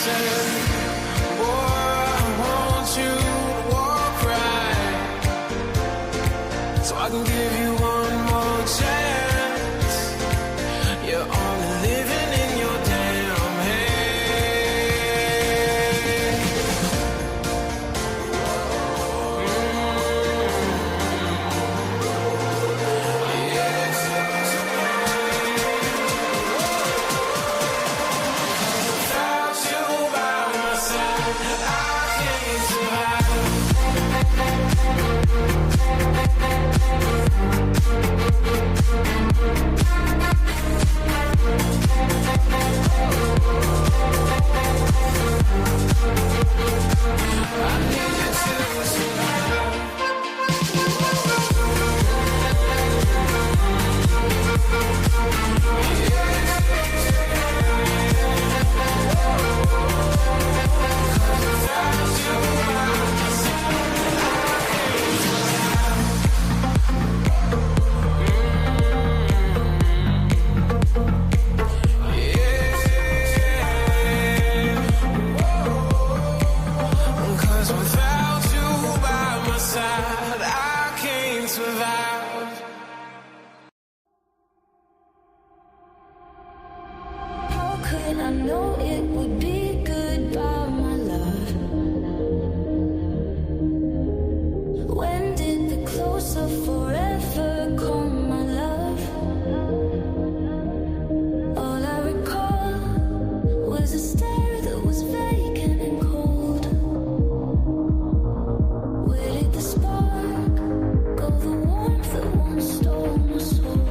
said, boy, I want you to walk right, so I can give you one more chance. You're only living in your damn head. Yes. Without you by my side, I can't survive. I need you to survive. Cause without you by my side, I can't survive. How could I know it would be goodbye, my love? When did the close of forever come, my love? All I recall was a stare that was vacant and cold. Where did the spark go, the warmth that once stole my soul?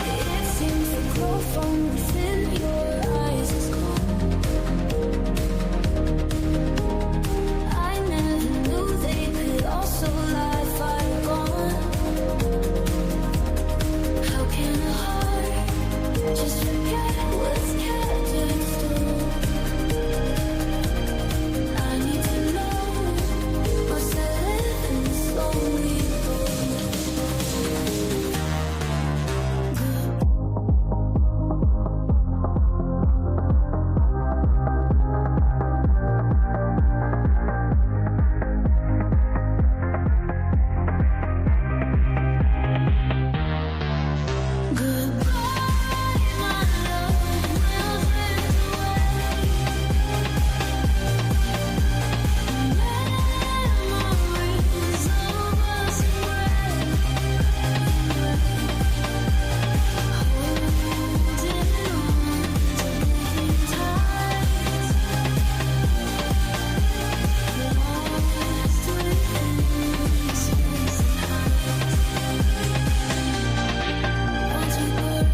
It seems the glow from within your eyes is gone. I never knew they could also lie fire gone. How can a heart just forget what's kept in stone? I need to know what's that living slowly goodbye, my love, we'll drift away. Memories of us in gray, holding on to making ties, lost within space and height. Once we were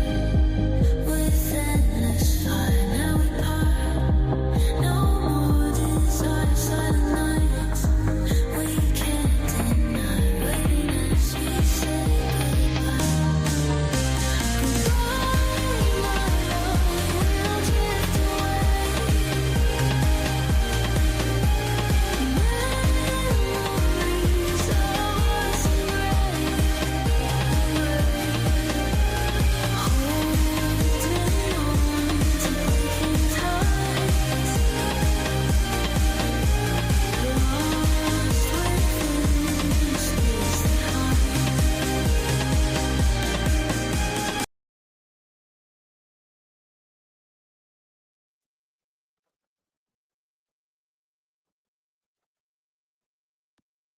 with endless fire, now we part. No more desire, silent nights. We can't deny waiting as we say goodbye. Goodbye, my love, we'll drift away. Memories of us in gray, holding on to making ties, lost within space and height.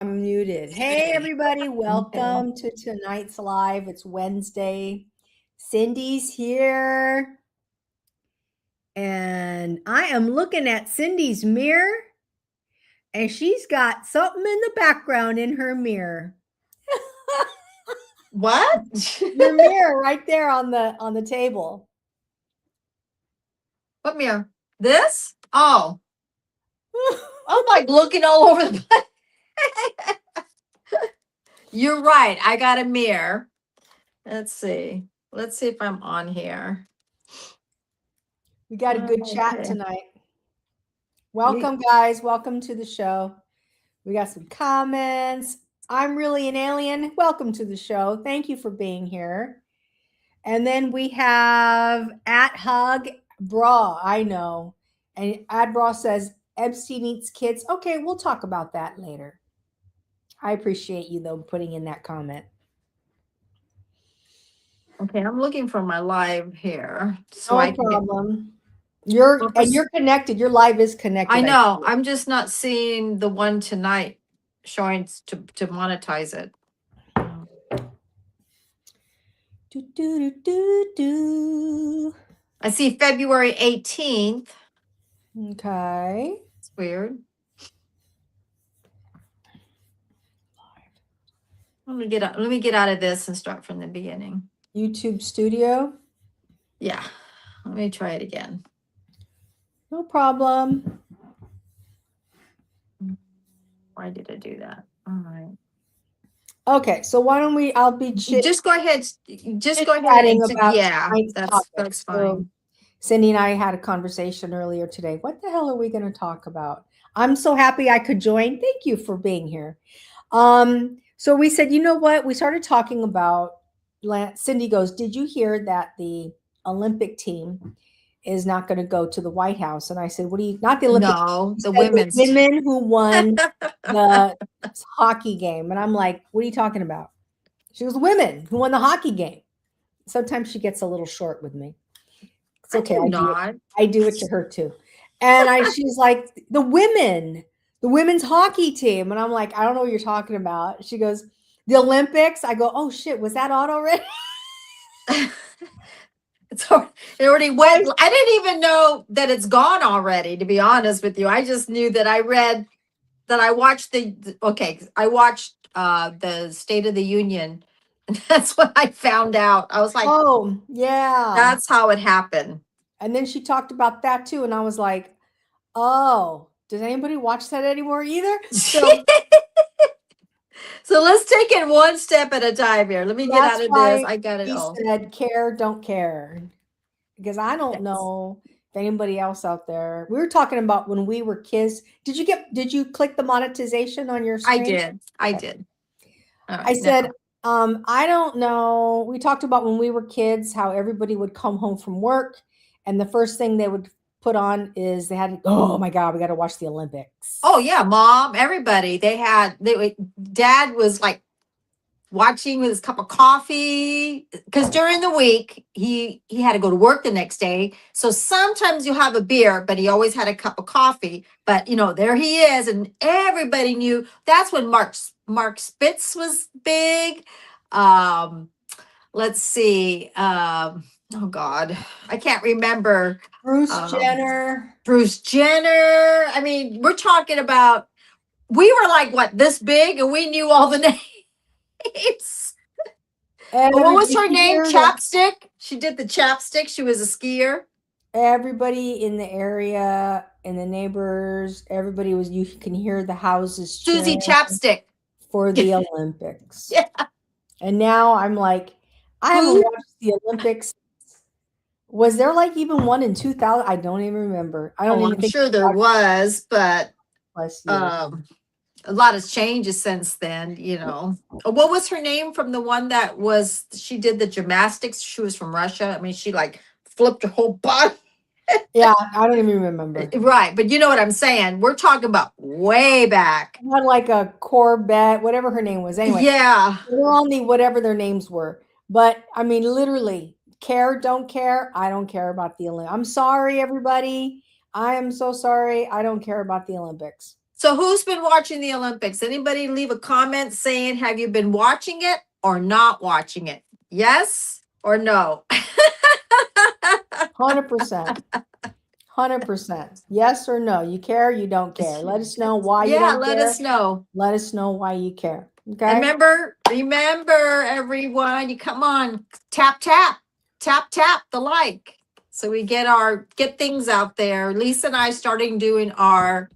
I'm muted. Hey, everybody. Welcome to tonight's live. It's Wednesday. Cindy's here. And I am looking at Cindy's mirror, and she's got something in the background in her mirror. What? Your mirror right there on the table. What mirror? This? Oh, I'm like looking all over the place. You're right. I got a mirror. Let's see. Let's see if I'm on here. We got a good chat Okay. tonight. Welcome, guys. Welcome to the show. We got some comments. I'm really an alien. Welcome to the show. Thank you for being here. And then we have at Hug Bra. I know. And at Bra says Epstein eats kids. Okay, we'll talk about that later. I appreciate you though putting in that comment. Okay, I'm looking for my live here. So No I can get, problem. You're connected. Your live is connected. I know. I'm just not seeing the one tonight showing to monetize it. Do, do, do, do, do. I see February 18th. Okay. It's weird. Let me get out of this and start from the beginning. YouTube Studio. Yeah. Let me try it again. No problem. Why did I do that? All right. Okay, so why don't we? I'll be Just go ahead. Just go ahead. chatting And about yeah, tonight's that's topic. So fine. Cindy and I had a conversation earlier today. What the hell are we going to talk about? I'm so happy I could join. Thank you for being here. So we said, you know what? We started talking about. Cindy goes, "Did you hear that the Olympic team is not going to go to the White House?" And I said, "What do you? Not the Olympic? No, the said women's. women who won the hockey game." And I'm like, "What are you talking about?" She goes, "Women who won the hockey game." Sometimes she gets a little short with me. It's okay. I do it to her too. And she's like, the women's hockey team. And I'm like, I don't know what you're talking about. She goes, the Olympics. I go, oh shit, was that on already? It already went. I didn't even know that it's gone already, to be honest with you. I just knew that I read that I watched I watched the State of the Union. And that's what I found out. I was like, oh, yeah. That's how it happened. And then she talked about that too. And I was like, oh, does anybody watch that anymore either? So let's take it one step at a time here. Let me get out of this. I got it all. He said, care, don't care. Because I don't know if anybody else out there. We were talking about when we were kids. Did you click the monetization on your screen? I did. Right, I said, I don't know. We talked about when we were kids, how everybody would come home from work and the first thing they would put on is oh my God, we got to watch the Olympics. Oh yeah. Mom, everybody, dad was like watching with his cup of coffee because during the week he had to go to work the next day. So sometimes you have a beer, but he always had a cup of coffee. But there he is, and everybody knew. That's when Mark Spitz was big. Let's see. Oh God, I can't remember. Bruce Jenner. I mean, we're talking about. We were like what, this big, and we knew all the names. What was her name? Chapstick. She did the chapstick. She was a skier. Everybody in the area and the neighbors, everybody was. You can hear the houses. Susie Chapstick for the Olympics. Yeah. And now I'm like, I haven't watched the Olympics. Was there like even one in 2000? I don't even remember. I don't even think. I'm sure there was, but a lot of changes since then, What was her name from the one that she did the gymnastics? She was from Russia. I mean, she like flipped her whole body. Yeah, I don't even remember. Right, but you know what I'm saying? We're talking about way back. Not like a Corbett, whatever her name was. Anyway, yeah, only whatever their names were. But I mean, literally, care, don't care. I don't care about the Olympics. I'm sorry, everybody. I am so sorry. I don't care about the Olympics. So who's been watching the Olympics? Anybody leave a comment saying, have you been watching it or not watching it? Yes or no? 100%. 100%. Yes or no? You care, you don't care. Let us know why you don't care. Yeah, let us know. Let us know why you care. Okay. And remember, everyone, you come on, tap the like. So we get things out there. Lisa and I starting doing our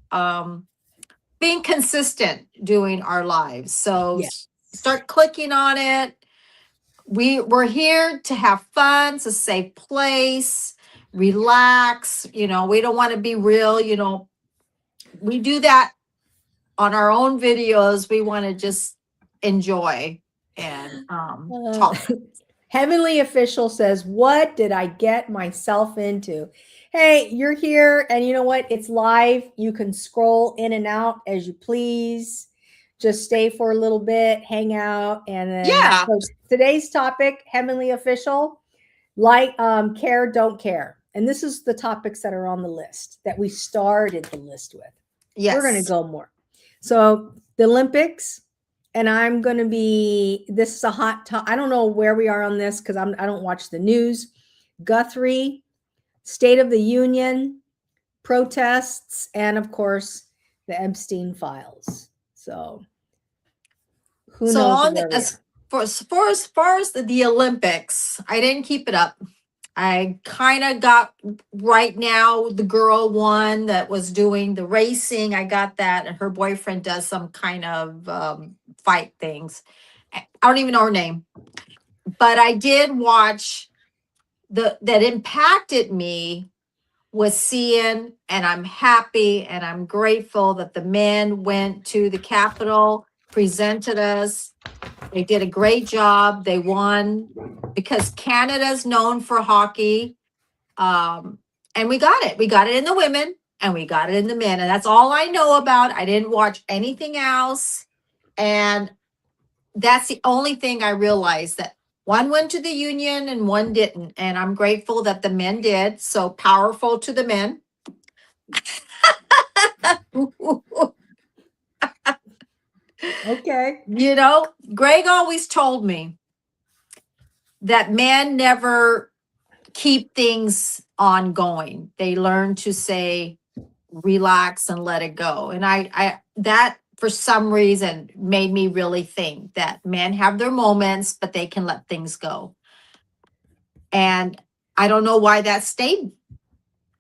being consistent doing our lives. So Yes. start clicking on it. We're here to have fun. It's a safe place. Relax. We don't want to be real. We do that on our own videos. We want to just enjoy and talk. Heavenly Official says, "What did I get myself into?" Hey, you're here, and you know what? It's live. You can scroll in and out as you please. Just stay for a little bit, hang out, and then Yeah. so today's topic, Heavenly Official, care, don't care, and this is the topics that are on the list that we started the list with. Yes. We're going to go more. So the Olympics. And I'm going to be, this is a hot topic. I don't know where we are on this because I don't watch the news. Guthrie, State of the Union, protests, and of course, the Epstein files. So who So knows on where we as are. far as the Olympics, I didn't keep it up. I kind of got right now the girl one that was doing the racing. I got that, and her boyfriend does some kind of fight things. I don't even know her name, but I did watch that impacted me was seeing, and I'm happy and I'm grateful that the men went to the Capitol, presented us. They did a great job. They won because Canada's known for hockey. And we got it. We got it in the women and we got it in the men. And that's all I know about. I didn't watch anything else. And that's the only thing I realized, that one went to the union and one didn't. And I'm grateful that the men did. So powerful to the men. Okay. Greg always told me that men never keep things ongoing. They learn to say, relax and let it go. And I that for some reason made me really think that men have their moments, but they can let things go. And I don't know why that stayed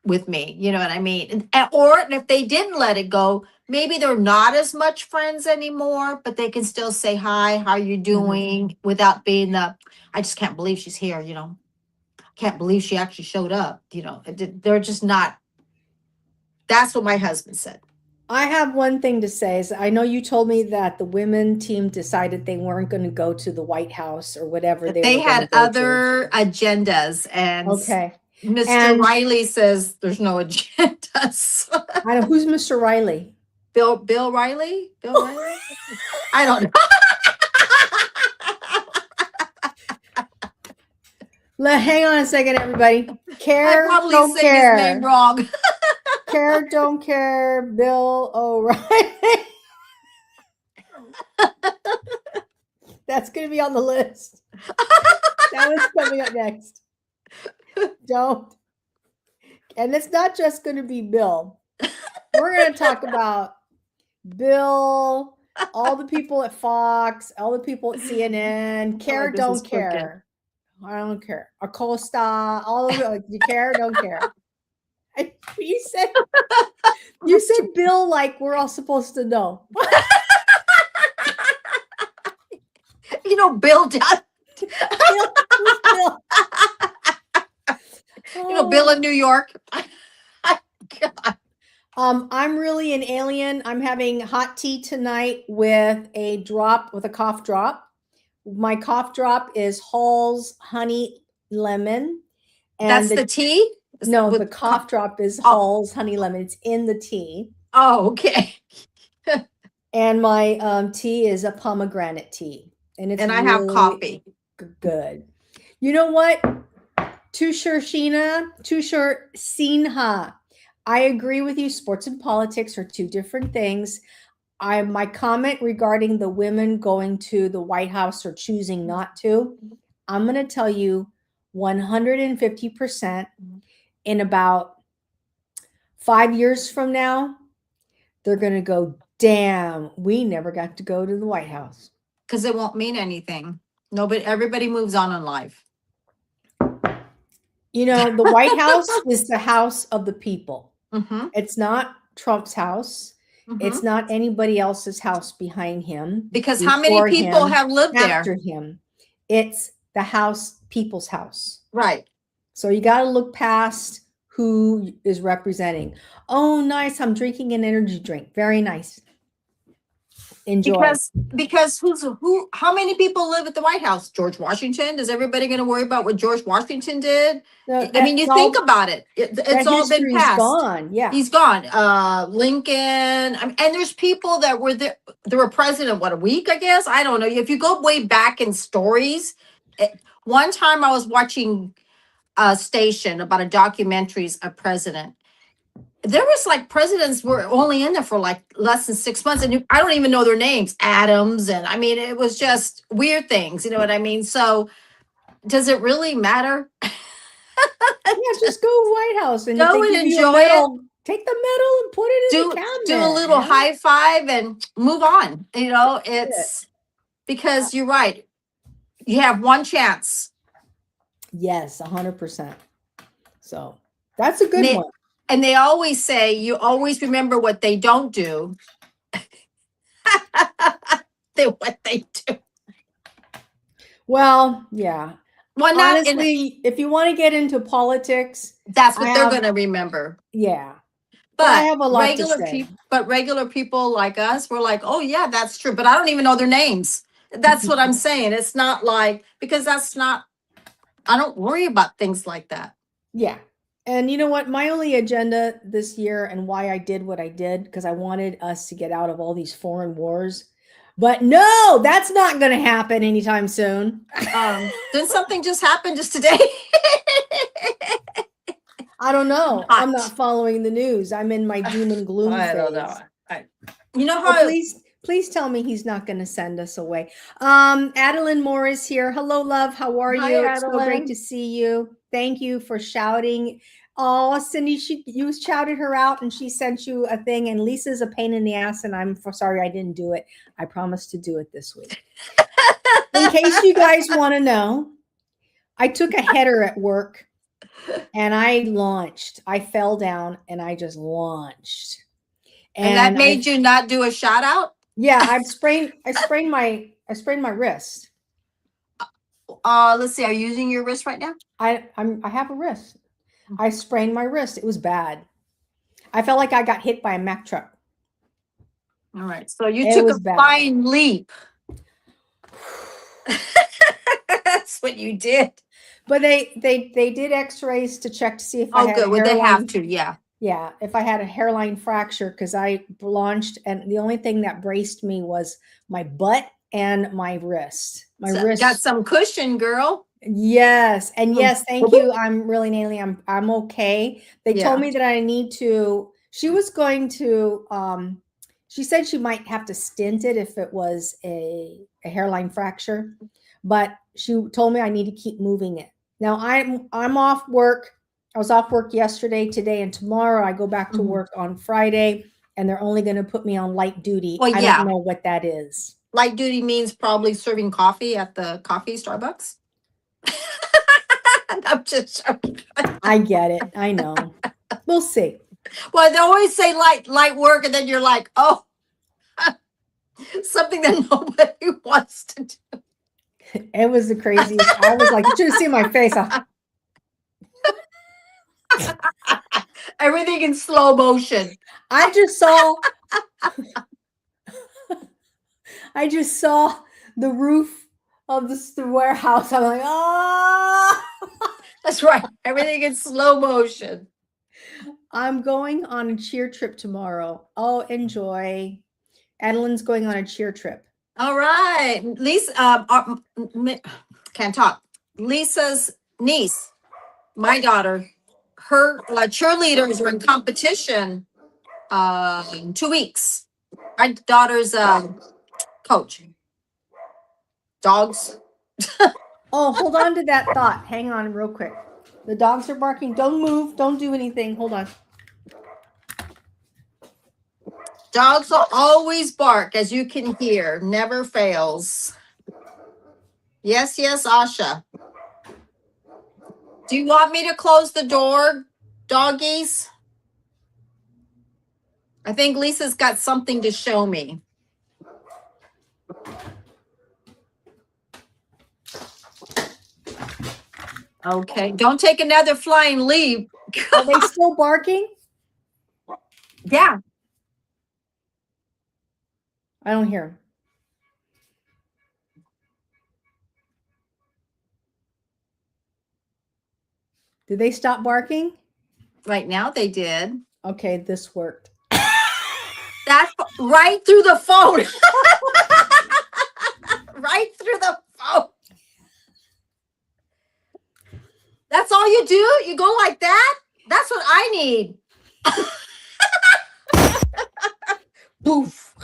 with me. You know what I mean? And if they didn't let it go, maybe they're not as much friends anymore, but they can still say hi, how you doing, without being I just can't believe she's here, can't believe she actually showed up. They're just not. That's what my husband said. I have one thing to say is I know you told me that the women team decided they weren't going to go to the White House or whatever They were had gonna go to. other agendas, and Okay. Mr. And- Riley says there's no agendas. I don't, who's Mr. Riley? Bill Riley? Bill Riley? I don't know. Hang on a second, everybody. I Care, probably don't say his name care. wrong. Care, don't care. Bill O'Reilly. That's going to be on the list. That one's coming up next. Don't. And it's not just going to be Bill. We're going to talk about Bill, all the people at Fox, all the people at CNN. Care, this is don't care. I don't care. Acosta, all of it. You care, don't care. You said Bill like we're all supposed to know. Bill does. Bill, who's Bill? Bill in New York. God. I'm really an alien. I'm having hot tea tonight with a cough drop. My cough drop is Hall's Honey Lemon. And That's the tea? No, With the cough drop is Hall's Honey Lemon. It's in the tea. Oh, okay. And my tea is a pomegranate tea. And I have coffee. Good. You know what? Tushar Sinha. I agree with you. Sports and politics are two different things. My comment regarding the women going to the White House or choosing not to, I'm going to tell you 150% in about 5 years from now, they're going to go, damn, we never got to go to the White House. Because it won't mean anything. Everybody moves on in life. You know, the White House is the house of the people. Mm-hmm, It's not Trump's house. It's not anybody else's house behind him. Because how many before people him, have lived there? after him. It's the house, people's house. Right. So you got to look past who is representing. Oh, nice. I'm drinking an energy drink. Very nice. Enjoy. Because how many people live at the White House? George Washington? Is everybody going to worry about what George Washington did? No, I mean, you that's think all- about it. It's that all been history's passed. gone. Yeah. He's gone. Lincoln. And there's people that were there. They were president, what, a week, I guess? I don't know. If you go way back in stories, one time I was watching a station about a documentaries of president. There was like presidents were only in there for like less than 6 months, and I don't even know their names. Adams, and I mean, it was just weird things. You know what I mean? So, does it really matter? Yeah, just go White House and if Go they and give you a enjoy it. medal, take the medal and put it in Do the cabinet. do a little man. high five and move on. You know, it's because you're right. You have one chance. Yes, 100%. So that's a good They- one. And they always say, you always remember what they don't do. What they do. Well, yeah. Well, not in, Honestly, if you want to get into politics, that's what I they're have- going to remember. yeah. But I have a lot to regular say. people, regular people like us, we're like, oh yeah, that's true. But I don't even know their names. That's what I'm saying. It's not like, because that's not. I don't worry about things like that. Yeah. And you know what? My only agenda this year and why I did what I did, because I wanted us to get out of all these foreign wars. But no, that's not going to happen anytime soon. Didn't something just happen just today? I don't know. I'm Not. not following the news. I'm in my doom and gloom I don't phase. know. You know Oh, how please tell me he's not going to send us away. Adeline Moore is here. Hello, love. How are Hi, you? It's so great Adeline. to see you. Thank you for shouting. Oh, Cindy, you shouted her out and she sent you a thing. And Lisa's a pain in the ass, and I'm sorry I didn't do it. I promised to do it this week. In case you guys want to know, I took a header at work and I launched. I fell down and I just launched. and that made you not do a shout out? Yeah, I sprained my wrist. Let's see. Are you using your wrist right now? I have a wrist. I sprained my wrist. It was bad. I felt like I got hit by a Mack truck. All right. So you It took was a bad. flying leap. That's what you did. But they did X-rays to check to see if I Oh, had good. a Well, they have hairline. to. Yeah. Yeah, if I had a hairline fracture, because I launched, and the only thing that braced me was my butt and my wrist. My So, wrist. got some cushion, girl. Yes, and Mm. yes, thank you. I'm really nailing. I'm okay. They Yeah. told me that I need to. She was going to. She said she might have to stint it if it was a hairline fracture, but she told me I need to keep moving it. Now I'm off work. I was off work yesterday, today, and tomorrow. I go back to Mhm. work on Friday, and they're only going to put me on light duty. Well, I yeah. don't know what that is. Light duty means probably serving coffee at the coffee Starbucks. I'm just joking. I get it. I know. We'll see. Well, they always say light work, and then you're like, oh, something that nobody wants to do. It was the craziest. I was like, you should have seen my face. Everything in slow motion. I just saw the roof of the warehouse. I'm like, ah. That's right. Everything in slow motion. I'm going on a cheer trip tomorrow. Oh, enjoy. Adeline's going on a cheer trip. All right. Lisa, can't talk. Lisa's niece, my daughter, her cheerleaders are in competition in 2 weeks. My daughter's coach. Dogs. Oh, hold on to that thought. Hang on real quick. The dogs are barking. Don't move. Don't do anything. Hold on. Dogs will always bark, as you can hear. Never fails. Yes, Asha. Do you want me to close the door, doggies? I think Lisa's got something to show me. Okay, don't take another flying leap. Are they still barking? Yeah. I don't hear 'em. Did they stop barking? Right now they did. Okay, this worked. That's right through the phone. Right through the phone. That's all you do? You go like that? That's what I need. Poof.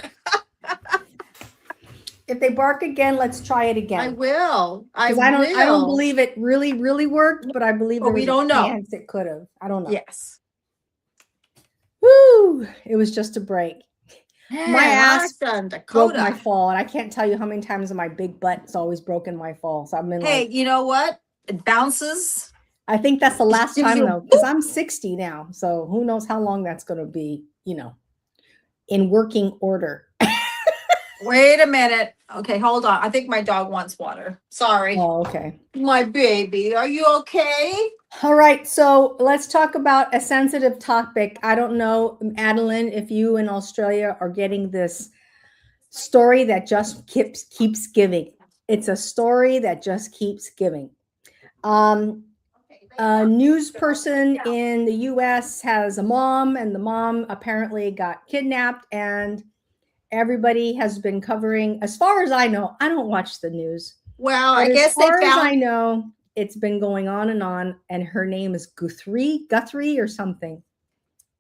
If they bark again, let's try it I again. will. I Because I don't will. believe it really worked, but I believe But there we was don't a know. chance it could have. I don't know. Yes. Woo! It was just a break. My ass Awesome, Broke my Dakota. fall, and I can't tell you how many times my big butt's always broken my fall. So I've been Hey, like, you know what? It bounces. I think that's the last gives time you a though, because I'm 60 now. So who knows how long that's going to be, in working order. Wait a minute. Okay, hold on. I think my dog wants water. Sorry. Oh, okay. My baby, are you okay? All right. So let's talk about a sensitive topic. I don't know, Adeline, if you in Australia are getting this story that just keeps giving. It's a story that just keeps giving. A news person in the US has a mom, and the mom apparently got kidnapped, and everybody has been covering, as far as I know. I don't watch the news. Well, But I guess as they far as I found. know, it's been going on, and her name is Guthrie or something.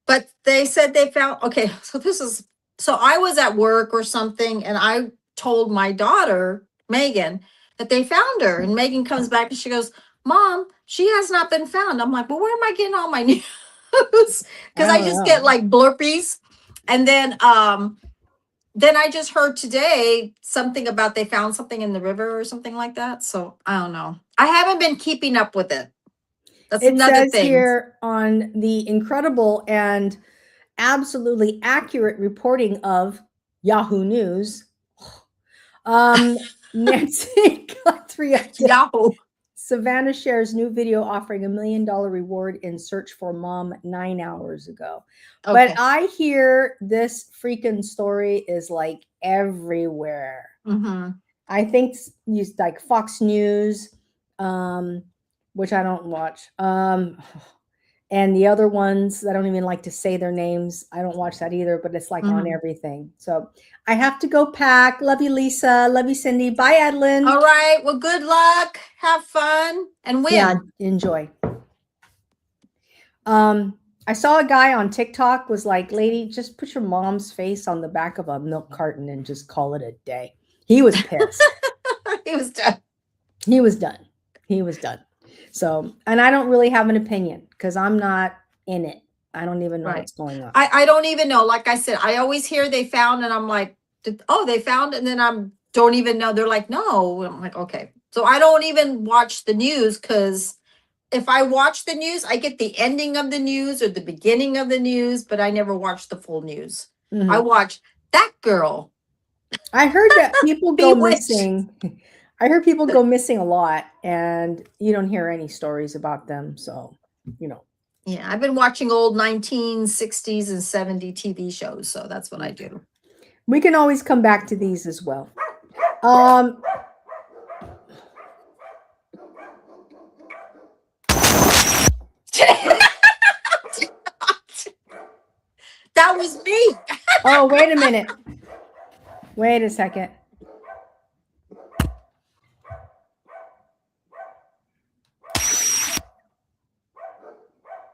But they said they found. Okay, so this is. So I was at work or something, and I told my daughter Megan that they found her, and Megan comes back and she goes, "Mom, she has not been found." I'm like, "Well, where am I getting all my news?" Because I don't just know. get like blurpies, and then I just heard today something about they found something in the river or something like that. So I don't know. I haven't been keeping up with it. That's It another says thing. here on the incredible and absolutely accurate reporting of Yahoo News, Nancy Guthrie of Yahoo. Savannah shares new video offering $1 million reward in search for mom 9 hours ago. Okay. But I hear this freaking story is like everywhere. Mm-hmm. I think used like Fox News, which I don't watch. And the other ones, I don't even like to say their names. I don't watch that either, but it's like on Mhm. everything. So I have to go pack. Love you, Lisa. Love you, Cindy. Bye, Adeline. All right. Well, good luck. Have fun and win. Yeah, enjoy. I saw a guy on TikTok was like, lady, just put your mom's face on the back of a milk carton and just call it a day. He was pissed. He was done. He was done. He was done. So, and I don't really have an opinion because I'm not in it. I don't even know Right. what's going on. I don't even know. Like I said, I always hear they found, and I'm like, they found, and then don't even know. They're like, no. I'm like, okay. So I don't even watch the news because if I watch the news, I get the ending of the news or the beginning of the news, but I never watch the full news. Mhm. I watch that girl. I heard that people go Bewitched. missing. I heard people go missing a lot, and you don't hear any stories about them. So, Yeah, I've been watching old 1960s and 70 TV shows, so that's what I do. we can always come back to these as well. That was me. Oh, wait a minute. Wait a second.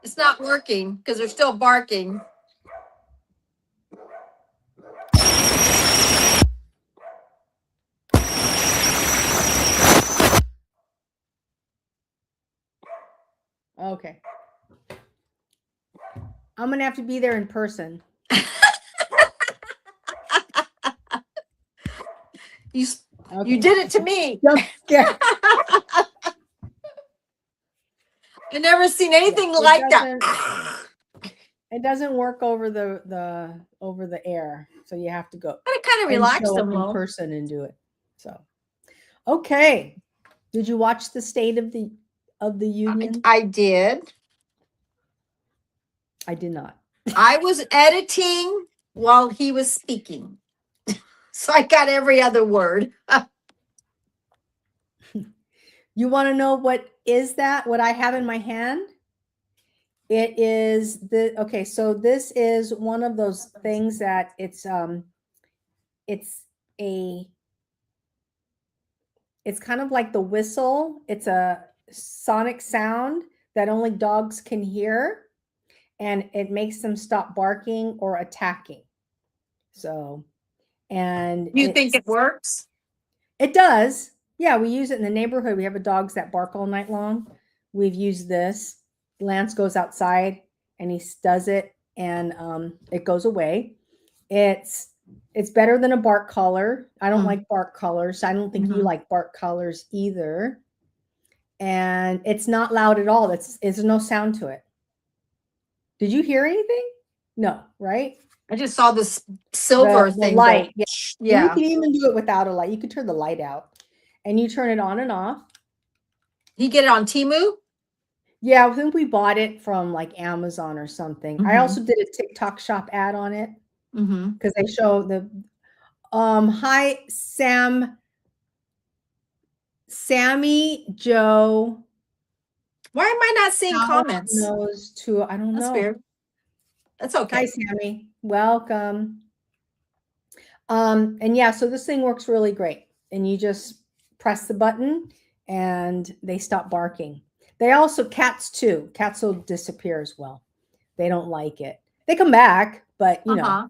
It's not working because they're still barking. Okay. I'm going to have to be there in person. You Okay. you did it to me. Don't scare. I've never seen anything It like doesn't- that. It doesn't work over the over the air, so you have to go But it kind of and relaxed show them up in though. person and do it. So, okay. Did you watch the State of the Union? I did. I did not. I was editing while he was speaking. So I got every other word. You want to know what is that? What I have in my hand? It is okay, so this is one of those things that it's kind of like the whistle. It's a sonic sound that only dogs can hear, and it makes them stop barking or attacking. So, and You think it works? It does. Yeah, we use it in the neighborhood. We have dogs that bark all night long. We've used this. Lance goes outside and he does it, and it goes away. It's better than a bark collar. I don't like bark collars. I don't think you like bark collars either. And it's not loud at all. There's no sound to it. Did you hear anything? No, right? I just saw this silver The thing. light. Go, Yeah. You yeah. can even do it without a light. You can turn the light out and you turn it on and off. He get it on Temu? Yeah, I think we bought it from like Amazon or something. I also did a TikTok shop ad on it because they show the hi Sammy Joe. Why am I not seeing comments? Knows to I don't That's know. weird. That's okay. Hi Sammy, welcome. And yeah, so this thing works really great, and you just press the button and they stop barking. They also, cats too. Cats will disappear as well. They don't like it. They come back, but you know,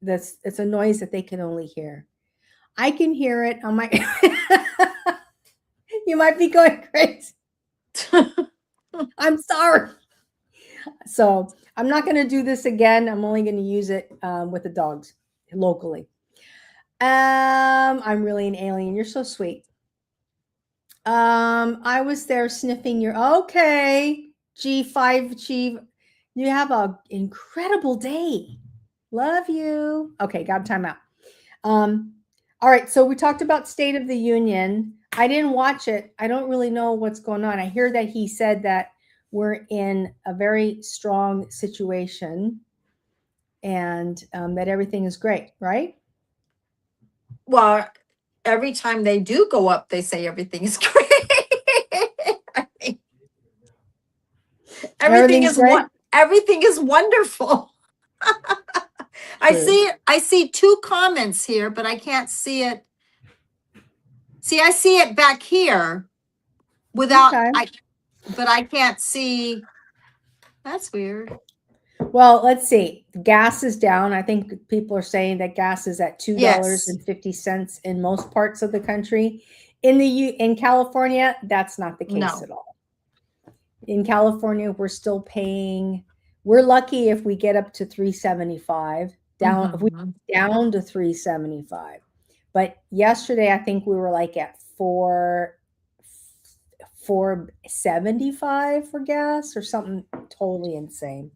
it's a noise that they can only hear. I can hear it on my. You might be going crazy. I'm sorry. So I'm not going to do this again. I'm only going to use it with the dogs locally. I'm really an alien. You're so sweet. I was there sniffing your okay. G5G. You have an incredible day. Love you. Okay, got time out. All right, so we talked about State of the Union. I didn't watch it. I don't really know what's going on. I hear that he said that we're in a very strong situation and that everything is great, right? Well, every time they do go up, they say everything is great. I mean, everything is wonderful. I see two comments here, but I can't see it. See, I see it back here without but I can't see. That's weird. Well, let's see. Gas is down. I think people are saying that gas is at $2.50 in most parts of the country. In California, that's not the case at all. In California, we're still paying. We're lucky if we get up to $3.75 down. If we down to $3.75. But yesterday, I think we were like at $4.75 for gas or something totally insane.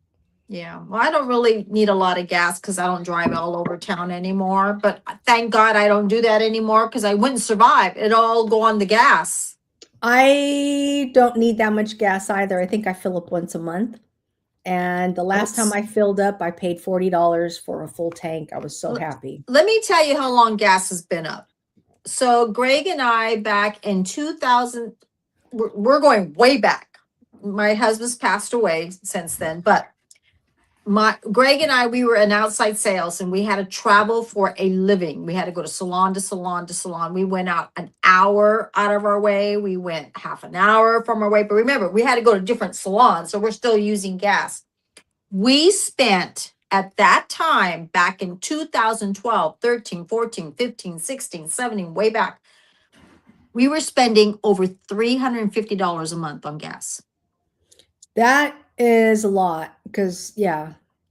Yeah, well, I don't really need a lot of gas because I don't drive all over town anymore. But thank God I don't do that anymore because I wouldn't survive. It'd all go on the gas. I don't need that much gas either. I think I fill up once a month. And the last time I filled up, I paid $40 for a full tank. I was so happy. Let me tell you how long gas has been up. So Greg and I back in 2000, we're going way back. My husband's passed away since then, but Greg and I, we were in outside sales and we had to travel for a living. We had to go to salon to salon to salon. We went out an hour out of our way. We went half an hour from our way. But remember, we had to go to different salons. So we're still using gas. We spent at that time back in 2012, 13, 14, 15, 16, 17, way back. We were spending over $350 a month on gas. That is a lot because,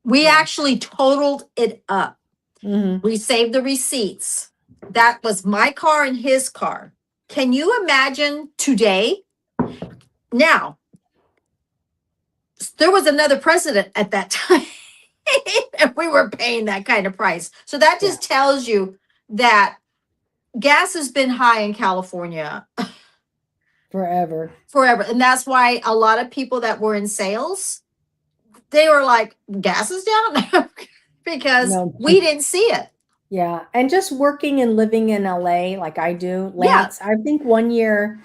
we actually totaled it up. We saved the receipts. That was my car and his car. Can you imagine today? Now, there was another president at that time. And we were paying that kind of price. So that just tells you that gas has been high in California Forever. forever. And that's why a lot of people that were in sales, they were like, gas is down because No. we didn't see it. Yeah. And just working and living in LA like I do, Yeah. Lance, I think one year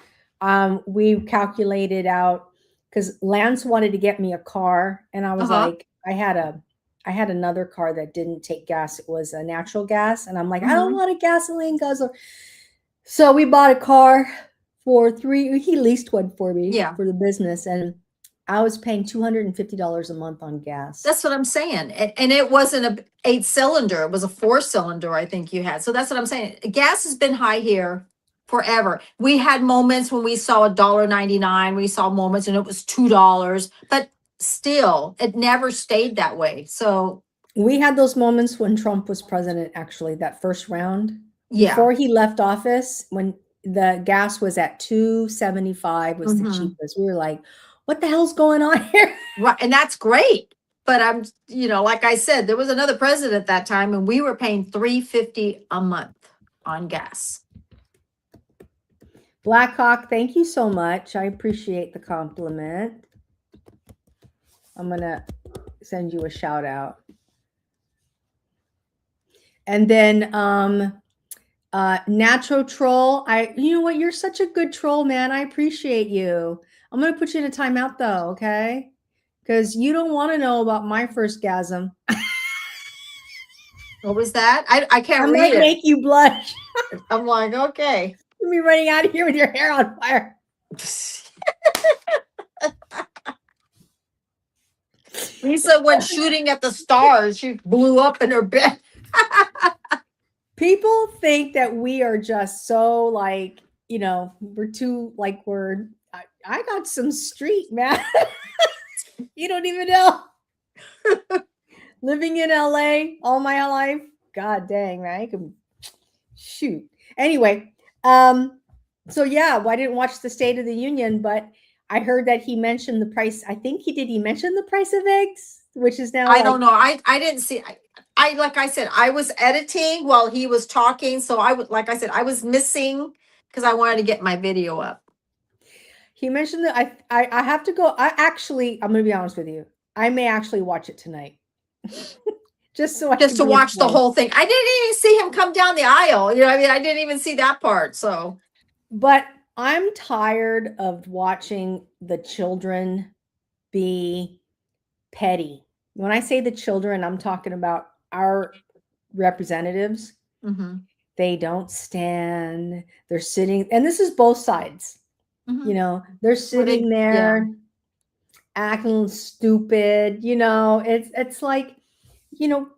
we calculated out because Lance wanted to get me a car and I was like, I had another car that didn't take gas. It was a natural gas. And I'm like, I don't want a gasoline guzzler. So we bought a car for he leased one for me for the business. And I was paying $250 a month on gas. That's what I'm saying. And it wasn't a 8-cylinder. It was a 4-cylinder, I think you had. So that's what I'm saying. Gas has been high here forever. We had moments when we saw $1.99. We saw moments and it was $2. But still, it never stayed that way. So we had those moments when Trump was president, actually, that first round. Yeah. Before he left office, when the gas was at $2.75 was the cheapest. We were like, what the hell's going on here? Right. And that's great. But I'm, like I said, there was another president at that time and we were paying $3.50 a month on gas. Blackhawk, thank you so much. I appreciate the compliment. I'm going to send you a shout out. And then Natural Troll, you know what? You're such a good troll, man. I appreciate you. I'm going to put you in a timeout though, okay? Because you don't want to know about my first gasm. What was that? I can't read might it. Make you blush. I'm like, okay. You'll be running out of here with your hair on fire. Lisa went shooting at the stars. She blew up in her bed. People think that we are just so we're too I got some street, man. You don't even know. Living in LA all my life. God dang, man. I can shoot. Anyway, so yeah, I didn't watch the State of the Union, but I heard that he mentioned the price. I think he mention the price of eggs, which is now I don't know. I didn't see I like I said, I was editing while he was talking. So I was missing because I wanted to get my video up. He mentioned that I have to go. I'm going to be honest with you. I may actually watch it tonight. just to watch the whole thing. I didn't even see him come down the aisle. I didn't even see that part. So, but I'm tired of watching the children be petty. When I say the children, I'm talking about our representatives. They don't stand. They're sitting, and this is both sides. They're sitting there acting stupid. It's like,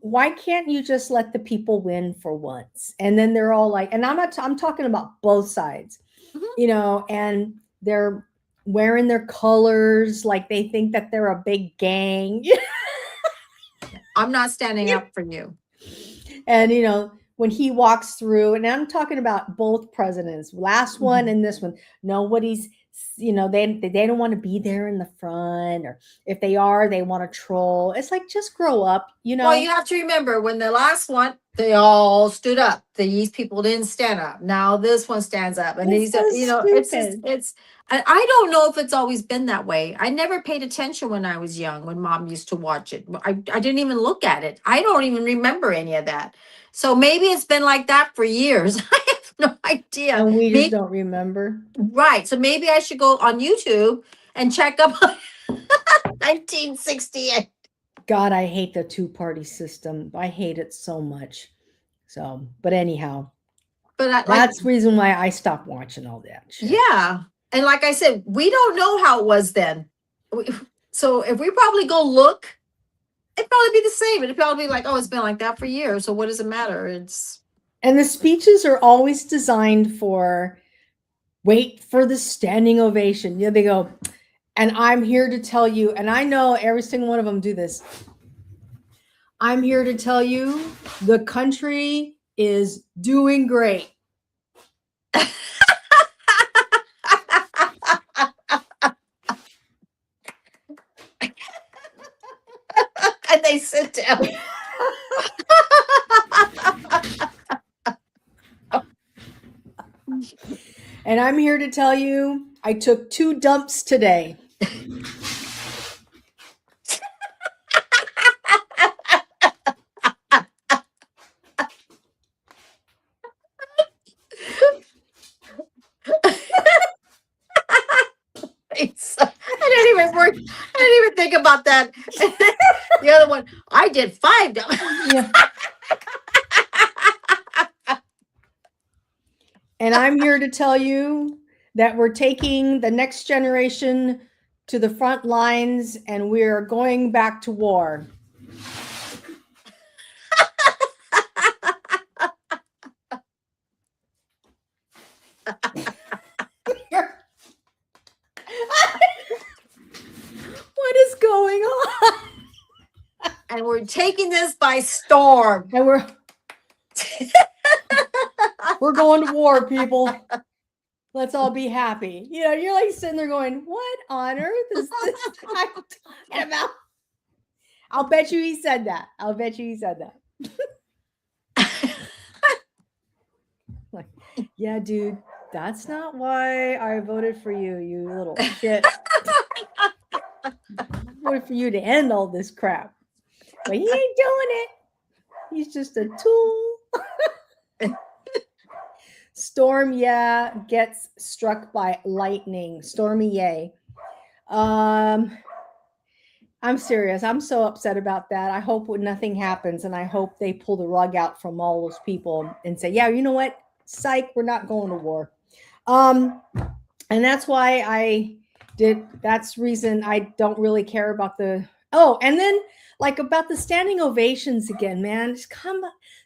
why can't you just let the people win for once? And then they're all like, and I'm talking about both sides, and they're wearing their colors like they think that they're a big gang. I'm not standing up for you. And, when he walks through, and I'm talking about both presidents, last one and this one, nobody's, they don't want to be there in the front, or if they are, they want to troll. It's like, just grow up, Well, you have to remember when the last one, they all stood up. These people didn't stand up. Now this one stands up, and It's these, so it's. I don't know if it's always been that way. I never paid attention when I was young, when Mom used to watch it. I didn't even look at it. I don't even remember any of that. So maybe it's been like that for years. I have no idea. And we just don't remember. Right. So maybe I should go on YouTube and check up on 1968. God, I hate the two-party system. I hate it so much. So, but anyhow, that's the reason why I stopped watching all that shit. Yeah. And like I said, we don't know how it was then. So if we probably go look, it'd probably be the same. It'd probably be like, oh, it's been like that for years. So what does it matter? And the speeches are always designed for wait for the standing ovation. They go, and I'm here to tell you, and I know every single one of them do this. I'm here to tell you the country is doing great. and they sit down. And I'm here to tell you, I took 2 dumps today. I didn't even think about that. The other one, I did 5. Yeah. And I'm here to tell you that we're taking the next generation to the front lines and we're going back to war. What is going on? And we're taking this by storm. And we're going to war, people. Let's all be happy. You know, you're like sitting there going, what on earth is this guy talking about? I'll bet you he said that. Like, yeah, dude, that's not why I voted for you, you little shit. I voted for you to end all this crap. But he ain't doing it. He's just a tool. Storm, yeah, gets struck by lightning. Stormy, yay. I'm serious. I'm so upset about that. I hope nothing happens, and I hope they pull the rug out from all those people and say, yeah, you know what? Psych, we're not going to war. And that's why I did. That's the reason I don't really care about the. Oh, and then like about the standing ovations again, man. Just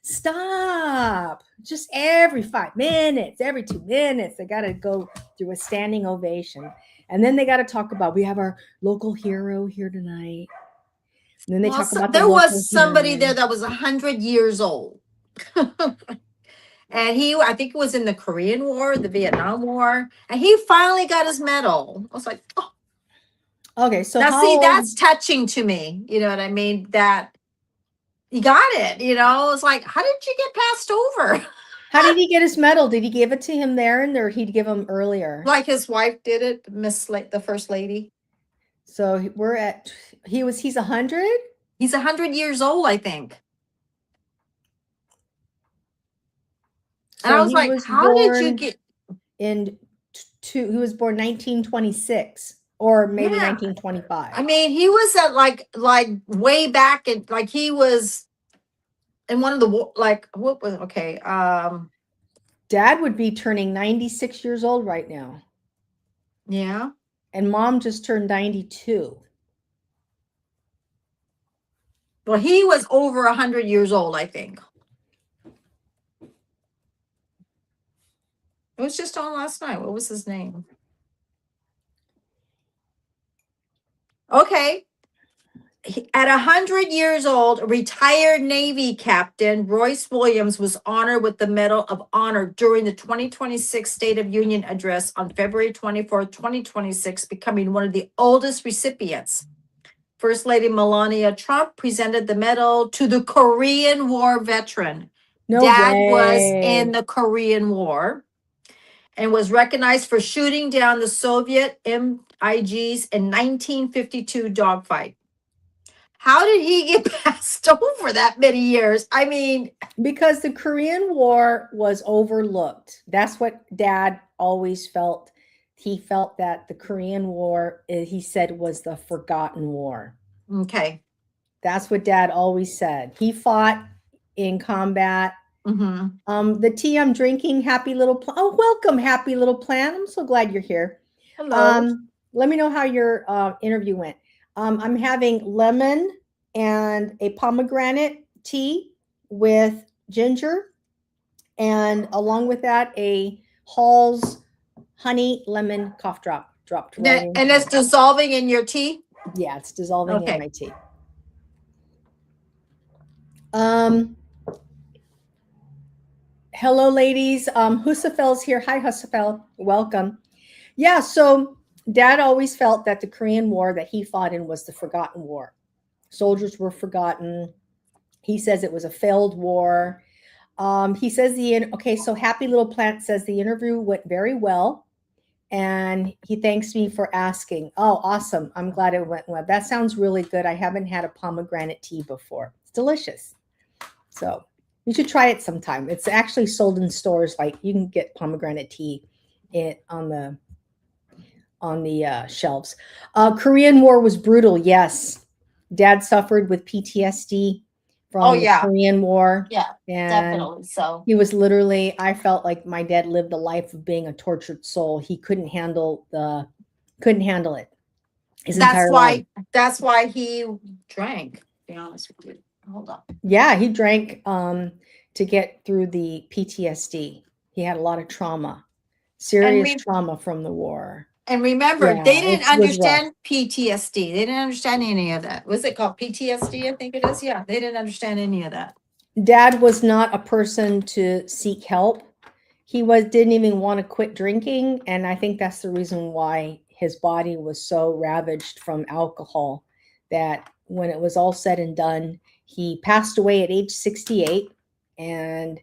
stop. Just every 5 minutes, every 2 minutes, they got to go through a standing ovation. And then they got to talk about, we have our local hero here tonight. And then they talk about there was somebody there that was 100 years old. And I think it was in the Korean War, the Vietnam War. And he finally got his medal. I was like, oh. Okay, so now see, that's touching to me. You know what I mean? That he got it, you know? It's like, how did you get passed over? How did he get his medal? Did he give it to him there, and or he'd give him earlier? Like his wife did it, the first lady. So we're at, he's 100? He's 100 years old, I think. So and I was like, how did you get? He was born 1926 or maybe 1925. I mean, he was at like way back and like he was in one of the like what was okay. Dad would be turning 96 years old right now. Yeah. And mom just turned 92. Well, he was over 100 years old, I think. It was just on last night. What was his name? Okay. At 100 years old, retired Navy Captain Royce Williams was honored with the Medal of Honor during the 2026 State of Union address on February 24, 2026, becoming one of the oldest recipients. First Lady Melania Trump presented the medal to the Korean War veteran. No Dad way. was in the Korean War and was recognized for shooting down the Soviet MiGs in 1952 dogfight. How did he get passed over that many years? I mean, because the Korean War was overlooked. That's what Dad always felt. He felt that the Korean War, he said, was the forgotten war. Okay. That's what Dad always said. He fought in combat. Mm-hmm. The tea I'm drinking, Happy Little Plant. Oh, welcome, Happy Little Plant. I'm so glad you're here. Hello. Let me know how your interview went. I'm having lemon and a pomegranate tea with ginger, and along with that, a Hall's honey lemon cough drop dropped right in. And it's dissolving in your tea? Yeah, it's dissolving Okay. in my tea. Hello, ladies. Husafel's here. Hi, Husafel. Welcome. Yeah, so Dad always felt that the Korean War that he fought in was the forgotten war. Soldiers were forgotten. He says it was a failed war. He says so Happy Little Plant says the interview went very well, and he thanks me for asking. Oh, awesome. I'm glad it went well. That sounds really good. I haven't had a pomegranate tea before. It's delicious. So you should try it sometime. It's actually sold in stores. Like you can get pomegranate tea on the shelves. Korean War was brutal. Yes. Dad suffered with PTSD from the Korean War. Yeah, and definitely. So he was literally, I felt like my dad lived a life of being a tortured soul. He couldn't handle it. That's why he drank, to be honest with you. Hold on. Yeah, he drank to get through the PTSD. He had a lot of trauma, serious trauma from the war. And remember, they didn't understand PTSD. They didn't understand any of that. Was it called PTSD? I think it is. Yeah, they didn't understand any of that. Dad was not a person to seek help. He didn't even want to quit drinking, and I think that's the reason why his body was so ravaged from alcohol that when it was all said and done, he passed away at age 68, and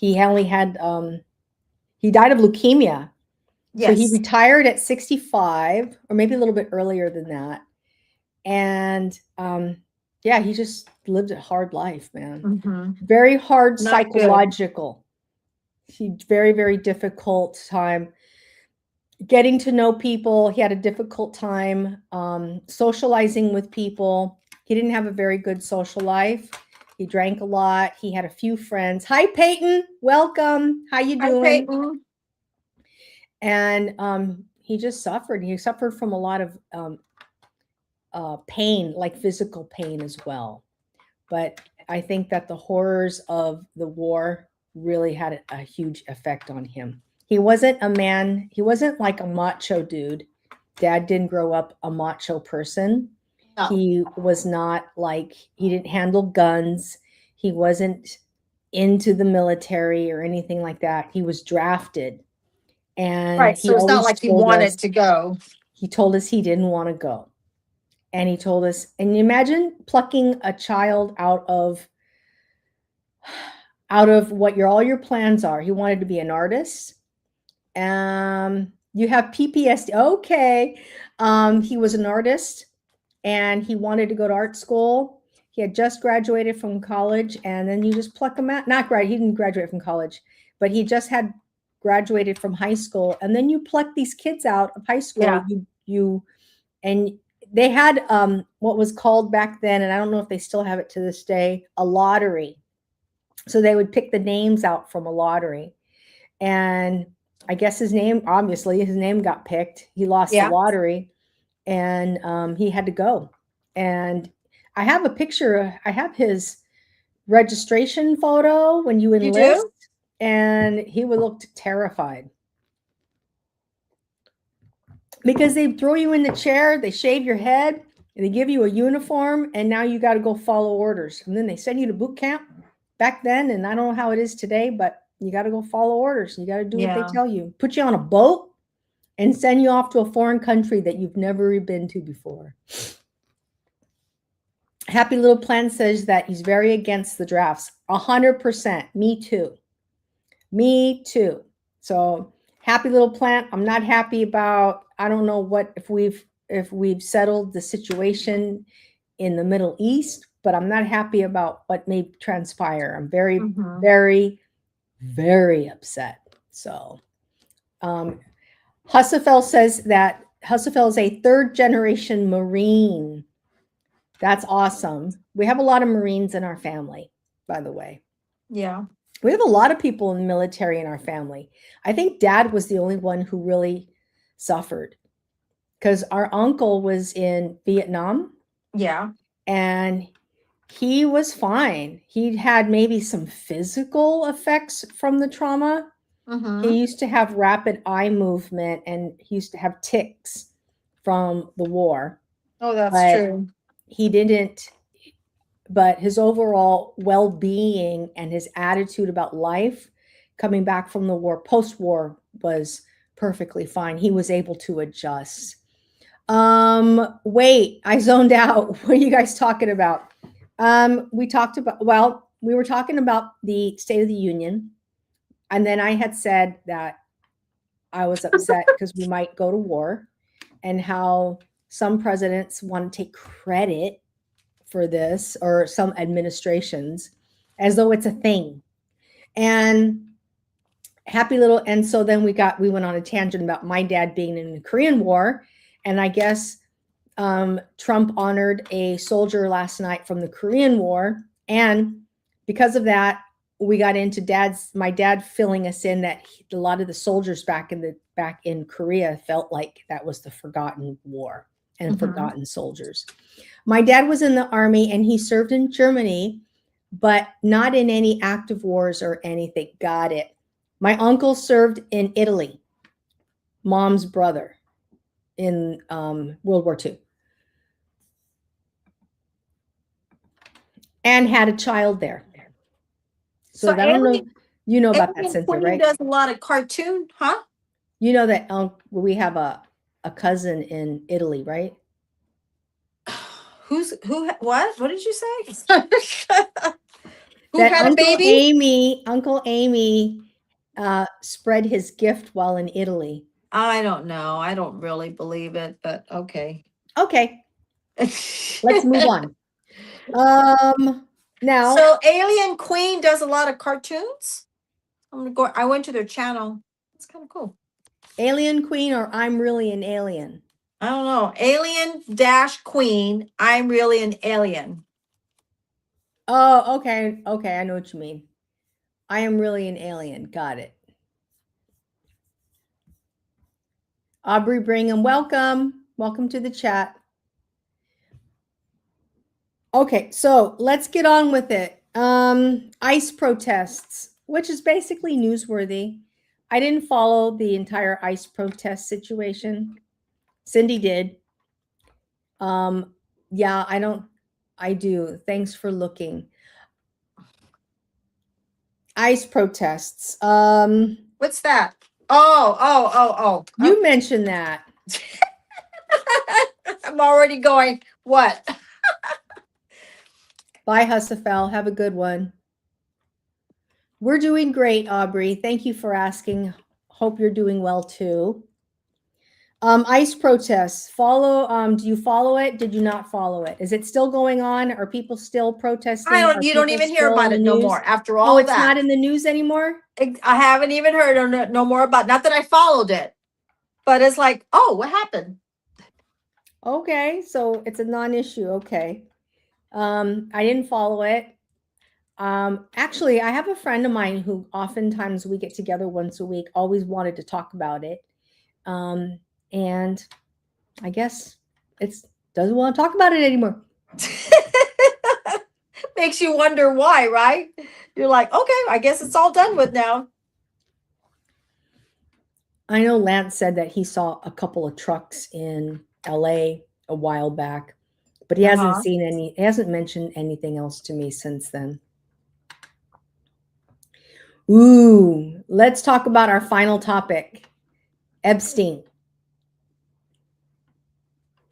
he only had he died of leukemia. Yes. So he retired at 65, or maybe a little bit earlier than that. And he just lived a hard life, man. Mm-hmm. Very hard Not psychological. Very, very difficult time getting to know people. He had a difficult time socializing with people. He didn't have a very good social life. He drank a lot. He had a few friends. Hi, Peyton. Welcome. How you doing? Hi, Peyton. And he just suffered. He suffered from a lot of pain, like physical pain as well. But I think that the horrors of the war really had a huge effect on him. He wasn't a man. He wasn't like a macho dude. Dad didn't grow up a macho person. No. He was not he didn't handle guns. He wasn't into the military or anything like that. He was drafted. And so it's not like he wanted to go. He told us he didn't want to go. And he told us, and you imagine plucking a child out of what all your plans are. He wanted to be an artist. You have PTSD. Okay. He was an artist and he wanted to go to art school. He had just graduated from college, and then you just pluck him out. He didn't graduate from college, but he just had graduated from high school, and then you pluck these kids out of high school. Yeah. And they had what was called back then, and I don't know if they still have it to this day, a lottery. So they would pick the names out from a lottery, and I guess his name got picked. He lost the lottery, and he had to go. And I have a picture. I have his registration photo when you enlist. You do? And he would look terrified because they throw you in the chair, they shave your head, and they give you a uniform, and now you got to go follow orders. And then they send you to boot camp back then, and I don't know how it is today, but you got to go follow orders. You got to do what they tell you. Put you on a boat and send you off to a foreign country that you've never been to before. Happy Little Plant says that he's very against the drafts. 100%. Me too. Me too. So Happy Little Plant, I'm not happy about, I don't know if we've settled the situation in the Middle East, but I'm not happy about what may transpire. I'm very, very, very upset. So Husafel says that Husafel is a third generation Marine. That's awesome. We have a lot of Marines in our family, by the way. Yeah. We have a lot of people in the military in our family. I think Dad was the only one who really suffered because our uncle was in Vietnam. Yeah. And he was fine. He had maybe some physical effects from the trauma. He used to have rapid eye movement, and he used to have tics from the war. Oh, that's true. He didn't. But his overall well-being and his attitude about life coming back from the war, post-war, was perfectly fine. He was able to adjust. Wait, I zoned out. What are you guys talking about? We talked about, well, we were talking about the State of the Union. And then I had said that I was upset because we might go to war and how some presidents want to take credit for this, or some administrations, as though it's a thing. And and so then we went on a tangent about my dad being in the Korean War. And I guess Trump honored a soldier last night from the Korean War. And because of that, we got into my dad filling us in that a lot of the soldiers back in Korea felt like that was the forgotten war and forgotten soldiers. My dad was in the army and he served in Germany, but not in any active wars or anything. Got it. My uncle served in Italy, mom's brother, in World War II. And had a child there. So I don't know, you know about that, Cynthia, right? Does a lot of cartoon, huh? You know that we have a cousin in Italy, right? What did you say? Who That had a baby? Uncle Amy spread his gift while in Italy. I don't know. I don't really believe it, but okay. Okay, let's move on. Now, so Alien Queen does a lot of cartoons. I went to their channel. It's kind of cool. Alien Queen or I'm Really an Alien? I don't know. Alien-Queen. I'm Really an Alien. Oh, okay. Okay, I know what you mean. I Am Really an Alien. Got it. Aubrey Brigham, welcome. Welcome to the chat. Okay, so let's get on with it. ICE protests, which is basically newsworthy. I didn't follow the entire ICE protest situation. Cindy did. Yeah, I do. Thanks for looking. ICE protests. What's that? Oh. You mentioned that. I'm already going, what? Bye, Husafel. Have a good one. We're doing great, Aubrey. Thank you for asking. Hope you're doing well too. ICE protests. Do you follow it? Did you not follow it? Is it still going on? Are people still protesting? You don't even hear about it no more after all it's that. Not in the news anymore? I haven't even heard no more about, not that I followed it, but it's like, oh, what happened? Okay, so it's a non-issue. Okay. I didn't follow it. Actually, I have a friend of mine who oftentimes we get together once a week, always wanted to talk about it. And I guess doesn't want to talk about it anymore. Makes you wonder why, right? You're like, okay, I guess it's all done with now. I know Lance said that he saw a couple of trucks in LA a while back, but he hasn't he hasn't mentioned anything else to me since then. Ooh, let's talk about our final topic. Epstein.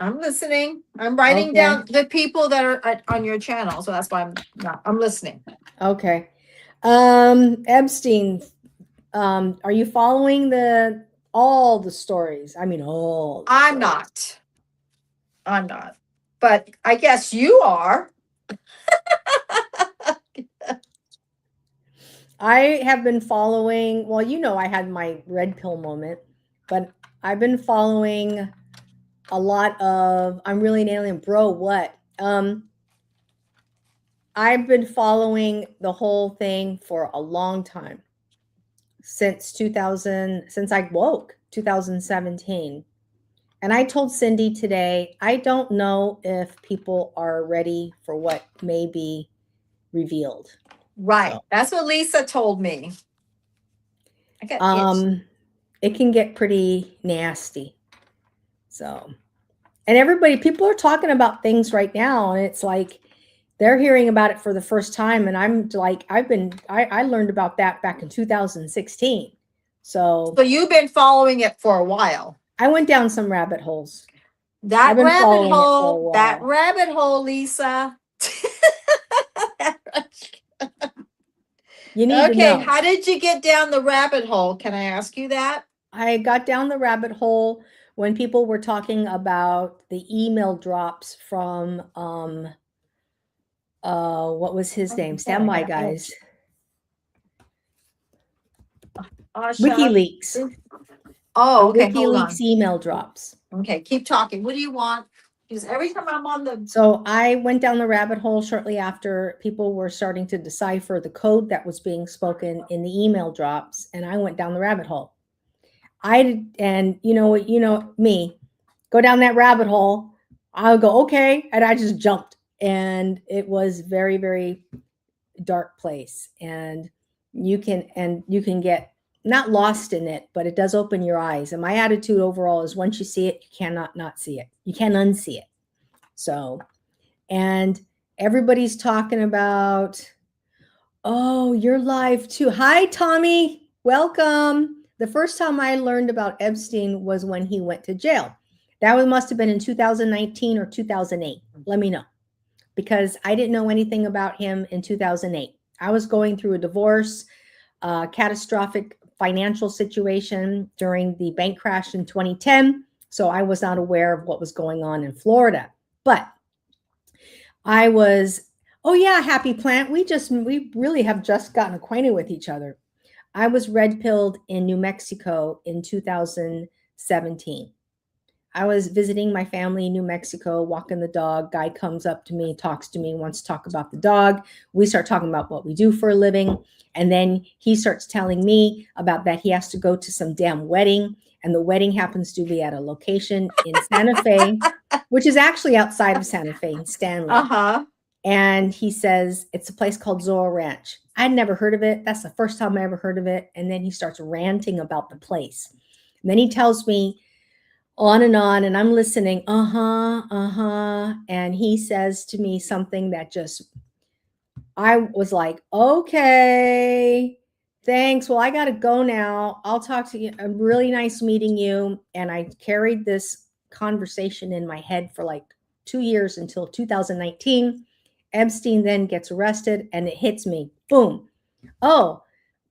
I'm listening. I'm writing down the people that are on your channel. So that's why I'm listening. Okay. Epstein, are you following all the stories? I mean, all. I'm not. But I guess you are. I have been following, well, I had my red pill moment, but I've been following a lot of I'm Really an Alien. Bro, what? I've been following the whole thing for a long time. Since I woke, 2017. And I told Cindy today, I don't know if people are ready for what may be revealed. Right. So, that's what Lisa told me. It can get pretty nasty. So, and people are talking about things right now, and it's like they're hearing about it for the first time. And I'm like, I learned about that back in 2016. So you've been following it for a while. I went down some rabbit holes. That I've been rabbit following it for a hole, that while. rabbit hole, Lisa. You need to Okay, know. how did you get down the rabbit hole? Can I ask you that? I got down the rabbit hole when people were talking about the email drops from what was his name? Stand by, guys. WikiLeaks. Oh, The okay, hold on. WikiLeaks email drops. Okay, keep talking. What do you want? Because every time I'm on the So I went down the rabbit hole shortly after people were starting to decipher the code that was being spoken in the email drops, and I went down the rabbit hole. And you know me, go down that rabbit hole. I'll go, okay, and I just jumped, and it was very, very dark place, and you can get not lost in it, but it does open your eyes. And my attitude overall is once you see it, you cannot not see it. You can't unsee it. So, and everybody's talking about, oh, you're live too. Hi, Tommy. Welcome. The first time I learned about Epstein was when he went to jail. That must have been in 2019 or 2008. Let me know, because I didn't know anything about him in 2008. I was going through a divorce, catastrophic financial situation during the bank crash in 2010. So I was not aware of what was going on in Florida. But I was, oh yeah, Happy Plant. We really have just gotten acquainted with each other. I was red pilled in New Mexico in 2017. I was visiting my family in New Mexico, walking the dog. Guy comes up to me, talks to me, wants to talk about the dog. We start talking about what we do for a living. And then he starts telling me about that he has to go to some damn wedding. And the wedding happens to be at a location in Santa Fe, which is actually outside of Santa Fe in Stanley. uh-huh. And he says, it's a place called Zorro Ranch. I'd never heard of it. That's the first time I ever heard of it. And then he starts ranting about the place. And then he tells me on, and I'm listening. And he says to me something that just, I was like, okay, thanks. Well, I got to go now. I'll talk to you. Really nice meeting you. And I carried this conversation in my head for like 2 years until 2019. Epstein then gets arrested, and it hits me. Boom. Oh,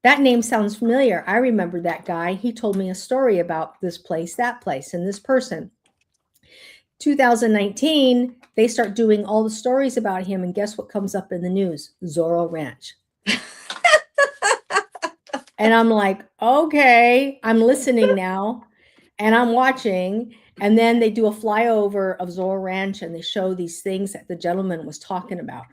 that name sounds familiar. I remember that guy. He told me a story about this place, that place, and this person. 2019, they start doing all the stories about him, and guess what comes up in the news? Zorro Ranch. And I'm like, okay, I'm listening now, and I'm watching. And then they do a flyover of Zorro Ranch, and they show these things that the gentleman was talking about.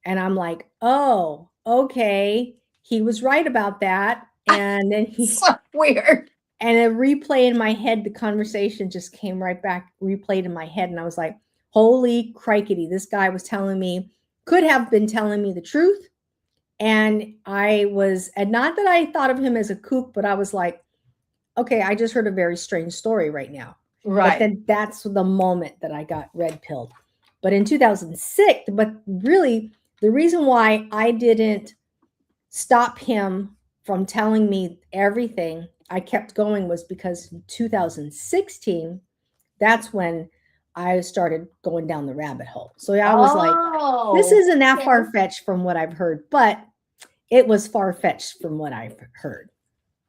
And I'm like, oh, okay, he was right about that. And then he So weird. and a replay in my head, the conversation just came right back, replayed in my head. And I was like, holy crikey, this guy was could have been telling me the truth. And and not that I thought of him as a kook, but I was like, okay, I just heard a very strange story right now. Right. But then that's the moment that I got red pilled. But in 2006, but really the reason why I didn't stop him from telling me everything, I kept going, was because in 2016, that's when I started going down the rabbit hole. So I was like, this isn't that far-fetched from what I've heard, but it was far-fetched from what I've heard.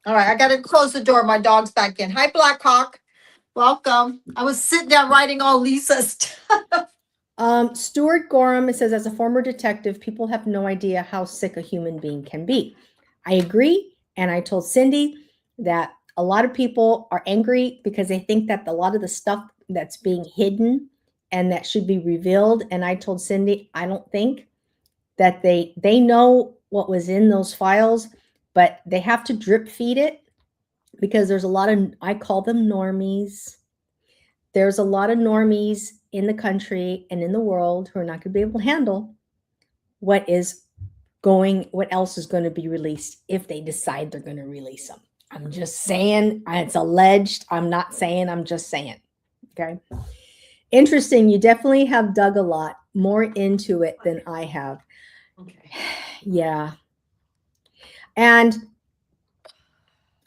All right, I got to close the door. My dog's back in. Hi, Blackhawk. Welcome. I was sitting down writing all Lisa's stuff. Stuart Gorham, it says, as a former detective, people have no idea how sick a human being can be. I agree. And I told Cindy that a lot of people are angry because they think that a lot of the stuff that's being hidden and that should be revealed. And I told Cindy, I don't think that they know what was in those files, but they have to drip feed it, because there's a lot of, I call them normies. There's a lot of normies in the country and in the world who are not going to be able to handle what else is going to be released if they decide they're going to release them. I'm just saying, it's alleged. I'm not saying, I'm just saying. Okay. Interesting. You definitely have dug a lot more into it than I have. Okay. Yeah. And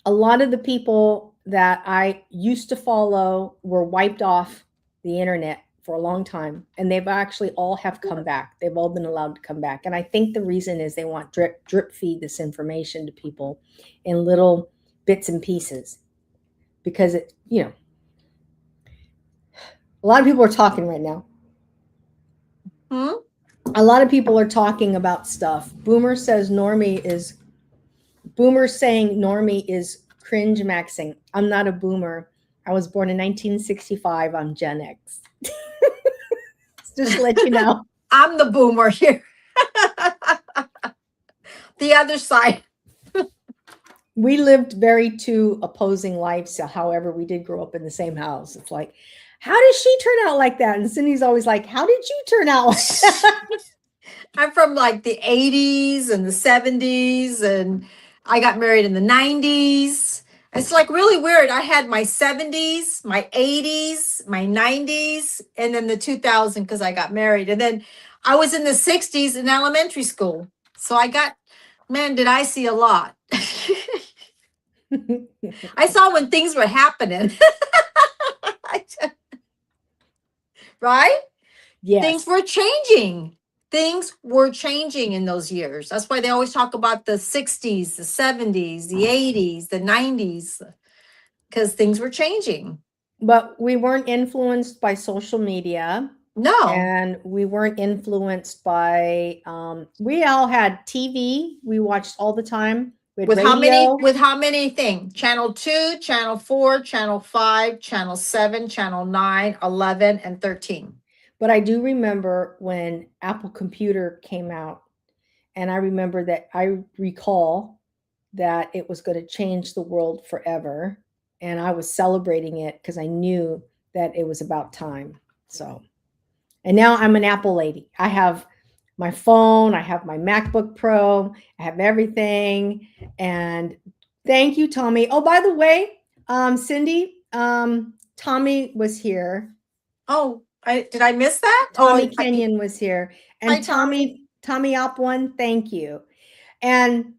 a lot of the people that I used to follow were wiped off the internet for a long time, and they've actually all have come back. They've all been allowed to come back. And I think the reason is they want drip feed this information to people in little bits and pieces, because it, a lot of people are talking right now. A lot of people are talking about stuff. Boomer saying Normie is cringe maxing. I'm not a boomer. I was born in 1965. I'm Gen X. Just to let you know. I'm the boomer here. The other side. We lived very two opposing lives. However, we did grow up in the same house. It's like, how did she turn out like that? And Cindy's always like, how did you turn out like that? I'm from like the 80s and the 70s, and I got married in the 90s. It's like really weird. I had my 70s, my 80s, my 90s, and then the 2000 because I got married. And then I was in the 60s in elementary school. So did I see a lot. I saw when things were happening. Right? Yes. Things were changing. Things were changing in those years. That's why they always talk about the 60s, the 70s, the 80s, the 90s, because things were changing. But we weren't influenced by social media. No. And we weren't influenced by, we all had TV. We watched all the time. With how many things? Channel 2, Channel 4, Channel 5, Channel 7, Channel 9, 11, and 13. But I do remember when Apple Computer came out, and I recall that it was going to change the world forever. And I was celebrating it because I knew that it was about time. So, and now I'm an Apple lady. I have my phone, I have my MacBook Pro, I have everything. And thank you, Tommy. Oh, by the way, Cindy, Tommy was here. Oh, did I miss that? Tommy Kenyon was here. And hi, Tommy Op One, thank you. And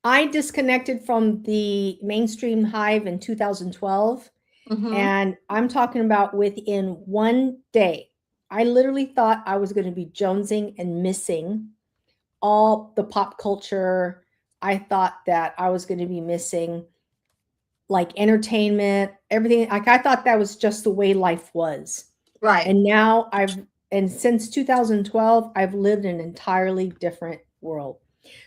I disconnected from the mainstream Hive in 2012. Mm-hmm. And I'm talking about within one day. I literally thought I was going to be jonesing and missing all the pop culture. I thought that I was going to be missing like entertainment, everything. Like I thought that was just the way life was. Right. And now since 2012, I've lived in an entirely different world.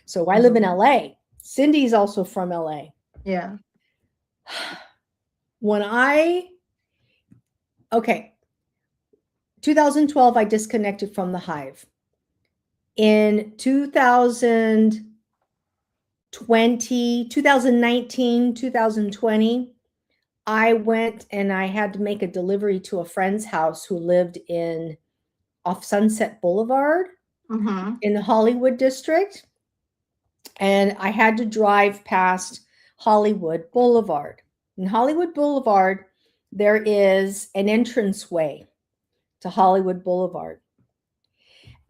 So I live in LA. Cindy's also from LA. Yeah. 2012, I disconnected from the Hive. In 2019, 2020, I went and I had to make a delivery to a friend's house who lived off Sunset Boulevard in the Hollywood district. And I had to drive past Hollywood Boulevard. In Hollywood Boulevard, there is an entranceway to Hollywood Boulevard.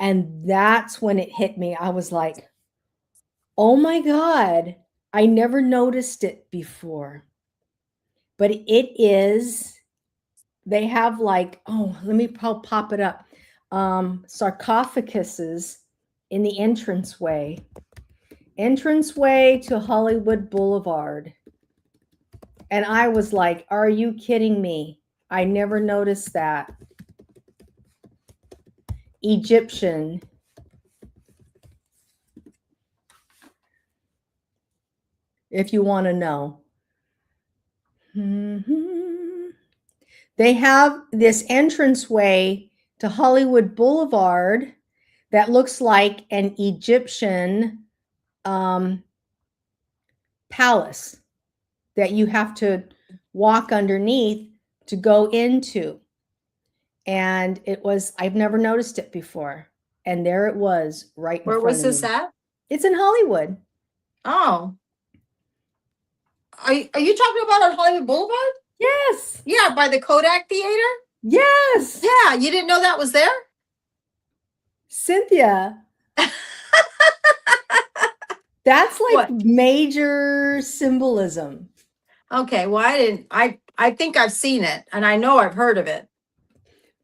And that's when it hit me. I was like, oh my God, I never noticed it before. But they have like, let me pop it up. Sarcophaguses in the entranceway to Hollywood Boulevard. And I was like, are you kidding me? I never noticed that. Egyptian. If you want to know. They have this entranceway to Hollywood Boulevard that looks like an Egyptian palace that you have to walk underneath to go into. And I've never noticed it before. And there it was right in front of me. Where was this at? It's in Hollywood. Oh. Are you talking about on Hollywood Boulevard? Yes. Yeah, by the Kodak Theater? Yes. Yeah, you didn't know that was there? Cynthia. That's like major symbolism. Okay, well, I think I've seen it and I know I've heard of it.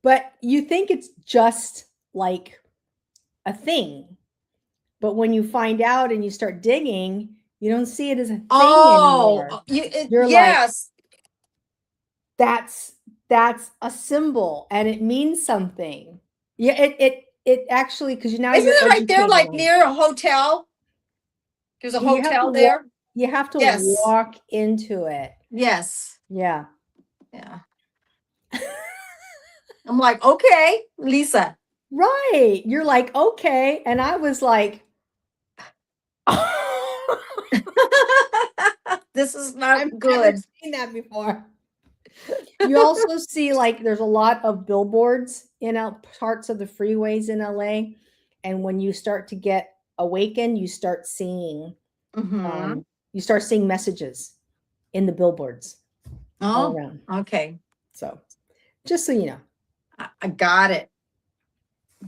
But you think it's just like a thing. But when you find out and you start digging, you don't see it as a thing anymore. You're like, yes. that's a symbol and it means something. Yeah, it actually, because now Isn't you're it right there, like educating. near a hotel? There's a You have to hotel walk- there. You have to Yes. walk into it. Yes. Yeah. Yeah. I'm like, okay, Lisa. Right. You're like, okay. And I was like, This is not I've never good. seen that before. You also see like there's a lot of billboards in parts of the freeways in LA. And when you start to get awakened, you start seeing Mhm. messages in the billboards all Oh, around. okay. So just so you know. I got it.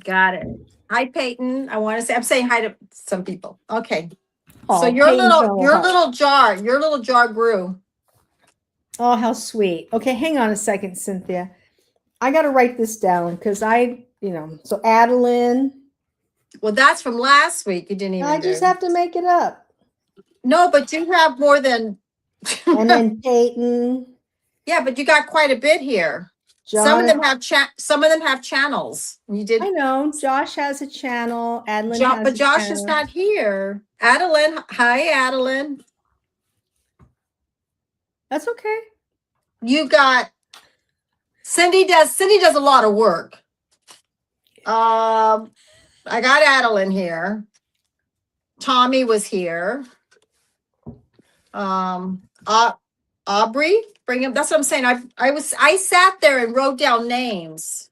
Got it. Hi, Peyton. I'm saying hi to some people. Okay. So Oh, your Peyton's got a little heart. your little jar grew. Oh, how sweet. Okay, hang on a second, Cynthia. I got to write this down because so Adeline, Well, that's from last week. You didn't even I just do. have to make it up. No, but you have more than. And then Peyton, Yeah, but you got quite a bit here. Some of John. them have channels. You did. I know Josh has a channel. Adeline has But a Josh is channel. not here. Adeline, hi, Adeline. That's okay. You got Cindy does a lot of work. I got Adeline here. Tommy was here. Aubrey, bring him. That's what I'm saying. I sat there and wrote down names.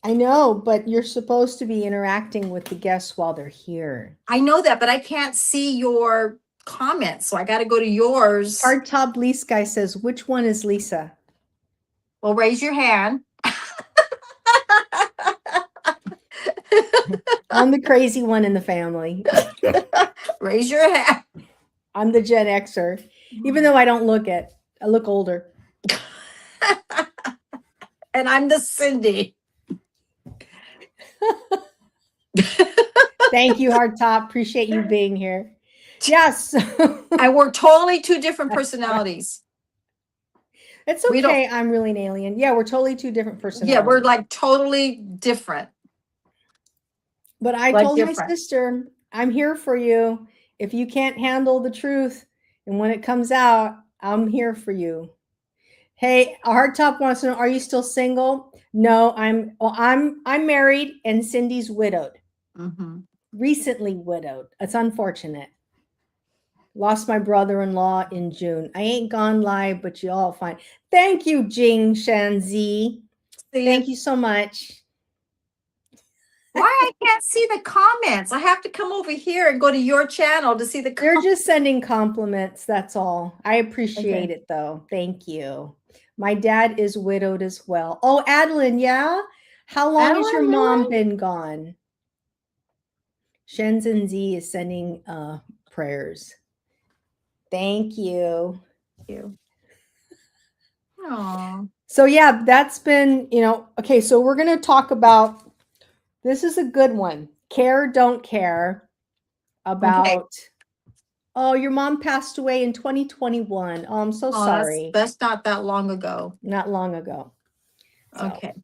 I know, but you're supposed to be interacting with the guests while they're here. I know that, but I can't see your comments, so I got to go to yours. Hard Top Lisa guy says, which one is Lisa? Well, raise your hand. I'm the crazy one in the family. Raise your hand. I'm the Gen Xer, even though I don't look it. I look older. And I'm the Cindy. Thank you, Hard Top. Appreciate you being here. Yes. We're totally two different personalities. It's We don't- okay. I'm really an alien. Yeah, we're totally two different personalities. Yeah, we're like totally different. But I like told my different. sister, I'm here for you. If you can't handle the truth, and when it comes out, I'm here for you. Hey, Hard Top wants to know, are you still single? No, I'm married and Cindy's widowed. Mhm. Recently widowed. It's unfortunate. Lost my brother-in-law in June. I ain't gone live, but you all fine. Thank you, Jing Shanzi. Thank you so much. Why I can't see the comments? I have to come over here and go to your channel to see the They're comments. just sending compliments. That's all. I appreciate Okay. it though. Thank you. My dad is widowed as well. Oh, Adeline, yeah? How long has your Adeline, mom really? been gone? Shenzhen Z is sending prayers. Thank you. Aw. So yeah, that's been, okay, so we're going to talk about, this is a good one. Care, don't care about, oh, your mom passed away in 2021. Oh, I'm so Oh, sorry. that's not that long ago. Not long ago. So, Okay.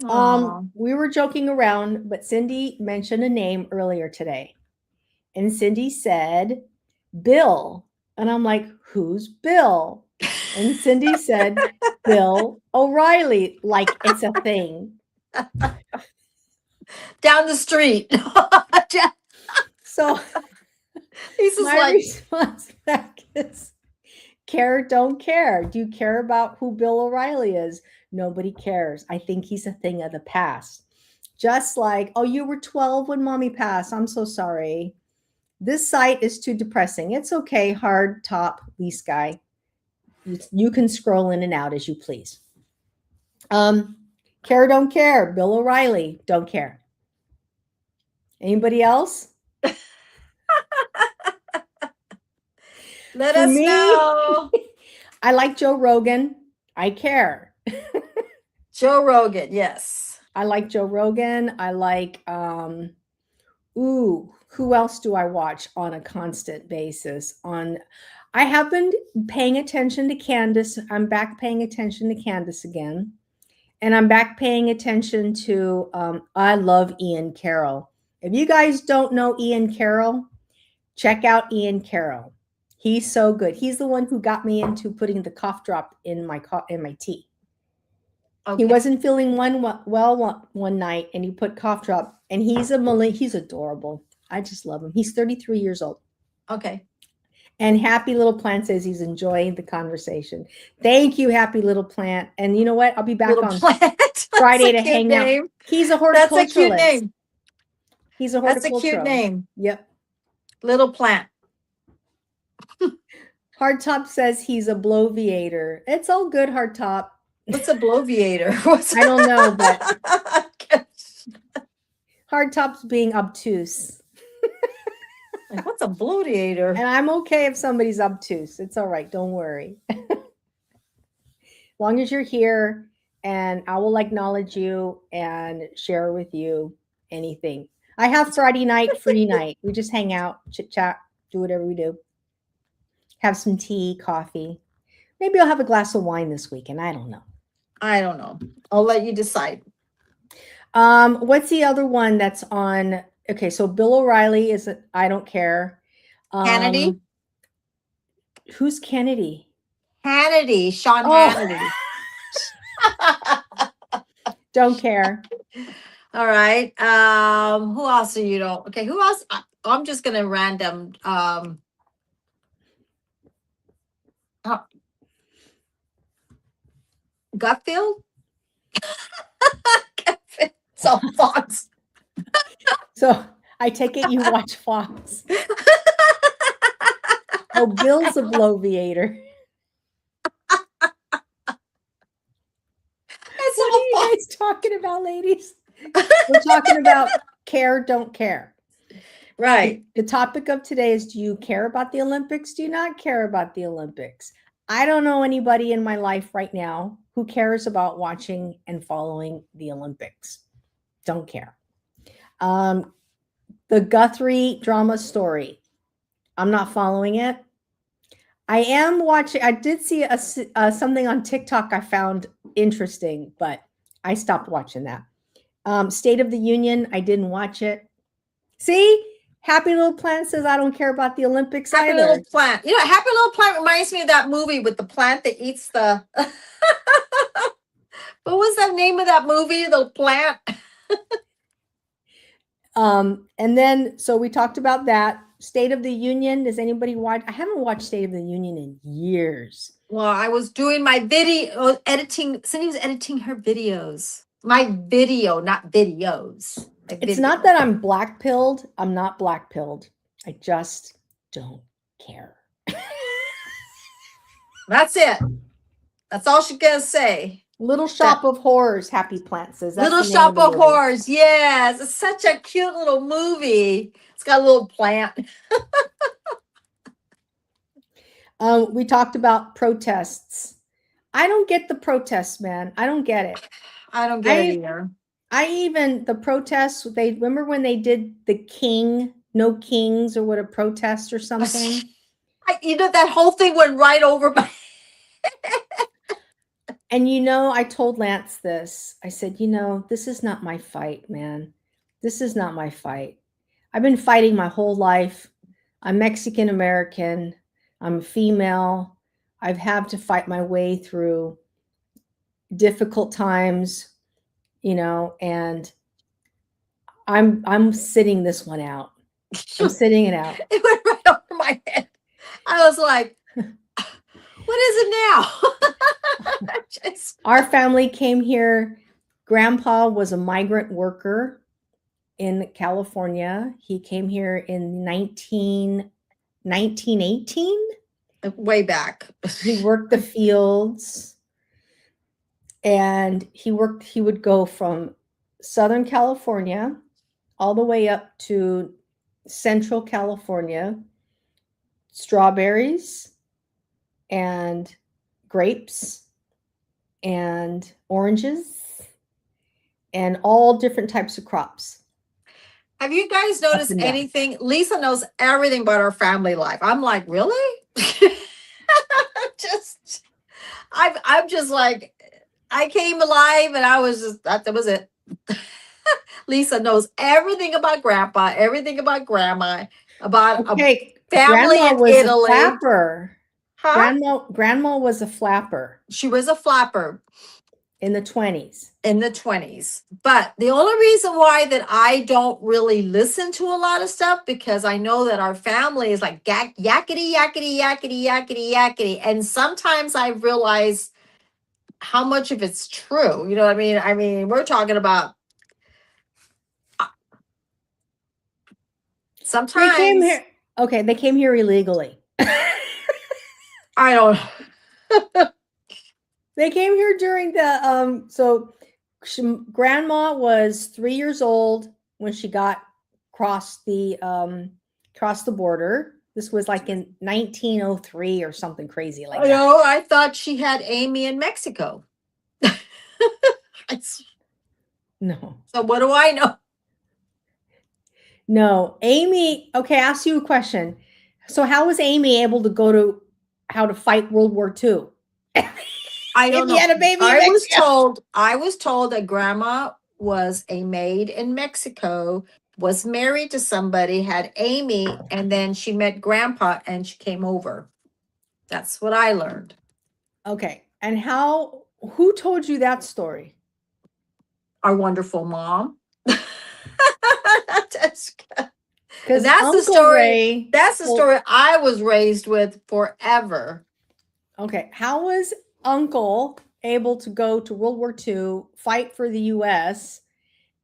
Aw. we were joking around, but Cindy mentioned a name earlier today. And Cindy said, Bill. And I'm like, who's Bill? And Cindy said, Bill O'Reilly, like it's a thing. Down the street. So He's just my like, response back is, care, don't care. Do you care about who Bill O'Reilly is? Nobody cares. I think he's a thing of the past. Just like, oh, you were 12 when mommy passed. I'm so sorry. This site is too depressing. It's okay, Hard Top Lease Guy. You can scroll in and out as you please. Care, don't care. Bill O'Reilly, don't care. Anybody else? let For us me- know. I like Joe Rogan. I care. Joe Rogan, yes. I like Joe Rogan. I like who else do I watch on a constant basis? I have been paying attention to Candace. I'm back paying attention to Candace again. And I'm back paying attention to I love Ian Carroll. If you guys don't know Ian Carroll, check out Ian Carroll. He's so good. He's the one who got me into putting the cough drop in my tea. Okay. He wasn't feeling one night, and he put cough drop. And he's adorable. I just love him. He's 33 years old. Okay. And Happy Little Plant says he's enjoying the conversation. Thank you, Happy Little Plant. And you know what? I'll be back Little on Plant. Friday to That's a cute hang name. out. He's a That's horticulturalist. a cute name. He's a That's horticulturalist. a cute name. Yep. Little Plant. Hardtop says he's a bloviator. It's all good, Hardtop. What's a bloviator? What's I don't know, but Hardtop's being obtuse. Like, what's a bloviator? And I'm okay if somebody's obtuse. It's all right. Don't worry. As long as you're here, and I will acknowledge you and share with you anything. I have Friday night free night. We just hang out, chit chat, do whatever we do. Have some tea, coffee. Maybe I'll have a glass of wine this weekend. I don't know. I don't know. I'll let you decide. What's the other one that's on? Okay, so Bill O'Reilly is I don't care. Hannity? Who's Kennedy? Hannity. Sean Oh. Hannity. Don't care. All right. Who else do you know? Okay, who else? I'm just gonna random. Gutfield? It's all Fox. So I take it you watch Fox. Oh, Bill's a bloviator. It's What all are you Fox. guys talking about, ladies? We're talking about care, don't care. Right. The topic of today is, do you care about the Olympics? Do you not care about the Olympics? I don't know anybody in my life right now who cares about watching and following the Olympics. Don't care. The Guthrie drama story. I'm not following it. I am watching. I did see something on TikTok I found interesting, but I stopped watching that. State of the Union. I didn't watch it. See? Happy Little Plant says I don't care about the Olympics Happy either. Little Plant. You know, Happy Little Plant reminds me of that movie with the plant that eats the. What was the name of that movie? The plant. And then, so we talked about that. State of the Union. Does anybody watch? I haven't watched State of the Union in years. Well, I was doing my video editing. Cindy was editing her videos. My video, not videos. My It's video. not that I'm black pilled. I'm not black pilled. I just don't care. That's it. That's all she's gonna say. Little Shop of Horrors, Happy Plant says. That's Little the name Shop the of movie. Horrors. Yes, it's such a cute little movie. It's got a little plant. We talked about protests. I don't get the protests, man. I don't get it. I don't get it either. The protests, they remember when they did the king, no kings, or what, a protest or something? You know, that whole thing went right over my. And I told Lance this. I said, this is not my fight, man. This is not my fight. I've been fighting my whole life. I'm Mexican American. I'm a female. I've had to fight my way through difficult times, and I'm sitting this one out. I'm sitting it out. It went right over my head. I was like, what is it now? Our family came here. Grandpa was a migrant worker in California. He came here in 1918. Way back. He worked the fields, and he would go from Southern California all the way up to Central California, strawberries and grapes and oranges and all different types of crops. Have you guys noticed and down. anything? Lisa knows everything about our family life. I'm like, really? I'm just like, I came alive and I was just, that was it. Lisa knows everything about grandpa, everything about grandma, about Okay, a family grandma in was Italy. a flapper. Huh? Grandma was a flapper She was a flapper in the 20s. in the 20s. But the only reason why that I don't really listen to a lot of stuff, because I know that our family is like yakety, yakety, yakety, yakety, yakety. And sometimes I realize how much of it's true. You know what I mean? I mean, we're talking about They sometimes came here. Okay, they came here illegally. I don't They came here during the grandma was 3 years old when she got crossed the border. This was like in 1903 or something crazy like I that. know. I thought she had Amy in Mexico. No. So what do I know? No, Amy. Okay, I'll ask you a question. So, how was Amy able to go to how to fight World War II? I don't If know. you had a baby in I was told that grandma was a maid in Mexico, was married to somebody, had Amy, and then she met grandpa and she came over. That's what I learned. Okay, and who told you that story? Our wonderful mom. Because That's the Uncle story. Ray That's the told- story I was raised with forever. Okay, how was Uncle able to go to World War II, fight for the U.S.,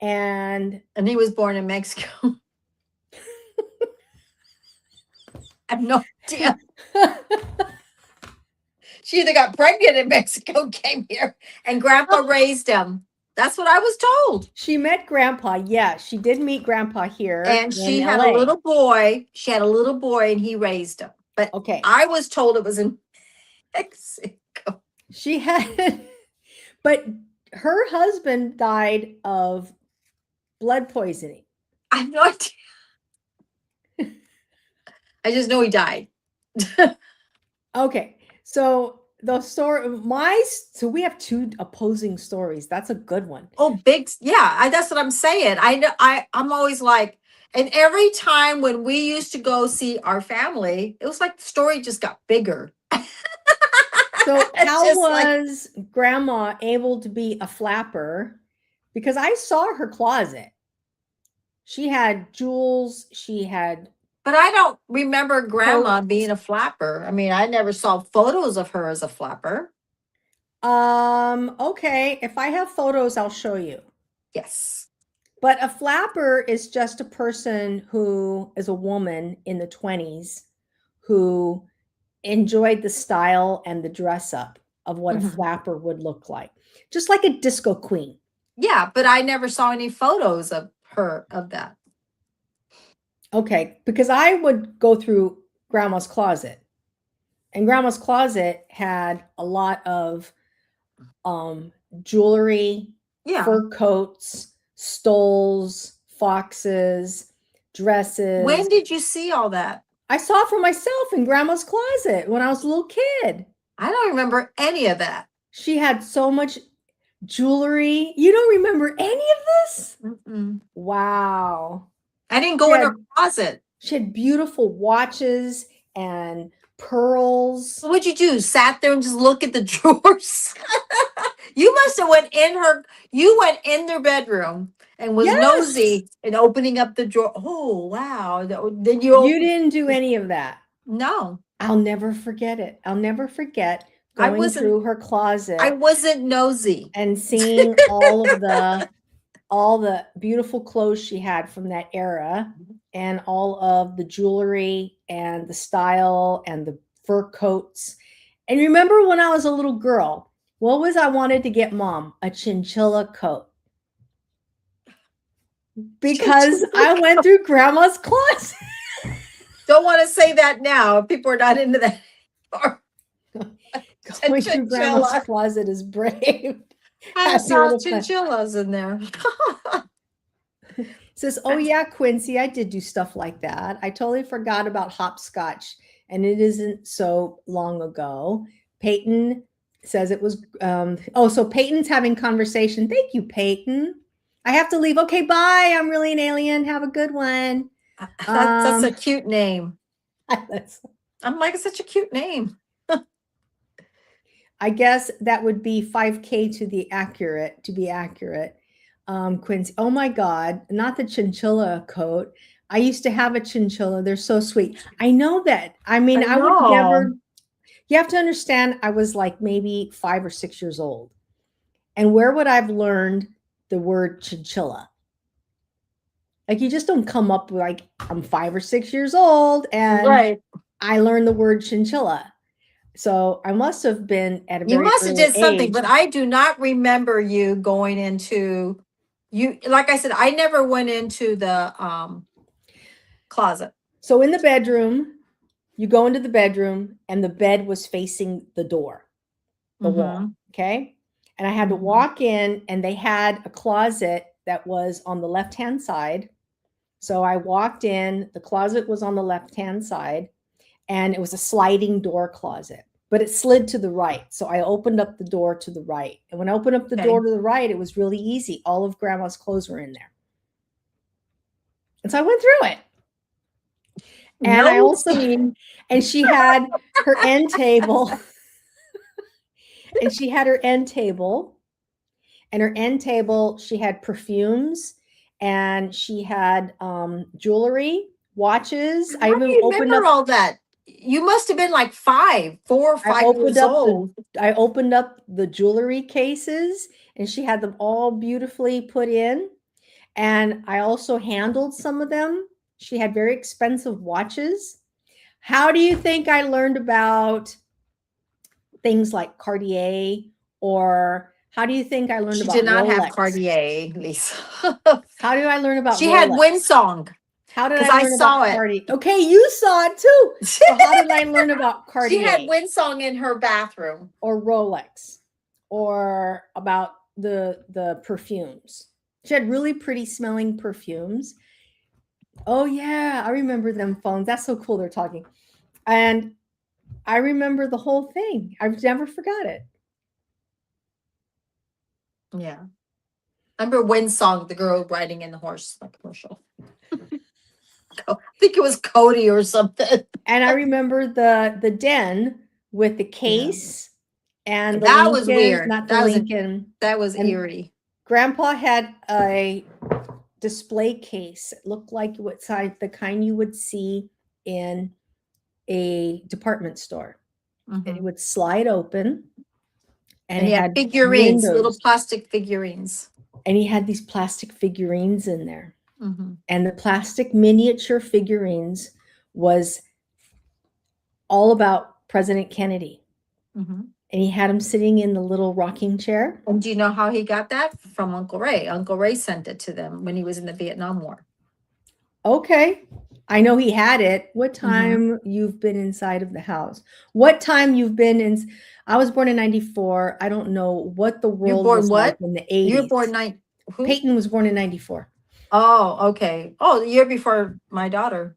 and And he was born in Mexico. I have no idea. She either got pregnant in Mexico, came here, and grandpa raised him. That's what I was told. she met Grandpa? Yeah, she did meet Grandpa here, And she in had LA. a little boy. She had a little boy, and he raised him. But Okay, I was told it was in Mexico. she had, but her husband died of blood poisoning. I have no idea. I just know he died. Okay, so so we have two opposing stories. That's a good one. Oh, that's what I'm saying. I know. I'm always like, and every time when we used to go see our family, it was like the story just got bigger. So It's how just like- was grandma able to be a flapper? Because I saw her closet. She had jewels, she had But I don't remember grandma Coats. being a flapper. I mean, I never saw photos of her as a flapper. okay, if I have photos, I'll show you. Yes. But a flapper is just a person who is a woman in the 20s who enjoyed the style and the dress up of what a Mhm. flapper would look like. Just like a disco queen. Yeah, but I never saw any photos of her of that. Okay, because I would go through grandma's closet, and grandma's closet had a lot of jewelry, Yeah. fur coats, stoles, foxes, dresses. When did you see all that? I saw for myself in grandma's closet when I was a little kid. I don't remember any of that. She had so much jewelry. You don't remember any of this? Mm-mm. Wow. I didn't go in Yeah. her closet. She had beautiful watches and pearls. So what'd you do? Sat there and just look at the drawers? You must have went in their bedroom and was Yes. nosy and opening up the drawer. Oh, wow. Then You you didn't do any of that. No, I'll never forget it. I'll never forget I going wasn't- through her closet I wasn't nosy. and seeing all the beautiful clothes she had from that era and all of the jewelry and the style and the fur coats. And remember when I was a little girl, I wanted to get mom? A chinchilla coat. Because I went through grandma's closet. Don't want to say that now. People are not into that anymore. Going through grandma's Chinchilla. closet is brave. I Happy saw little fun. chinchillas in there. Says, oh yeah, Quincy, I did do stuff like that. I totally forgot about hopscotch, and it isn't so long ago. Peyton says it was. So Peyton's having conversation. Thank you, Peyton. I have to leave. Okay, bye. I'm really an alien. Have a good one. That's a cute name. That's- I'm like, it's such a cute name. I guess that would be 5K to be accurate. Quincy, oh my God, not the chinchilla coat. I used to have a chinchilla. They're so sweet. I know that. I mean, I I would know. never, you have to understand, I was like maybe 5 or 6 years old. And where would I have learned the word chinchilla? Like, you just don't come up with, like, I'm 5 or 6 years old and Right. I learned the word chinchilla. So I must have been at a You very must have early did something, age. but I do not remember you going into you. Like I said, I never went into the closet. So in the bedroom, you go into the bedroom and the bed was facing the door, the wall. Mhm. Okay. And I had to Mhm. walk in and they had a closet that was on the left-hand side. So I walked in, the closet was on the left-hand side and it was a sliding door closet, but it slid to the right. So I opened up the door to the right. And when I opened up the Okay. door to the right, it was really easy. All of grandma's clothes were in there. And so I went through it. And I No also, and she had her end table. And she had her end table. And her end table, she had perfumes and she had jewelry, watches. I How do even you opened remember up. all that? You must have been like 4 or 5 opened years up old. I opened up the jewelry cases and she had them all beautifully put in. And I also handled some of them. She had very expensive watches. How do you think I learned about things like Cartier, or how do you think I learned She about did not have Rolex? Cartier, Lisa. How do I learn about She Rolex? had Windsong. How did 'cause I I learn saw about it. Cartier? Okay, you saw it too. So how did I learn about Cartier She had Windsong in her bathroom. or Rolex or about the perfumes? She had really pretty smelling perfumes. Oh yeah, I remember them phones. That's so cool. They're talking, and I remember the whole thing. I've never forgot it. Yeah. I remember Windsong, the girl riding in the horse, like commercial. I think it was Cody or something. And I remember the den with the case and the That was Lincoln, weird. not the That was Lincoln. that was And eerie. Grandpa had a display case. It looked like what size, the kind you would see in a department store. And it Mhm. would slide open, and And it he had had figurines, little windows, plastic figurines. and he had these plastic figurines in there. Mhm. And the plastic miniature figurines was all about President Kennedy. Mhm. And he had him sitting in the little rocking chair. And do you know how he got that? From Uncle Ray. Uncle Ray sent it to them when he was in the Vietnam War. Okay. I know he had it. What Mm-hmm. time you've been inside of the house? What time you've been in? I was born in 94. I don't know what the world born was what? like in the 80s. You were born who? Peyton was born in 94. Oh, okay. Oh, the year before my daughter.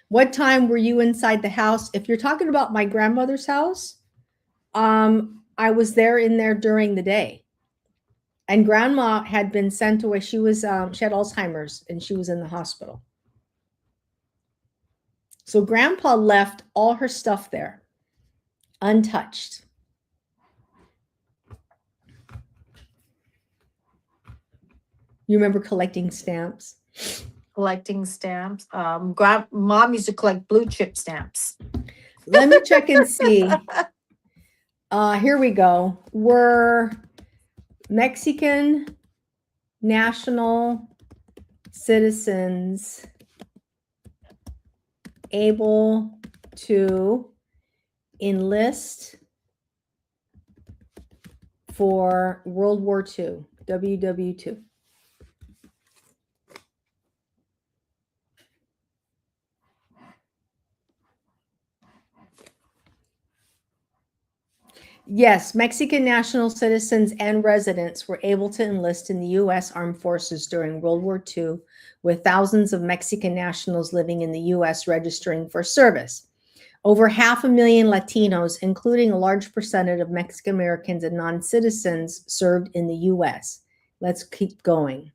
What time were you inside the house? If you're talking about my grandmother's house, I was there in there during the day. And grandma had been sent away. She was she had Alzheimer's and she was in the hospital. So grandpa left all her stuff there, untouched. You remember collecting stamps? Collecting stamps. Mom used to collect blue chip stamps. Let me check and see. Here we go. Were Mexican national citizens able to enlist for World War II, WW2? Yes, Mexican national citizens and residents were able to enlist in the U.S. Armed Forces during World War II, with thousands of Mexican nationals living in the U.S. registering for service. Over 500,000 Latinos, including a large percentage of Mexican Americans and non-citizens, served in the U.S. Let's keep going.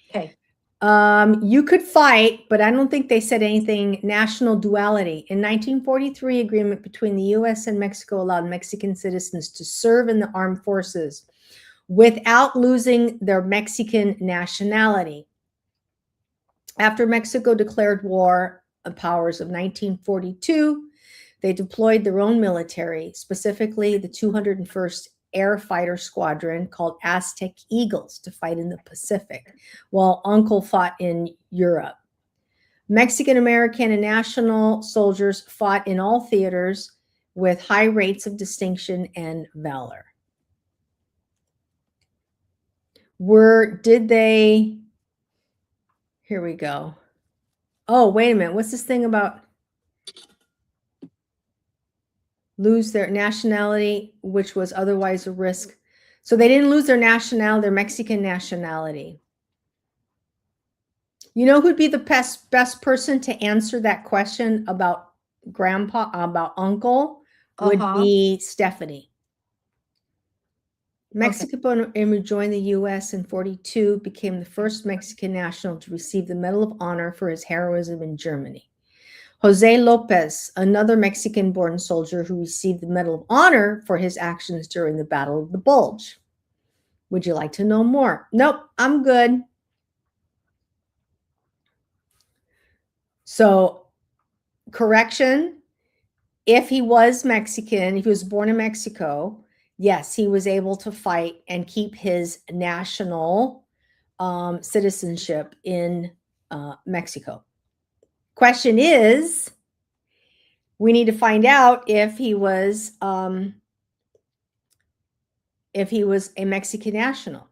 Okay. You could fight, but I don't think they said anything national duality. In 1943, agreement between the U.S. and Mexico allowed Mexican citizens to serve in the armed forces without losing their Mexican nationality. After Mexico declared war on powers of 1942, they deployed their own military, specifically the 201st Air Fighter Squadron called Aztec Eagles, to fight in the Pacific, while Uncle fought in Europe. Mexican American and national soldiers fought in all theaters with high rates of distinction and valor. Here we go. Oh, wait a minute. What's this thing about lose their nationality, which was otherwise a risk? So they didn't lose their nationality, their Mexican nationality. You know who'd be the best person to answer that question about grandpa, about uncle, would be Stephanie. Mexico joined the U.S. in 1942, became the first Mexican national to receive the Medal of Honor for his heroism in Germany. Jose Lopez, another Mexican-born soldier who received the Medal of Honor for his actions during the Battle of the Bulge. Would you like to know more? Nope, I'm good. So, correction, if he was Mexican, if he was born in Mexico, yes, he was able to fight and keep his national citizenship in Mexico. Question is, we need to find out if he was a Mexican national,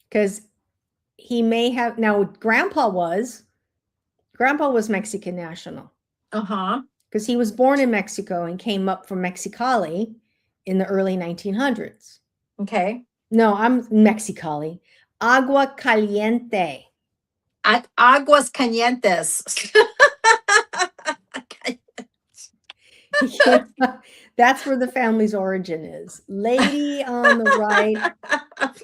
because he may have. Now, Grandpa was Mexican national. Because he was born in Mexico and came up from Mexicali in the early 1900s. Okay. No, I'm Mexicali. Agua Caliente. At Aguas Calientes. That's where the family's origin is. Lady on the right,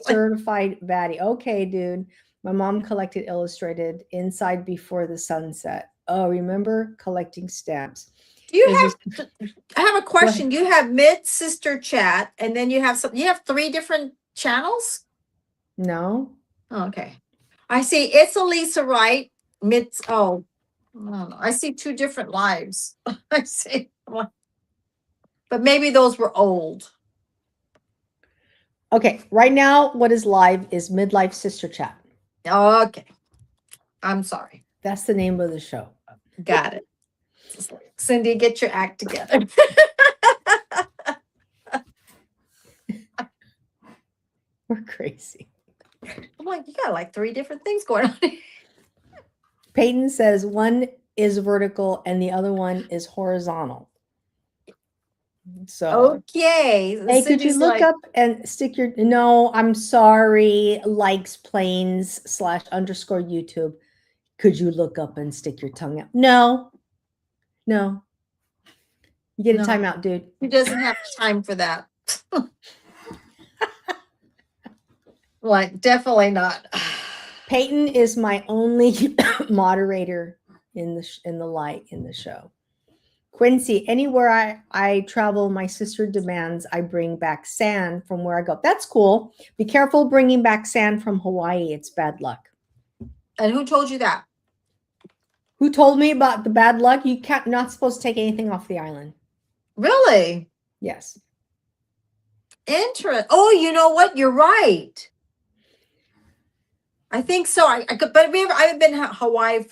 certified baddie. Okay, dude. My mom collected illustrated Inside Before the Sunset. Oh, remember collecting stamps? Do you have? I have a question. You have Mid Sister Chat, and then you have some. You have 3 different channels. No. Oh, okay. I see. It's Elisa Wright. Mid. Oh, I don't know. I see 2 different lives. I see. But maybe those were old. Okay. Right now, what is live is Midlife Sister Chat. Okay. I'm sorry. That's the name of the show. Got it. Cindy, get your act together. We're crazy. I'm like, you got like 3 different things going on. Peyton says one is vertical and the other one is horizontal. So okay. hey, could you look up and stick your no, I'm sorry, likes planes / _ YouTube. Could you look up and stick your tongue out? No. You get a timeout, dude. He doesn't have time for that. Like, definitely not. Peyton is my only moderator in the show. Quincy, anywhere I travel, my sister demands I bring back sand from where I go. That's cool. Be careful bringing back sand from Hawaii. It's bad luck. And who told you that? Who told me about the bad luck? You not supposed to take anything off the island. Really? Yes. Interesting. Oh, you know what? You're right. I think so. I haven't been to Hawaii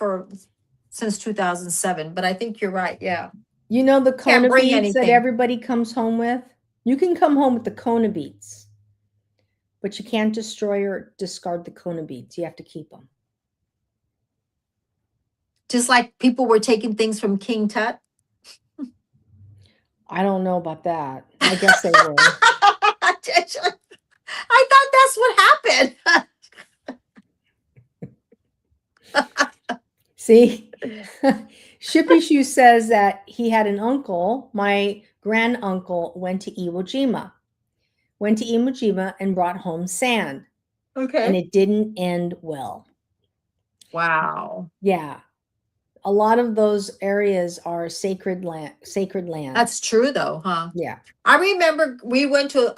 since 2007, but I think you're right. Yeah. You know the Kona bring beads anything. that everybody comes home with? You can come home with the Kona beads, but you can't destroy or discard the Kona beads. You have to keep them. Just like people were taking things from King Tut. I don't know about that. I guess they were. I thought that's what happened. See, Shippy Shoe says that he had an uncle. My granduncle went to Iwo Jima, and brought home sand, and Okay. it didn't end well. Wow. Yeah, a lot of those areas are sacred land. That's true though, huh? Yeah. I remember we went to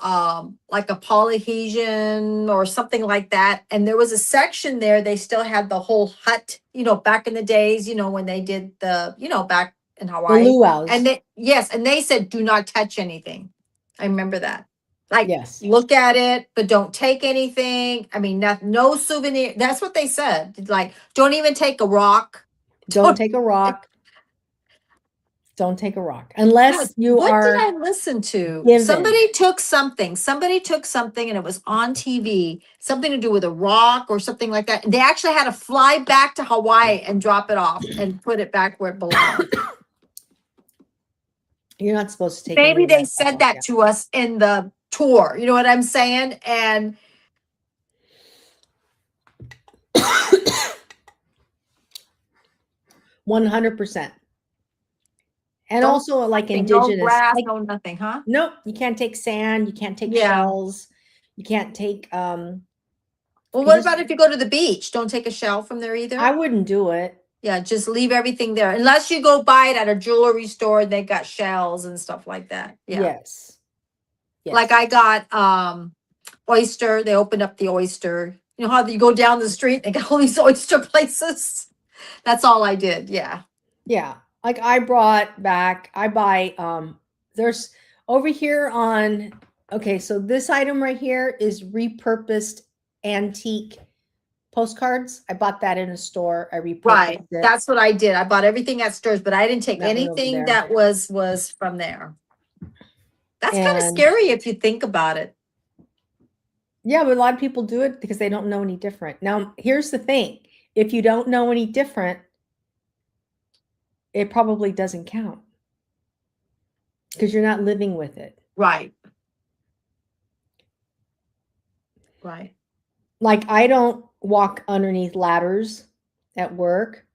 like a Polynesian or something like that, and there was a section there. They still had the whole hut, back in the days, when they did the, back in The Hawaii. luau's. And they said do not touch anything. I remember that. Like Yes. look at it, but don't take anything. I mean, no souvenir. That's what they said. Like, don't even take a rock. Don't take a rock. Don't take a rock unless you What are. did I listen to? given. Somebody took something and it was on TV, something to do with a rock or something like that. They actually had to fly back to Hawaii and drop it off and put it back where it belonged. You're not supposed to take. Maybe any of they stuff said off, that yeah. to us in the tour. You know what I'm saying? And 100%. And Don't also like no indigenous. grass, Like, no nothing, huh? nope, you can't take sand. You can't take Yeah. shells. You can't take. Well, You what just- about if you go to the beach? Don't take a shell from there either. I wouldn't do it. Yeah, just leave everything there. Unless you go buy it at a jewelry store, they got shells and stuff like that. Yeah. Yes. Yes. Like I got oyster. They opened up the oyster. You know how you go down the street, they got all these oyster places. That's all I did. Yeah. Yeah. Like I buy there's over here on okay, so this item right here is repurposed antique postcards. I bought that in a store. I repurposed Right. it. That's what I did. I bought everything at stores, but I didn't take That went over anything there. that was from there. That's kind of And- scary if you think about it. Yeah, but a lot of people do it because they don't know any different. Now, here's the thing. If you don't know any different, it probably doesn't count because you're not living with it. Right. Right. Like I don't walk underneath ladders at work.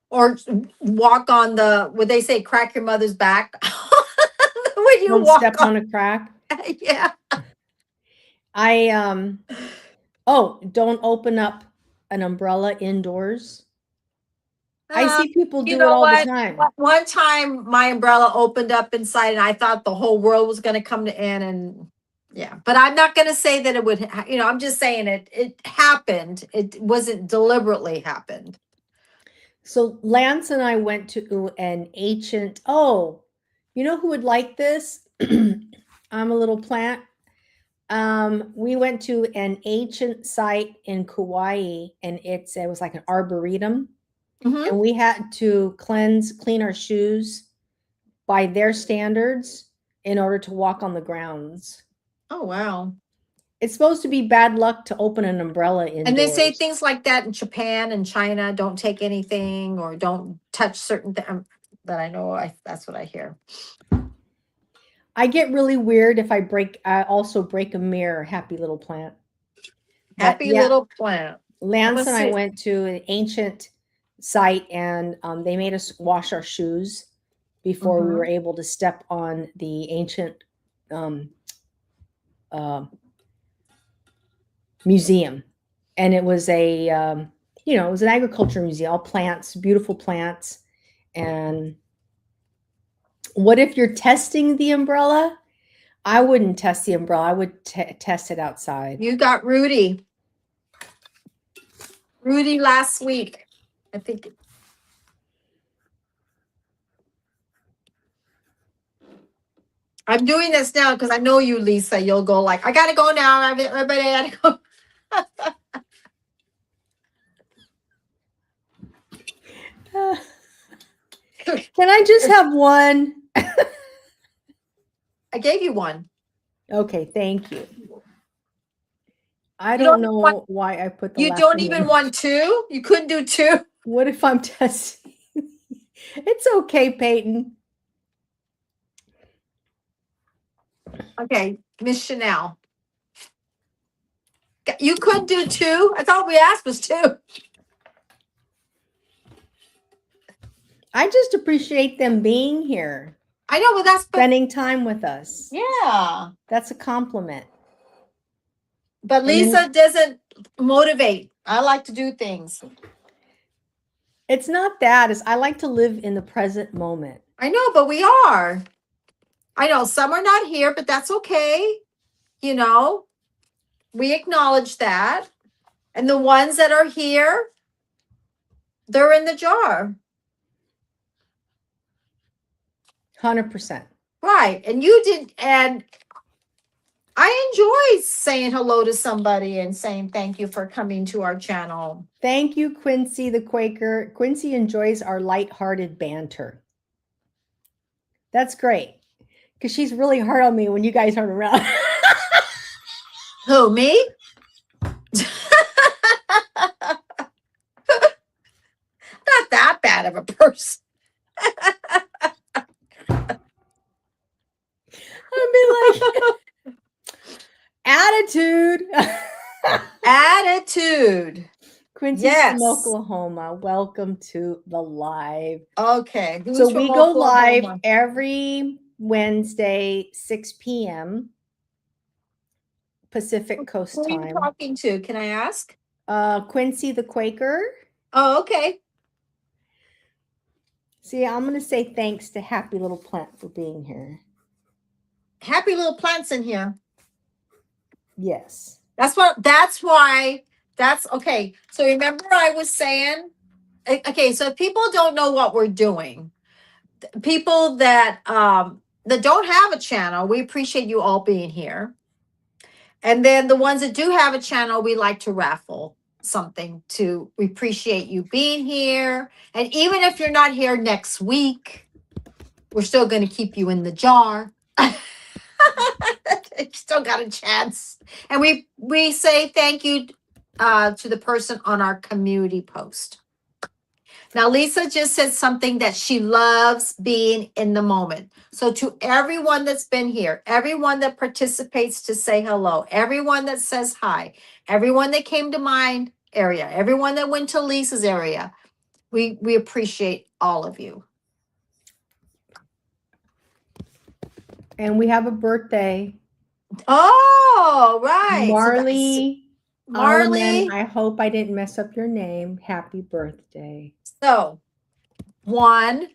Or walk on would they say crack your mother's back? When you Don't walk step on a crack. yeah. Don't open up an umbrella indoors. I Uh, see people do you it know all what? the time. One time my umbrella opened up inside and I thought the whole world was going to come to end and yeah, but I'm not going to say that it would, I'm just saying it happened. It wasn't deliberately happened. So Lance and I went to an ancient, you know who would like this? I'm a little plant. We went to an ancient site in Kauai and it was like an arboretum. Mhm. And we had to clean our shoes by their standards in order to walk on the grounds. Oh, wow. It's supposed to be bad luck to open an umbrella indoors. And they say things like that in Japan and China, don't take anything or don't touch certain things. But I know that's what I hear. I get really weird if I also break a mirror. Happy little plant. But Happy yeah, little plant. Lance Let's and I see. went to an ancient site and they made us wash our shoes before we Mhm. were able to step on the ancient museum. And it was it was an agriculture museum, all plants, beautiful plants. And what if you're testing the umbrella? I wouldn't test the umbrella. I would test it outside. You got Rudy. Rudy last week. I think. I'm doing this now because I know you, Lisa. You'll go like, I gotta go now. Everybody gotta go. Can I just have one? I gave you one. Okay, thank you. I You don't don't know want- why I put the You last don't one even in. want two? You couldn't do two? What if I'm testing? It's okay, Peyton. Okay, Miss Chanel. You could do 2. I thought we asked was 2. I just appreciate them being here, I know, but that's spending time with us. yeah. That's a compliment. But And then- Lisa doesn't motivate. I like to do things. It's not that. It's I like to live in the present moment. I know, but we are. I know some are not here, but that's okay. You know, we acknowledge that. And the ones that are here, they're in the jar. 100%. Right. And you did. And I enjoy saying hello to somebody and saying thank you for coming to our channel. Thank you, Quincy the Quaker. Quincy enjoys our lighthearted banter. That's great. Because she's really hard on me when you guys aren't around. Who, me? Not that bad of a person. I'd be like, attitude. Attitude. Quincy Yes. from Oklahoma. Welcome to the live. Okay. Who's So from we go live Oklahoma? every Wednesday, 6 p.m. Pacific Coast Who are you time. talking to? Can I ask? Quincy the Quaker. Oh, okay. See, I'm going to say thanks to Happy Little Plant for being here. Happy little plants in here. Yes. That's okay. So remember I was saying, okay, so if people don't know what we're doing, people that don't have a channel, we appreciate you all being here. And then the ones that do have a channel, we like to raffle something we appreciate you being here. And even if you're not here next week, we're still going to keep you in the jar. You still got a chance. And we say thank you to the person on our community post. Now, Lisa just said something that she loves being in the moment. So to everyone that's been here, everyone that participates to say hello, everyone that says hi, everyone that came to my area, everyone that went to Lisa's area, we appreciate all of you. And we have a birthday. Oh, right. Marley. Marley. Alleman, I hope I didn't mess up your name. Happy birthday. So 1,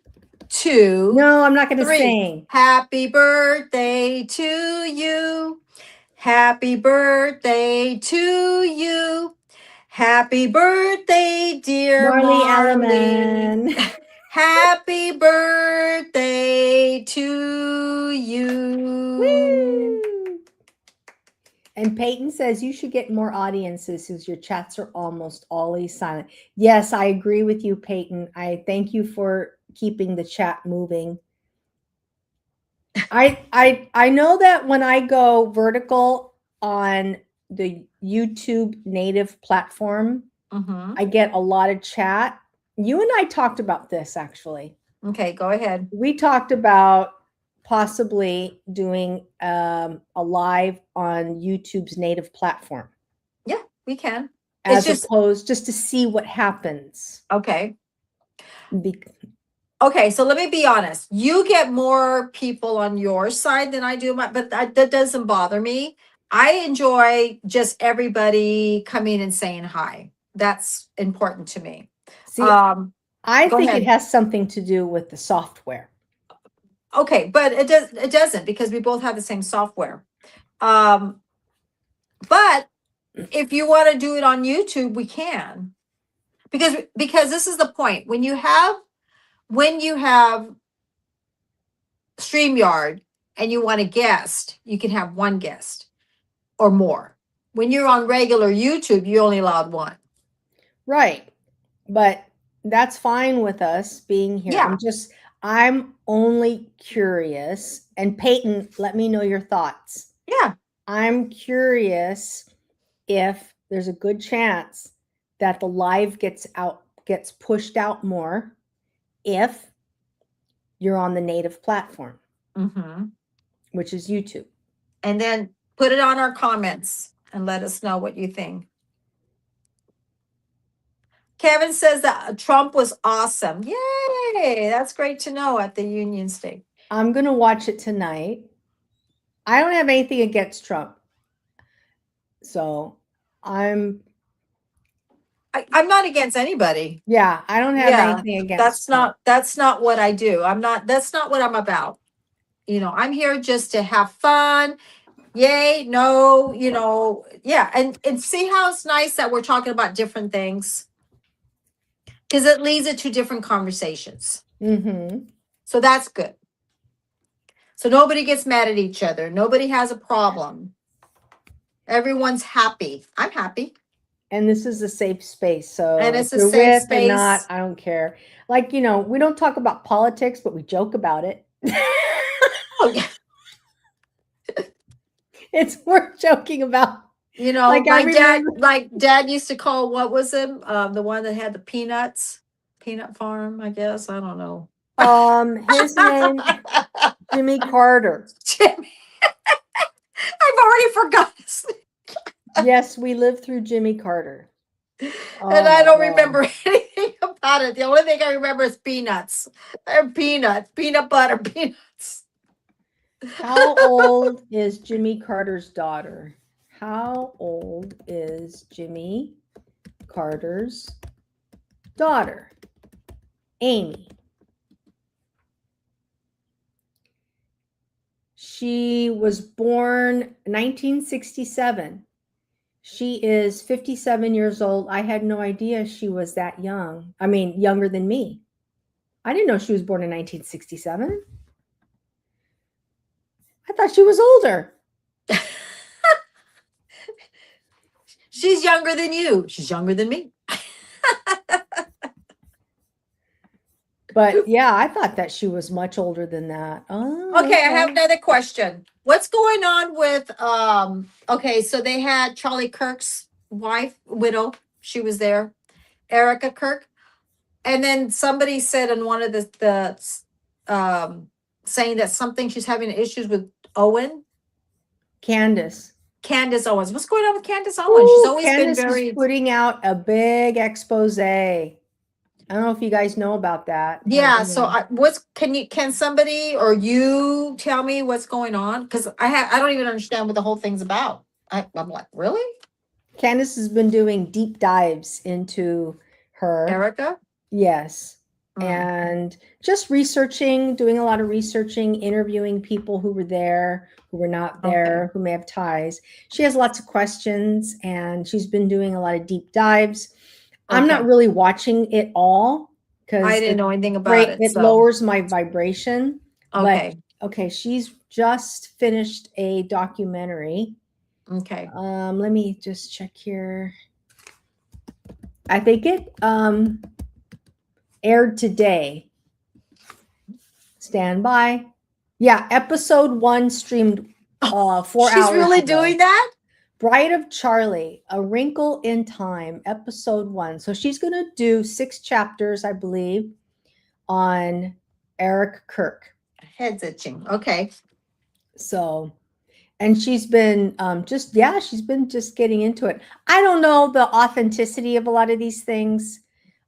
2. No, I'm not going to 3. sing. Happy birthday to you. Happy birthday to you. Happy birthday, dear Marley Marley. Alleman. Happy birthday to you. Woo! And Peyton says you should get more audiences as your chats are almost always silent. Yes, I agree with you, Peyton. I thank you for keeping the chat moving. I know that when I go vertical on the YouTube native platform, Mhm. I get a lot of chat. You and I talked about this actually. Okay, go ahead. We talked about possibly doing a live on YouTube's native platform. Yeah, we can. As It's just opposed just to see what happens. okay. Be- Okay, so let me be honest. You get more people on your side than I do, but that doesn't bother me. I enjoy just everybody coming and saying hi. That's important to me. See, Um, I go think ahead. it has something to do with the software. okay, but it doesn't because we both have the same software. But if you want to do it on YouTube, we can. Because this is the point. When you have StreamYard and you want a guest, you can have one guest or more. When you're on regular YouTube, you only allowed one. Right. But that's fine with us being here. Yeah. I'm only curious. And Peyton, let me know your thoughts. Yeah. I'm curious if there's a good chance that the live gets pushed out more if you're on the native platform, Mm-hmm. which is YouTube. And then put it on our comments and let us know what you think. Kevin says that Trump was awesome. Yay! That's great to know at the Union State. I'm going to watch it tonight. I don't have anything against Trump. So I'm not against anybody. yeah, I don't have Yeah, anything against That's not what I do. That's not what I'm about. I'm here just to have fun. Yay, no, yeah. And see how it's nice that we're talking about different things. Because it leads it to different conversations. Mm-hmm. So that's good. So nobody gets mad at each other. Nobody has a problem. Everyone's happy. I'm happy. And this is a safe space. So And it's if a you're safe with or not, space. I don't care. Like, we don't talk about politics, but we joke about it. Oh, yeah. It's worth joking about. Like, I my dad used to call, what was him? The one that had the peanuts, peanut farm, I guess. I don't know. His name, Jimmy Carter. Jimmy. I've already forgotten his name. Yes, we lived through Jimmy Carter. And I my don't God. remember anything about it. The only thing I remember is peanuts. They're peanut butter, peanuts. How old is Jimmy Carter's daughter? How old is Jimmy Carter's daughter? Amy. She was born 1967. She is 57 years old. I had no idea she was that young. I mean, younger than me. I didn't know she was born in 1967. I thought she was older. She's younger than you. She's younger than me. But yeah, I thought that she was much older than that. Oh, Okay, I have another question. What's going on with okay, so they had Charlie Kirk's widow, she was there, Erica Kirk. And then somebody said in one of the saying that she's having issues with Owen. Candace Owens. What's going on with Candace Owens? She's always Candace been very is putting out a big expose. I don't know if you guys know about that. yeah. So can somebody or you tell me what's going on? Because I don't even understand what the whole thing's about. I'm like, really? Candace has been doing deep dives into her. Erica? Yes. Mm. And just doing a lot of researching, interviewing people who were there, who were not there, who may have ties. She has lots of questions and she's been doing a lot of deep dives. I'm not really watching it all because I didn't know anything about it. It lowers my vibration. Okay. But, okay. She's just finished a documentary. Okay. Let me just check here. I think it aired today. Stand by. Yeah, episode 1 streamed 4 hours. She's really ago. doing that? Bride of Charlie, A Wrinkle in Time, episode 1. So she's going to do 6 chapters, I believe, on Eric Kirk. Head's itching. Okay. So, and she's been she's been just getting into it. I don't know the authenticity of a lot of these things.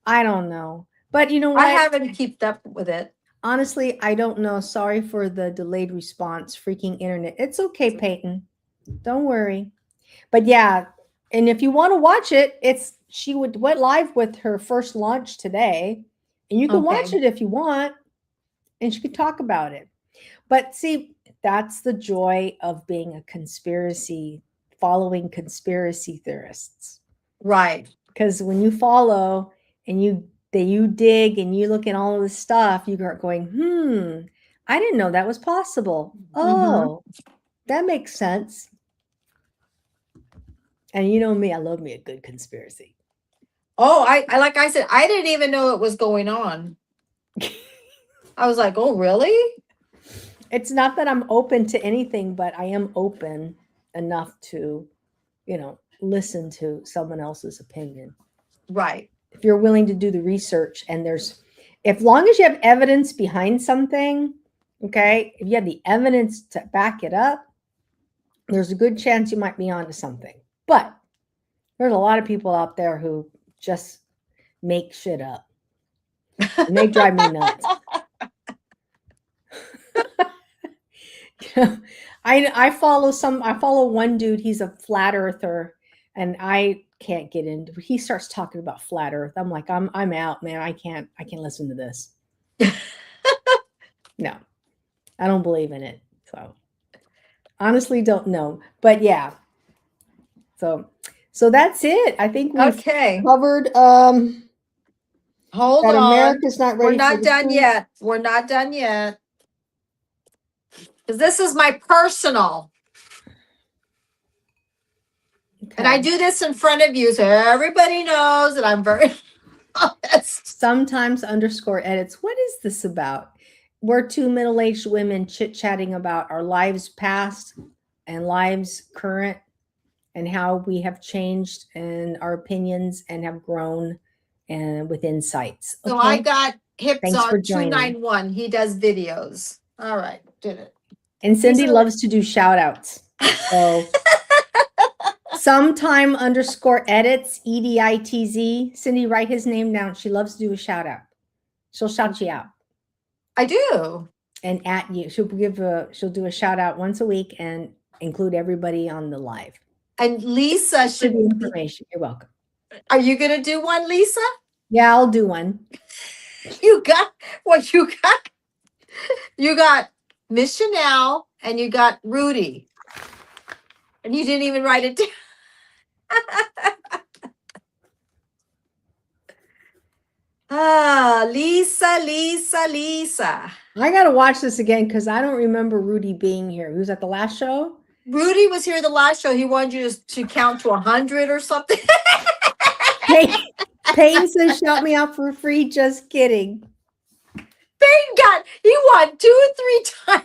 I don't know. But you know what? I haven't kept up with it. Honestly, I don't know. Sorry for the delayed response, freaking internet. It's okay, Peyton. Don't worry. But yeah, and if you want to watch it, she went live with her first launch today, and you can watch it if you want, and she could talk about it. But see, that's the joy of being following conspiracy theorists. Right. Because when you follow and you dig and you look at all of this stuff, you are going, I didn't know that was possible. Oh, that makes sense. And you know me, I love me a good conspiracy. Oh, I like I said, I didn't even know it was going on. I was like, oh, really? It's not that I'm open to anything, but I am open enough to, listen to someone else's opinion. Right. If you're willing to do the research and as long as you have evidence behind something, okay, if you have the evidence to back it up, there's a good chance you might be onto something. But there's a lot of people out there who just make shit up. And they drive me nuts. I follow one dude, he's a flat earther, and I can't get into. He starts talking about flat earth. I'm like, I'm out, man. I can't listen to this. No. I don't believe in it. So honestly don't know. But yeah. So that's it. I think we've Okay. covered Hold that on. America's not ready. We're not for the done truth. yet. We're not done yet. Because this is my personal. And I Okay. do this in front of you so everybody knows that I'm very honest. Sometimes underscore edits. What is this about? We're two middle-aged women chit-chatting about our lives past and lives current and how we have changed and our opinions and have grown and with insights. So I Okay. got hips Thanks for on joining. 291. He does videos. All right, did it. And Cindy These are- loves to do shout outs. So sometime underscore edits, EDITZ. Cindy, write his name down. She loves to do a shout out. She'll shout you out I do. and at you. She'll do a shout out once a week and include everybody on the live. And Lisa For should the information. You're welcome. Are you gonna do one, Lisa? Yeah, I'll do one. You got what you got? You got Miss Chanel and you got Rudy. And you didn't even write it down. Lisa. I got to watch this again because I don't remember Rudy being here. He was at the last show. Rudy was here the last show. He wanted you to count to 100 or something. Payne says, shout me out for free. Just kidding. He won 2 or 3 times.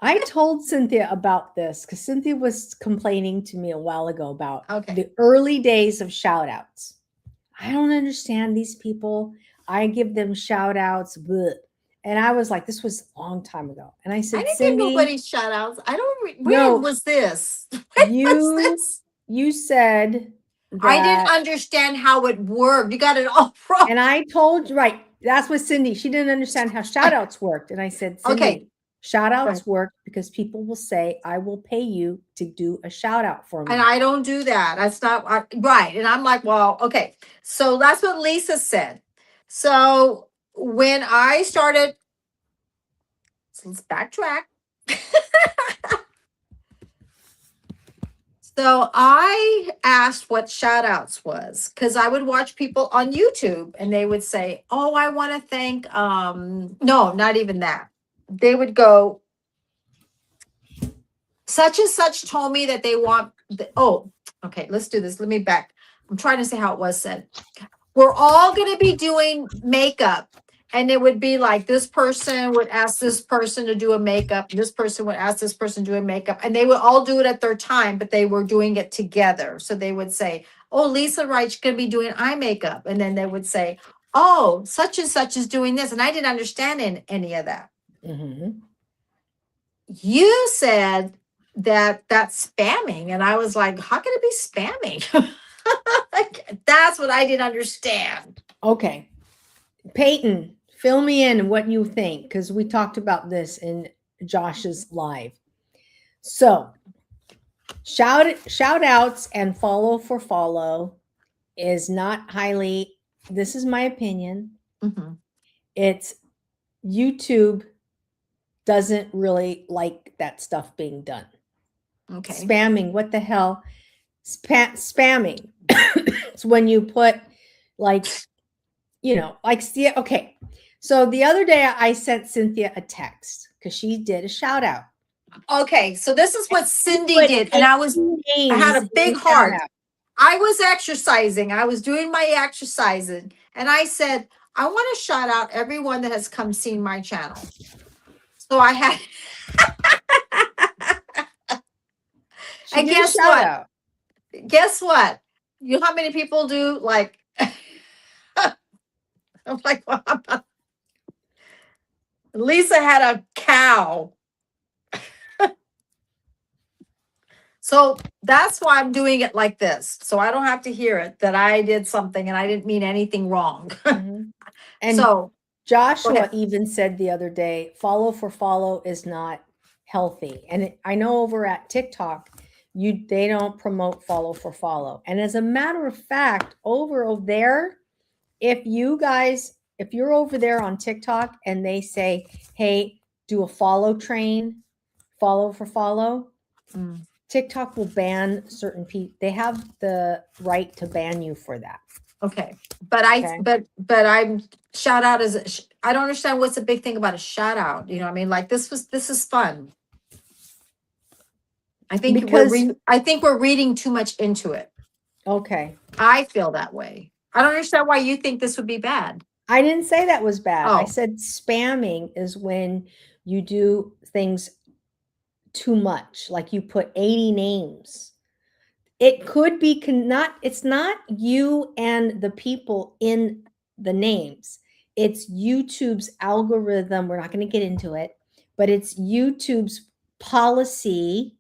I told Cynthia about this because Cynthia was complaining to me a while ago about Okay. the early days of shout outs. I don't understand these people. I give them shout outs. And I was like, this was a long time ago. And I I said, didn't Cindy, give nobody shout outs. I don't when No. was this? When was this? you said I that- didn't understand how it worked. You got it all wrong. And I told you, right, that's what Cindy, she didn't understand how shout outs worked. And I said, Cindy, Okay. shout outs work because people will say, I will pay you to do a shout out for me. And I don't do that. That's not right. And I'm like, well, okay. So that's what Lisa said. So when I started, so let's backtrack. So I asked what shout outs was because I would watch people on YouTube and they would say, oh, I want to thank, no, not even that. They would go, such and such told me that they want, okay, let's do this. Let me back. I'm trying to say how it was said. We're all going to be doing makeup. And it would be like this person would ask this person to do a makeup. This person would ask this person to do a makeup. And they would all do it at their time, but they were doing it together. So they would say, oh, Lisa Wright's going to be doing eye makeup. And then they would say, oh, such and such is doing this. And I didn't understand any of that. Mhm. You said that that's spamming. And I was like, how can it be spamming? That's what I didn't understand. Okay. Peyton, fill me in what you think because we talked about this in Josh's live. So shout outs and follow is not highly, this is my opinion. Mm-hmm. It's YouTube doesn't really like that stuff being done. Okay. Spamming, what the hell? Spamming. It's when you put like, okay. So the other day I sent Cynthia a text because she did a shout out. Okay, so this is what Cindy Put did, and I had a big heart. I was exercising. I was doing my exercising, and I said, I want to shout out everyone that has come seen my channel. So I had, She and did a guess shout what? out. Guess what? You know how many people do like? I'm like, well, Lisa had a cow. So that's why I'm doing it like this. So I don't have to hear it that I did something and I didn't mean anything wrong. Mhm. And So Joshua ahead. even said the other day, follow for follow is not healthy. And I know over at TikTok, they don't promote follow for follow. And as a matter of fact, over there, if you're over there on TikTok and they say, hey, do a follow train, follow for follow, Mm, TikTok will ban certain people. They have the right to ban you for that. okay. But I, Okay. but I'm shout out I don't understand what's the big thing about a shout out. You know what I mean? Like this is fun. I think Because I think we're reading too much into it. okay. I feel that way. I don't understand why you think this would be bad. I didn't say that was bad. I Oh. said spamming is when you do things too much, like you put 80 names. It could be it's not you and the people in the names. It's YouTube's algorithm. We're not going to get into it, but it's YouTube's policy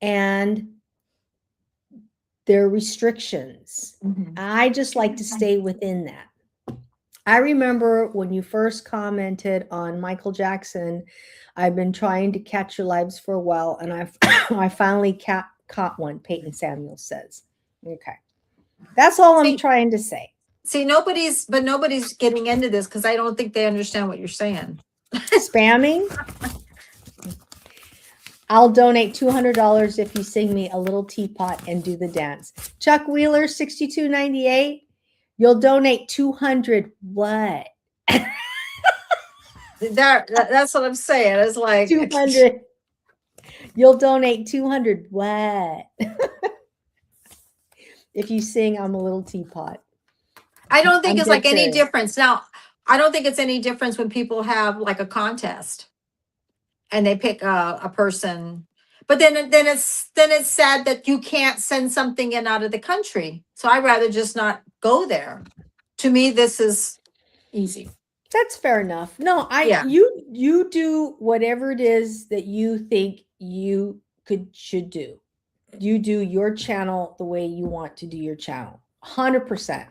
and their restrictions. Mhm. I just like to stay within that. I remember when you first commented on Michael Jackson, I've been trying to catch your lives for a while, and I finally caught one, Peyton Samuels says. Okay. That's all I'm trying to say. See, nobody's getting into this because I don't think they understand what you're saying. Spamming? I'll donate $200 if you sing me a little teapot and do the dance. Chuck Wheeler, 6298. You'll donate 200 what? That's what I'm saying. It's like 200. You'll donate 200 what? If you sing I'm a little teapot. I don't think I'm it's like dead any serious. difference. Now, I don't think it's any difference when people have like a contest and they pick a person. But then it's sad that you can't send something in out of the country. So I'd rather just not go there. To me, this is easy. That's fair enough. No, Yeah. you do whatever it is that you think you should do. You do your channel the way you want to do your channel. 100%.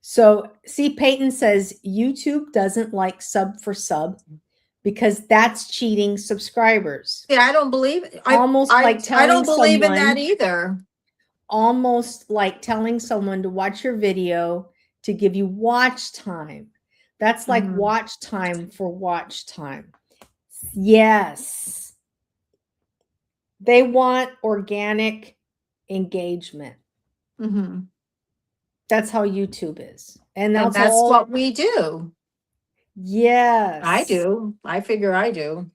So, see, Peyton says YouTube doesn't like sub for sub because that's cheating subscribers. Yeah, I don't believe Almost like I telling don't believe in that someone- either. Almost like telling someone to watch your video to give you watch time. That's like Mhm. watch time for watch time. Yes. They want organic engagement. Mhm. That's how YouTube is. And And that's what we do. Yes. I do. I figure I do.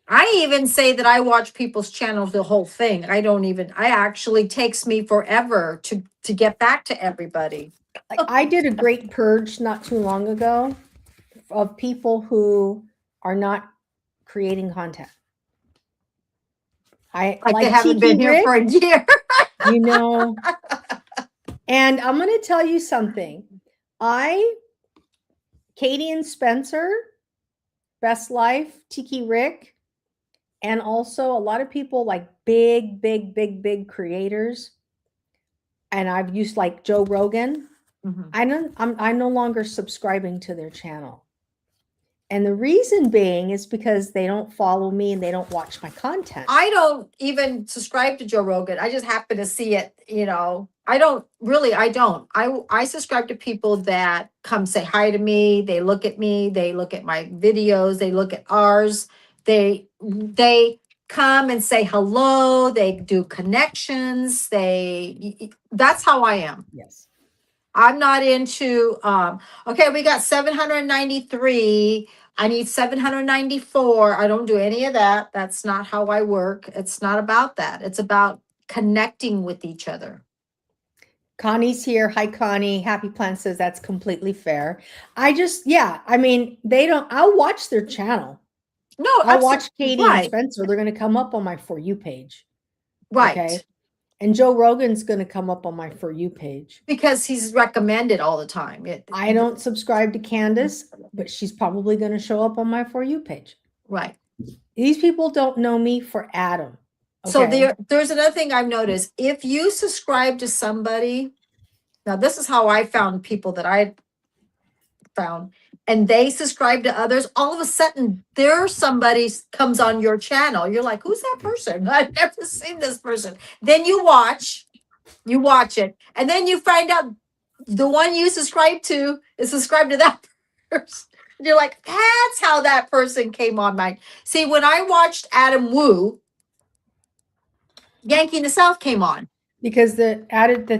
I even say that I watch people's channels, the whole thing. I actually takes me forever to get back to everybody. Like I did a great purge not too long ago of people who are not creating content. Like they haven't Tiki been here Rick, for a year. you know. And I'm going to tell you something. Katie and Spencer, Best Life, Tiki Rick, and also a lot of people like big creators. And I've used like Joe Rogan. Mhm. I'm no longer subscribing to their channel. And the reason being is because they don't follow me and they don't watch my content. I don't even subscribe to Joe Rogan. I just happen to see it, you know. I don't. I subscribe to people that come say hi to me. They look at me. They look at my videos. They look at ours. They come and say hello. They do connections. That's how I am. Yes. I'm not into okay, we got 793. I need 794. I don't do any of that. That's not how I work. It's not about that. It's about connecting with each other. Connie's here. Hi, Connie. Happy Plant says that's completely fair. I'll watch their channel. No, I'll watch Katie and right. Spencer. They're going to come up on my For You page. Right. Okay. And Joe Rogan's going to come up on my For You page. Because he's recommended all the time. I don't subscribe to Candace, but she's probably going to show up on my For You page. Right. These people don't know me for Adam. So Okay. there's another thing I've noticed. If you subscribe to somebody, now this is how I found people that I found, and they subscribe to others, all of a sudden there's somebody comes on your channel. You're like, who's that person? I've never seen this person. Then you watch it, and then you find out the one you subscribe to is subscribed to that person. You're like, that's how that person came on mine. See, when I watched Adam Wu, Yankee in the South came on. Because the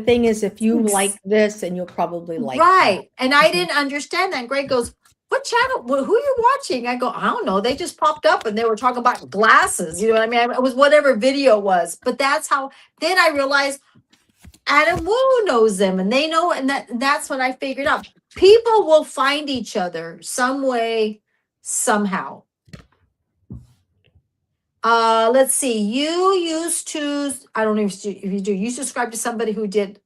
thing is, if you like this, and you'll probably like that. Right. And I Mhm. didn't understand that. And Greg goes, what channel? Who are you watching? I go, I don't know. They just popped up and they were talking about glasses. You know what I mean? It was whatever video was. But that's how, then I realized Adam Wu knows them and they know. And that's when I figured out people will find each other some way, somehow. Let's see. You used to, I don't know if you do, you subscribe to somebody who did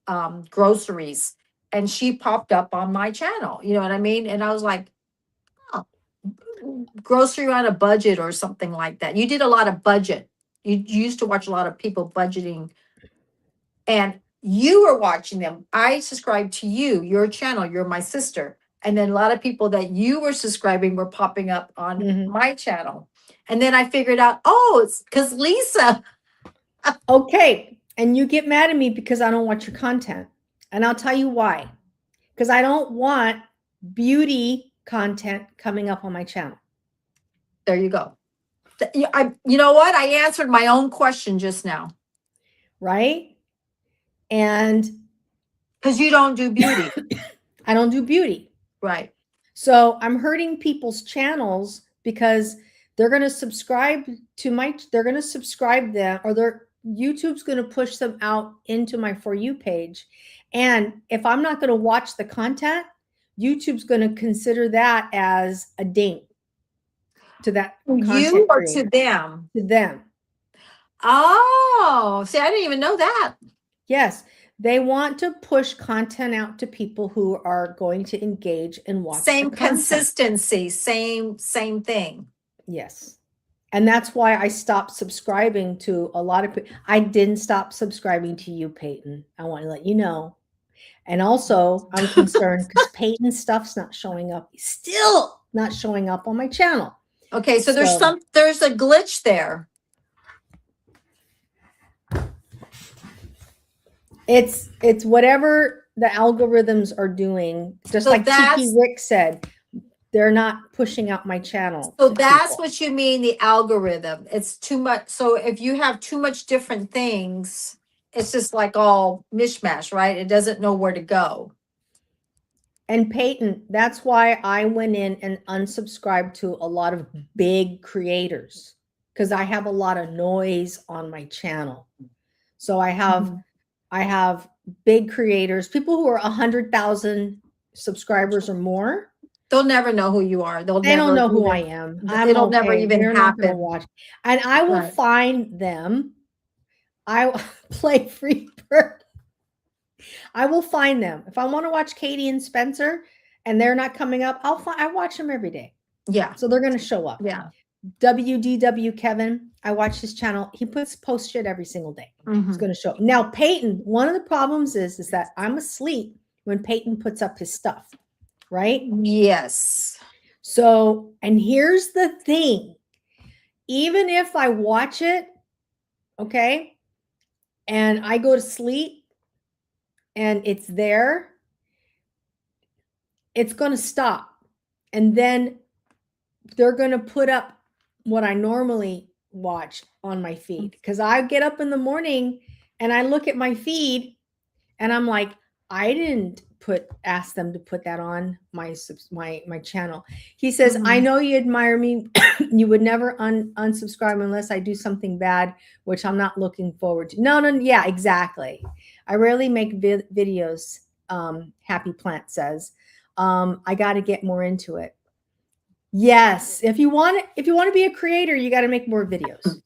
groceries and she popped up on my channel. You know what I mean? And I was like, oh, grocery on a budget or something like that. You did a lot of budget. You used to watch a lot of people budgeting and you were watching them. I subscribed to you, your channel, you're my sister. And then a lot of people that you were subscribing were popping up on Mhm. my channel. And then I figured out, oh, it's because Lisa. Okay. And you get mad at me because I don't watch your content. And I'll tell you why. Because I don't want beauty content coming up on my channel. There you go. You know what? I answered my own question just now. Right? And because you don't do beauty. I don't do beauty. Right. So I'm hurting people's channels because they're going to subscribe to they're going to subscribe them, or YouTube's going to push them out into my For You page. And if I'm not going to watch the content, YouTube's going to consider that as a ding to that content you or creator. to them? To them. Oh, see, I didn't even know that. Yes. They want to push content out to people who are going to engage and watch. Same the content. consistency, same thing. Yes. And that's why I stopped subscribing to a lot of people. I didn't stop subscribing to you, Peyton. I want to let you know. And also, I'm concerned because Peyton's stuff's not showing up. Still not showing up on my channel. Okay, so there's a glitch there. It's whatever the algorithms are doing. Just So like that's- Tiki Rick said, they're not pushing out my channel. So to that's people. what you mean, the algorithm. It's too much. So if you have too much different things, it's just like all mishmash, right? It doesn't know where to go. And Peyton, that's why I went in and unsubscribed to a lot of big creators, because I have a lot of noise on my channel. So I have big creators, people who are 100,000 subscribers or more. They'll never know who you are. They don't know who I am. It'll never even They're not gonna happen. watch. And I will Right. find them. I play free bird. I will find them. If I want to watch Katie and Spencer and they're not coming up, I watch them every day. Yeah. So they're going to show up. Yeah. WDW Kevin, I watch his channel. He posts shit every single day. Mhm. It's going to show up. Now, Peyton, one of the problems is that I'm asleep when Peyton puts up his stuff, right? Yes. So, and here's the thing. Even if I watch it, okay, and I go to sleep and it's there, it's going to stop. And then they're going to put up what I normally watch on my feed. Because I get up in the morning and I look at my feed and I'm like, I didn't ask them to put that on my channel. He says, I know you admire me. You would never unsubscribe unless I do something bad, which I'm not looking forward to. No, yeah, exactly. I rarely make videos. Happy Plant says, I got to get more into it. Yes. If you want to be a creator, you got to make more videos.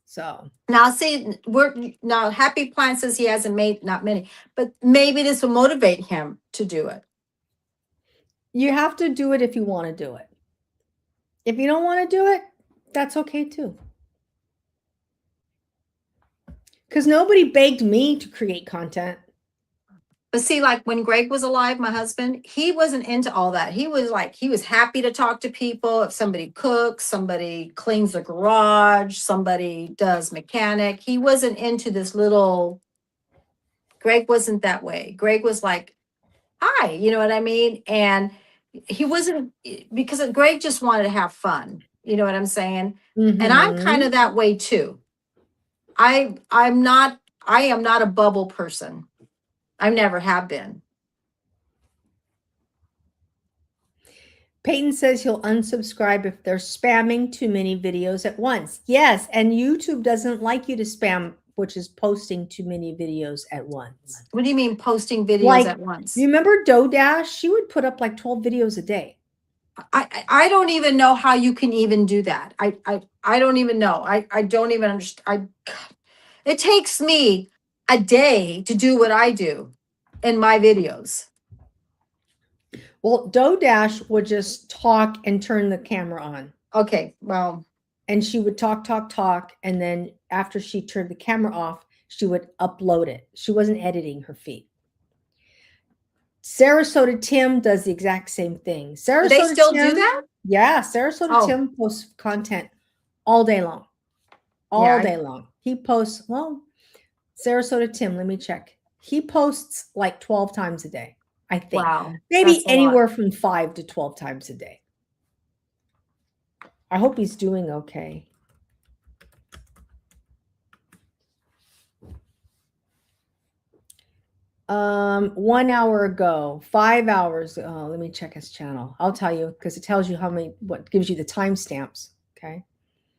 So now see, now Happy Plant says he hasn't made not many, but maybe this will motivate him to do it. You have to do it if you want to do it. If you don't want to do it, that's okay too. Because nobody begged me to create content. But see, like when Greg was alive, my husband, he wasn't into all that. He was happy to talk to people. If somebody cooks, somebody cleans the garage, somebody does mechanic. He wasn't into this little, Greg wasn't that way. Greg was like, hi, you know what I mean? And he wasn't, because Greg just wanted to have fun. You know what I'm saying? And I'm kind Mhm. of that way too. I am not a bubble person. I never have been. Peyton says he'll unsubscribe if they're spamming too many videos at once. Yes, and YouTube doesn't like you to spam, which is posting too many videos at once. What do you mean posting videos Like, at once? you remember DoDash? She would put up like 12 videos a day. I don't even know how you can even do that. I don't even know. I don't even understand. It takes me a day to do what I do in my videos. Well, DoDash would just talk and turn the camera on. Okay, well, And she would talk, and then after she turned the camera off, she would upload it. She wasn't editing her feed. Sarasota Tim does the exact same thing. Sarasota do they still do Tim, that? yeah, Sarasota Oh. Tim posts content all day long. Yeah, Day long. He posts, well, Sarasota Tim, let me check. He posts like 12 times a day, I think. wow. Maybe that's a lot. anywhere from 5 to 12 times a day. I hope he's doing okay. One hour ago, 5 hours. Oh, let me check his channel. I'll tell you because it tells you what gives you the timestamps. Okay.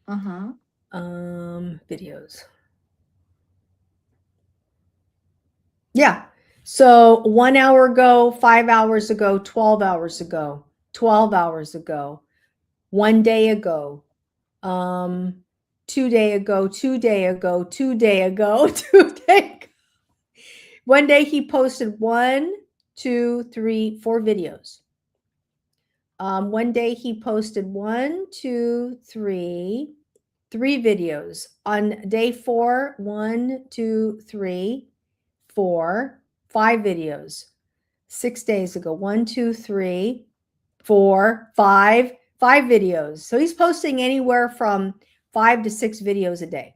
Uh-huh. Videos. Yeah. So 1 hour ago, 5 hours ago, 12 hours ago, 12 hours ago, 1 day ago, 2 day ago, 2 day ago, 2 day ago, 2 day ago. One day he posted 1, 2, 3, 4 videos. One day he posted 1, 2, 3 videos. On day 4, 1, 2, 3, 4, 5 videos. 6 days ago, 1, 2, 3, 4, 5 videos. So he's posting anywhere from 5 to 6 videos a day.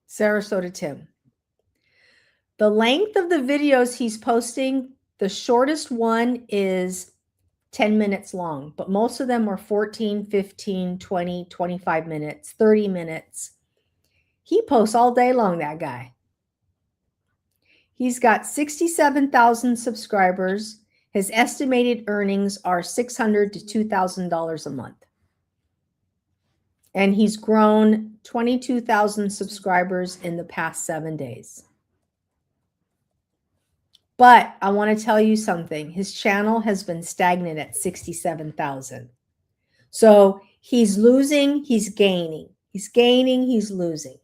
Sarasota Tim. The length of the videos he's posting, the shortest one is 10 minutes long, but most of them are 14, 15, 20, 25 minutes, 30 minutes. He posts all day long, that guy. He's got 67,000 subscribers. His estimated earnings are $600 to $2,000 a month. And he's grown 22,000 subscribers in the past 7 days. But I want to tell you something. His channel has been stagnant at 67,000. So he's losing, he's gaining. He's gaining, he's losing.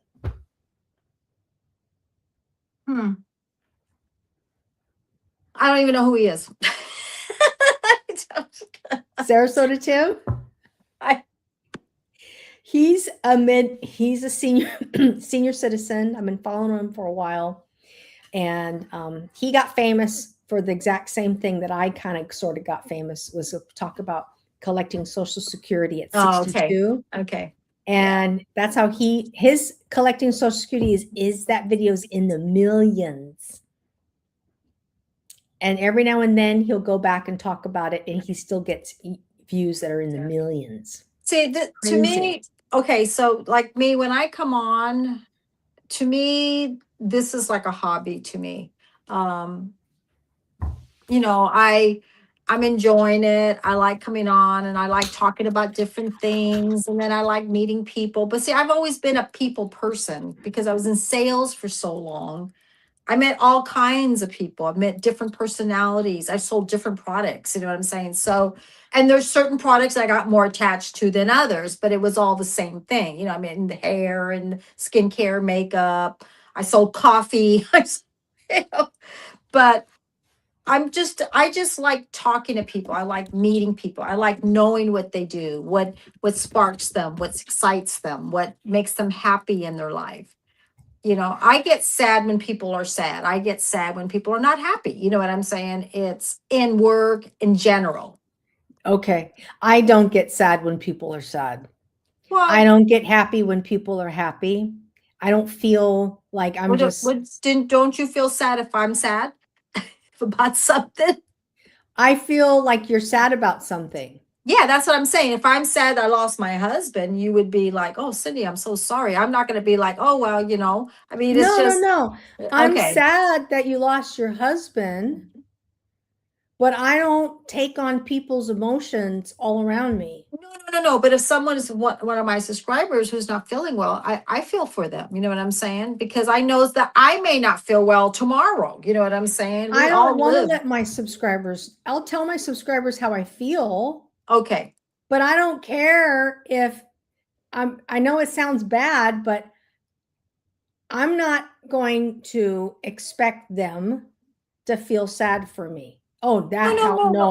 I don't even know who he is. Sarasota Tim? He's a senior citizen. I've been following him for a while. And he got famous for the exact same thing that I kind of sort of got famous, was to talk about collecting Social Security at 62. Okay. And that's how his collecting Social Security is that video's in the millions. And every now and then he'll go back and talk about it, and he still gets views that are in the millions. See, to me, okay, so like me, when I come on, to me, this is like a hobby to me. You know, I'm enjoying it. I like coming on and I like talking about different things. And then I like meeting people. But see, I've always been a people person because I was in sales for so long. I met all kinds of people. I've met different personalities. I sold different products. You know what I'm saying? So, and there's certain products I got more attached to than others, but it was all the same thing. You know, I mean, the hair and skincare, makeup. I sold coffee. But I just like talking to people. I like meeting people. I like knowing what they do, what sparks them, what excites them, what makes them happy in their life. I get sad when people are sad. I get sad when people are not happy. You know what I'm saying? It's in work in general. Okay. I don't get sad when people are sad. Well, I don't get happy when people are happy. I don't feel like I'm don't you feel sad if I'm sad about something? I feel like you're sad about something. Yeah, that's what I'm saying. If I'm sad I lost my husband, you would be like, "Oh, Cindy, I'm so sorry." I'm not going to be like, "Oh, well, I mean, it's No, just no. I'm okay. sad that you lost your husband, but I don't take on people's emotions all around me. No. But if someone is one of my subscribers who's not feeling well, I feel for them. You know what I'm saying? Because I know that I may not feel well tomorrow. You know what I'm saying? We I all don't want to live. let my subscribers, I'll tell my subscribers how I feel, Okay. but I don't care if I know it sounds bad, but I'm not going to expect them to feel sad for me. Oh, that hell no.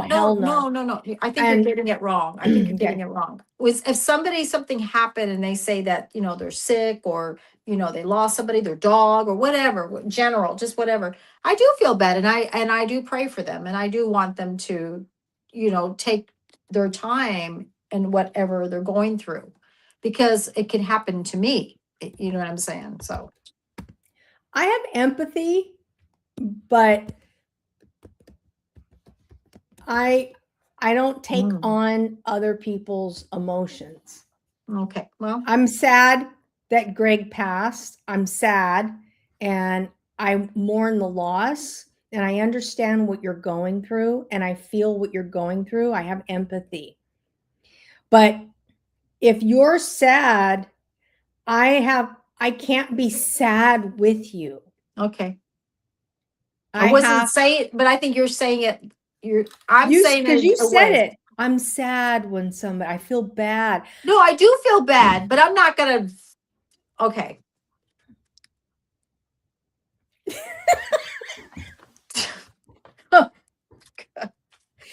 I think And- you're getting it wrong. I think you're Okay. getting it wrong. If something happened and they say that, they're sick or, they lost somebody, their dog or whatever, general, just whatever. I do feel bad and I do pray for them and I do want them to, take their time and whatever they're going through because it can happen to me. You know what I'm saying? So I have empathy, but I don't take on other people's emotions. okay. Well, I'm sad that Greg passed. I'm sad and I mourn the loss and I understand what you're going through and I feel what you're going through. I have empathy. But if you're sad, I can't be sad with you. okay. I wasn't saying, but I think you're saying it. I'm saying because it you a said way. it. I'm sad when I feel bad. No, I do feel bad, but I'm not gonna. Okay.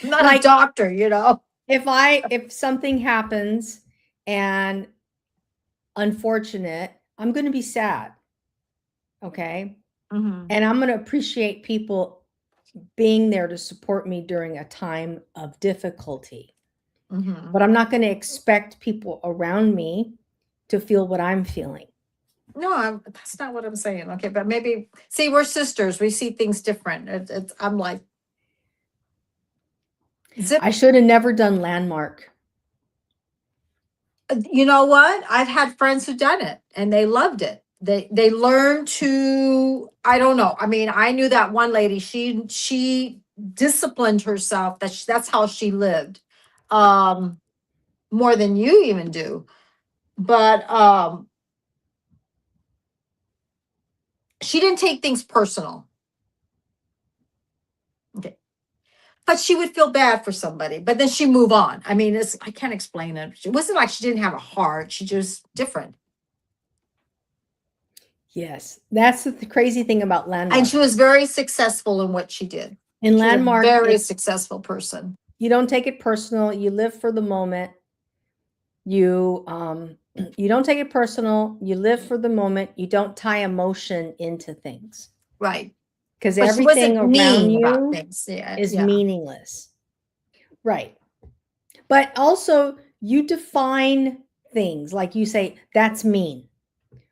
I'm not Like- a doctor, If something happens and unfortunate, I'm going to be sad. Okay. Mhm. And I'm going to appreciate people being there to support me during a time of difficulty. Mhm. But I'm not going to expect people around me to feel what I'm feeling. No, that's not what I'm saying. Okay, but maybe see, we're sisters. We see things different. I'm like, zip. I should have never done Landmark. You know what? I've had friends who done it and they loved it. They learned to. I don't know. I mean, I knew that one lady. She disciplined herself. That's how she lived, more than you even do. But she didn't take things personal. Okay. But she would feel bad for somebody, but then she move on. I mean, I can't explain it. It wasn't like she didn't have a heart. She just different. Yes. That's the crazy thing about Landmark. And she was very successful in what she did. In She was a Landmark, very successful person. you don't take it personal. You live for the moment. You don't take it personal. You live for the moment. You don't tie emotion into things Right. because But she everything wasn't around mean about you things. Yeah. is yeah. meaningless. Right. But also you define things like you say, that's mean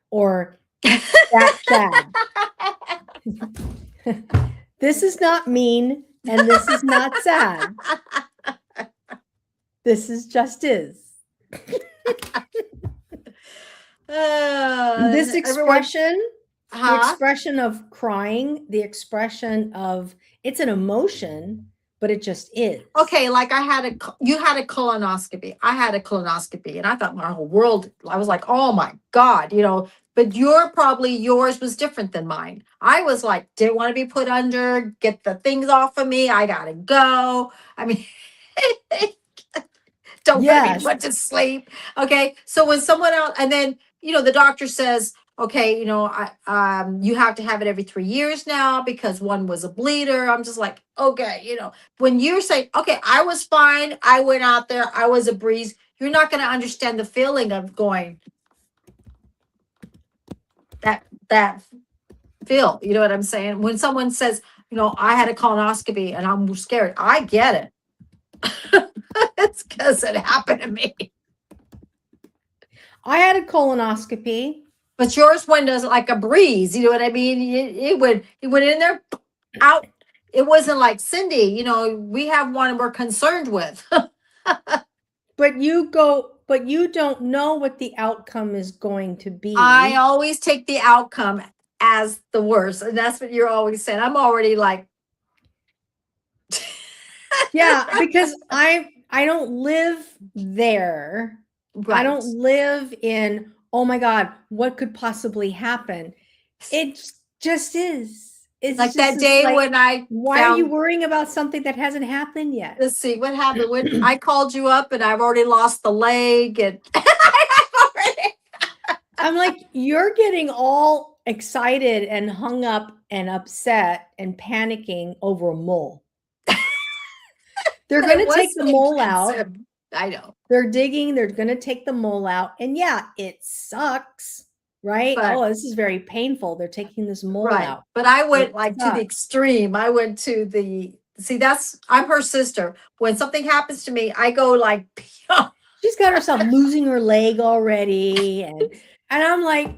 or that's sad. This is not mean and this is not sad. This is just is. This expression, the Huh? expression of crying, the expression of it's an emotion, but it just is. Okay, like you had a colonoscopy. I had a colonoscopy and I thought my whole world, I was like, oh my God, but yours was different than mine. I was like, didn't want to be put under, get the things off of me. I gotta go. I mean, don't let me Yes. put to sleep. Okay. So when someone else, and then, the doctor says, okay, you have to have it every 3 years now because one was a bleeder. I'm just like, okay, when you're saying, okay, I was fine, I went out there, I was a breeze, you're not going to understand the feeling of going that feel. You know what I'm saying? When someone says, I had a colonoscopy and I'm scared, I get it. It's because it happened to me. I had a colonoscopy. But yours went as like a breeze. You know what I mean? It went in there, out. It wasn't like Cindy. We have one we're concerned with. But you don't know what the outcome is going to be. I always take the outcome as the worst. And that's what you're always saying. I'm already like. Yeah, because I don't live there. Right. I don't live in, oh my God, what could possibly happen? It just is. It's like just that day when I why are you worrying about something that hasn't happened yet? Let's see what happened when I called you up and I've already lost the leg and I'm like, you're getting all excited and hung up and upset and panicking over a mole. They're going to take the mole out. I know. They're digging. They're going to take the mole out. And yeah, it sucks, right? But, this is very painful. They're taking this mole out. But I went to the extreme. I went to I'm her sister. When something happens to me, I go like, she's got herself losing her leg already. And I'm like,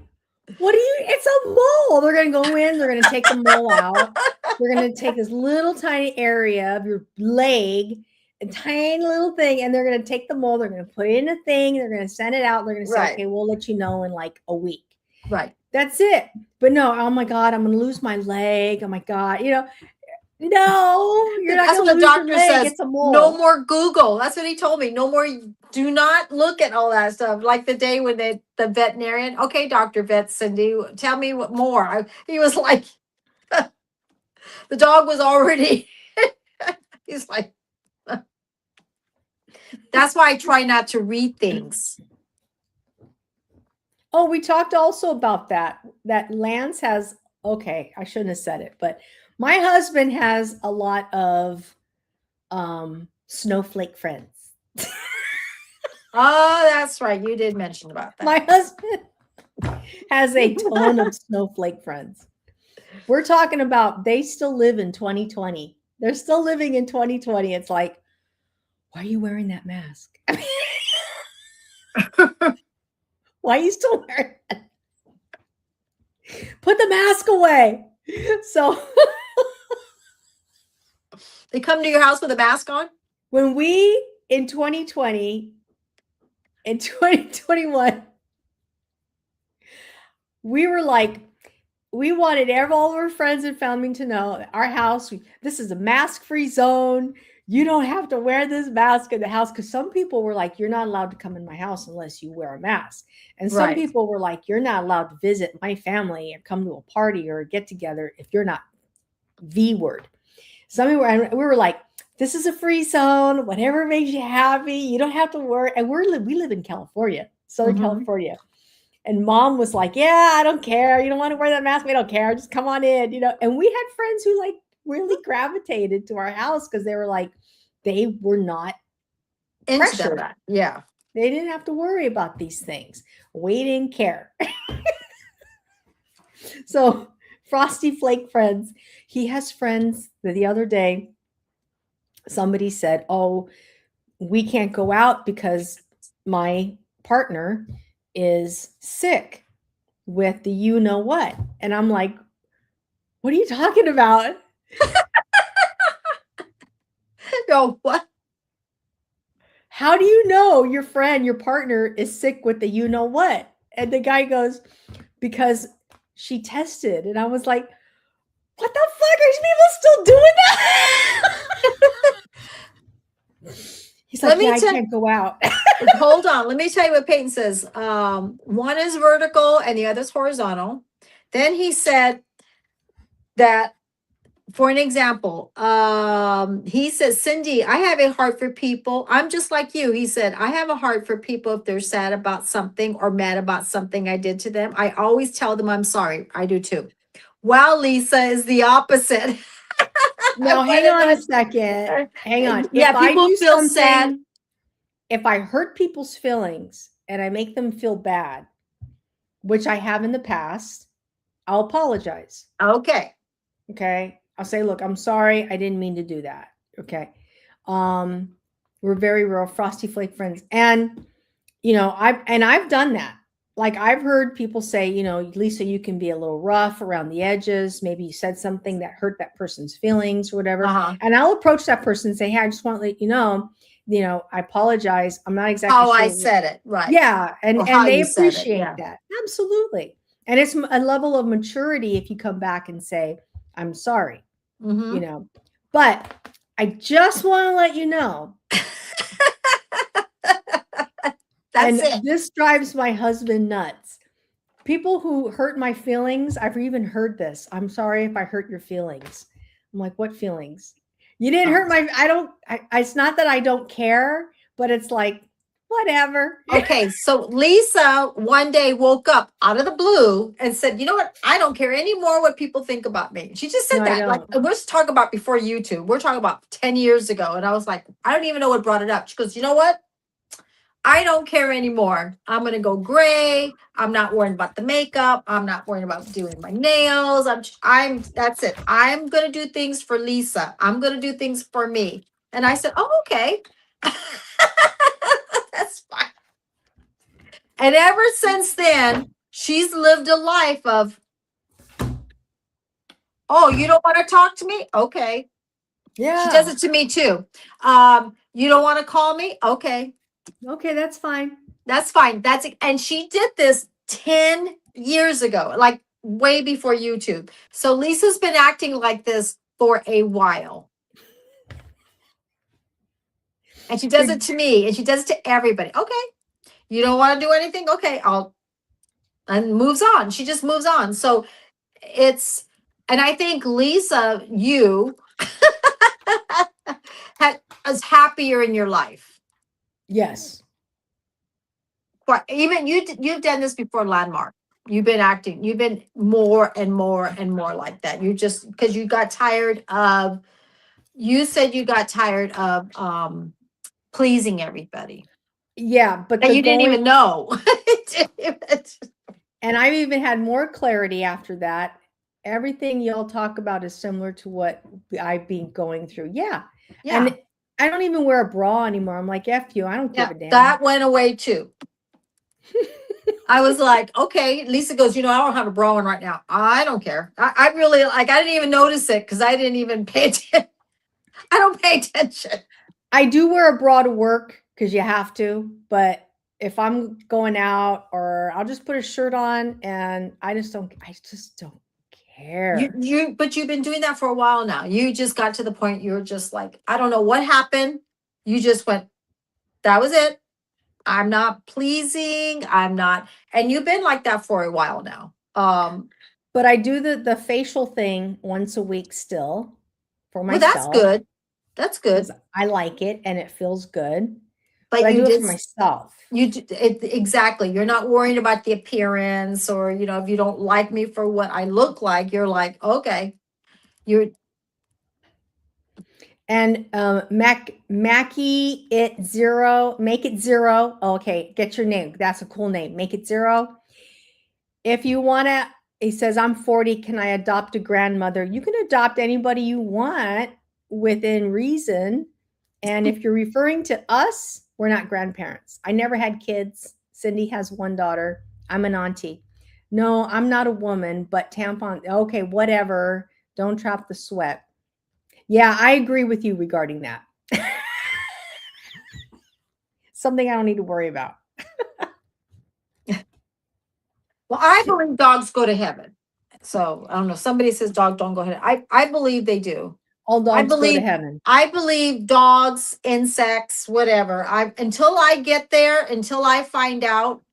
it's a mole. They're going to go in. They're going to take the mole out. They're going to take this little tiny area of your leg, a tiny little thing, and they're going to take the mole. They're going to put it in a thing. They're going to send it out. They're going to say, okay, we'll let you know in like a week. Right. That's it. But no, oh my God, I'm going to lose my leg. Oh my God. No, you're not going to lose your leg. Says, it's a mole. No more Google. That's what he told me. No more. Do not look at all that stuff. Like the day when the veterinarian, okay, Dr. Vet Cindy, tell me what more. He was like, the dog was already, he's like, that's why I try not to read things. Oh, we talked also about that Lance has, okay, I shouldn't have said it, but my husband has a lot of snowflake friends. Oh, that's right. You did mention about that. My husband has a ton of snowflake friends. We're talking about they still live in 2020. They're still living in 2020. It's like, why are you wearing that mask? Why are you still wearing it? Put the mask away. So they come to your house with a mask on? When we, in 2020, in 2021, we were like, we wanted all of our friends and family to know that our house, this is a mask-free zone. You don't have to wear this mask in the house, because some people were like, you're not allowed to come in my house unless you wear a mask. And some people were like, you're not allowed to visit my family or come to a party or a get together if you're not V word. Some people were, we were like, this is a free zone, whatever makes you happy. You don't have to worry. And we live in California, Southern California. And Mom was like, yeah, I don't care. You don't want to wear that mask? We don't care. Just come on in, And we had friends who like really gravitated to our house because they were like, they were not pressured. That. Yeah. They didn't have to worry about these things. We didn't care. So Frosty Flake friends, he has friends. The other day, somebody said, oh, we can't go out because my partner is sick with the you know what. And I'm like, what are you talking about? No, what? How do you know your friend, your partner is sick with the you know what? And the guy goes, because she tested. And I was like, what the fuck? Are people still doing that? He's like, I can't go out. Hold on. Let me tell you what Peyton says. One is vertical and the other is horizontal. Then he said that for an example, he says, Cindy, I have a heart for people. I'm just like you. He said, I have a heart for people if they're sad about something or mad about something I did to them. I always tell them I'm sorry. I do too. Wow, Lisa is the opposite. Now, hang on a second. Hang on. Yeah, If I people do feel sad. something, if I hurt people's feelings and I make them feel bad, which I have in the past, I'll apologize. Okay. Okay. I'll say, look, I'm sorry. I didn't mean to do that. Okay. We're very real Frosty Flake friends. And, I've done that. Like I've heard people say, Lisa, you can be a little rough around the edges. Maybe you said something that hurt that person's feelings or whatever. Uh-huh. And I'll approach that person and say, hey, I just want to let you know, I apologize. I'm not exactly How sure I said it. Right. Yeah. And Or how they you said it, appreciate yeah. that. Absolutely. And it's a level of maturity if you come back and say, I'm sorry, Mhm. But I just want to let you know. That's and it. this drives my husband nuts. People who hurt my feelings, I've even heard this. I'm sorry if I hurt your feelings. I'm like, what feelings? You didn't hurt my, it's not that I don't care, but it's like, whatever. Okay, so Lisa one day woke up out of the blue and said, "You know what? I don't care anymore what people think about me." She just said No, I that. Like, don't. we're just talking about before YouTube. We're talking about 10 years ago. And I was like, I don't even know what brought it up. She goes, "You know what? I don't care anymore. I'm going to go gray. I'm not worrying about the makeup. I'm not worrying about doing my nails. That's it. I'm going to do things for Lisa. I'm going to do things for me." And I said, "Oh, okay." That's fine. And ever since then, she's lived a life of, oh, you don't want to talk to me? Okay. Yeah. She does it to me too. You don't want to call me? Okay. Okay, that's fine. That's fine. And she did this 10 years ago, like way before YouTube. So Lisa's been acting like this for a while. And she does it to me and she does it to everybody. Okay. You don't want to do anything? Okay, and moves on. She just moves on. So and I think Lisa, you is happier in your life. Yes. But even you've done this before, Landmark. You've been acting. You've been more and more and more like that. You just because you got tired of. You said you got tired of pleasing everybody. Yeah, but And you didn't even know. And I've even had more clarity after that. Everything y'all talk about is similar to what I've been going through. Yeah. And I don't even wear a bra anymore. I'm like, F you. I don't give a damn. That went away too. I was like, okay. Lisa goes, I don't have a bra on right now. I don't care. I really, I didn't even notice it because I didn't even pay attention. I don't pay attention. I do wear a bra to work because you have to. But if I'm going out, or I'll just put a shirt on, and I just don't care. But you've been doing that for a while now. You just got to the point you're just like, I don't know what happened. You just went, that was it. I'm not pleasing. I'm not. And you've been like that for a while now. But I do the facial thing once a week still for myself. Well, that's good. That's good. I like it and it feels good. But I do it for myself. Exactly. You're not worried about the appearance, or if you don't like me for what I look like, you're like, okay. And Mackie it zero, make it zero. Okay, get your name. That's a cool name. Make it zero. If you want to, he says, I'm 40. Can I adopt a grandmother? You can adopt anybody you want within reason. And if you're referring to us, we're not grandparents. I never had kids. Cindy has one daughter. I'm an auntie. No, I'm not a woman, but tampon. Okay, whatever. Don't trap the sweat. Yeah, I agree with you regarding that. Something I don't need to worry about. Well, I believe dogs go to heaven. So I don't know. Somebody says dogs don't go to heaven. I believe they do. All dogs go to heaven. I believe dogs, insects, whatever. Until I get there, until I find out,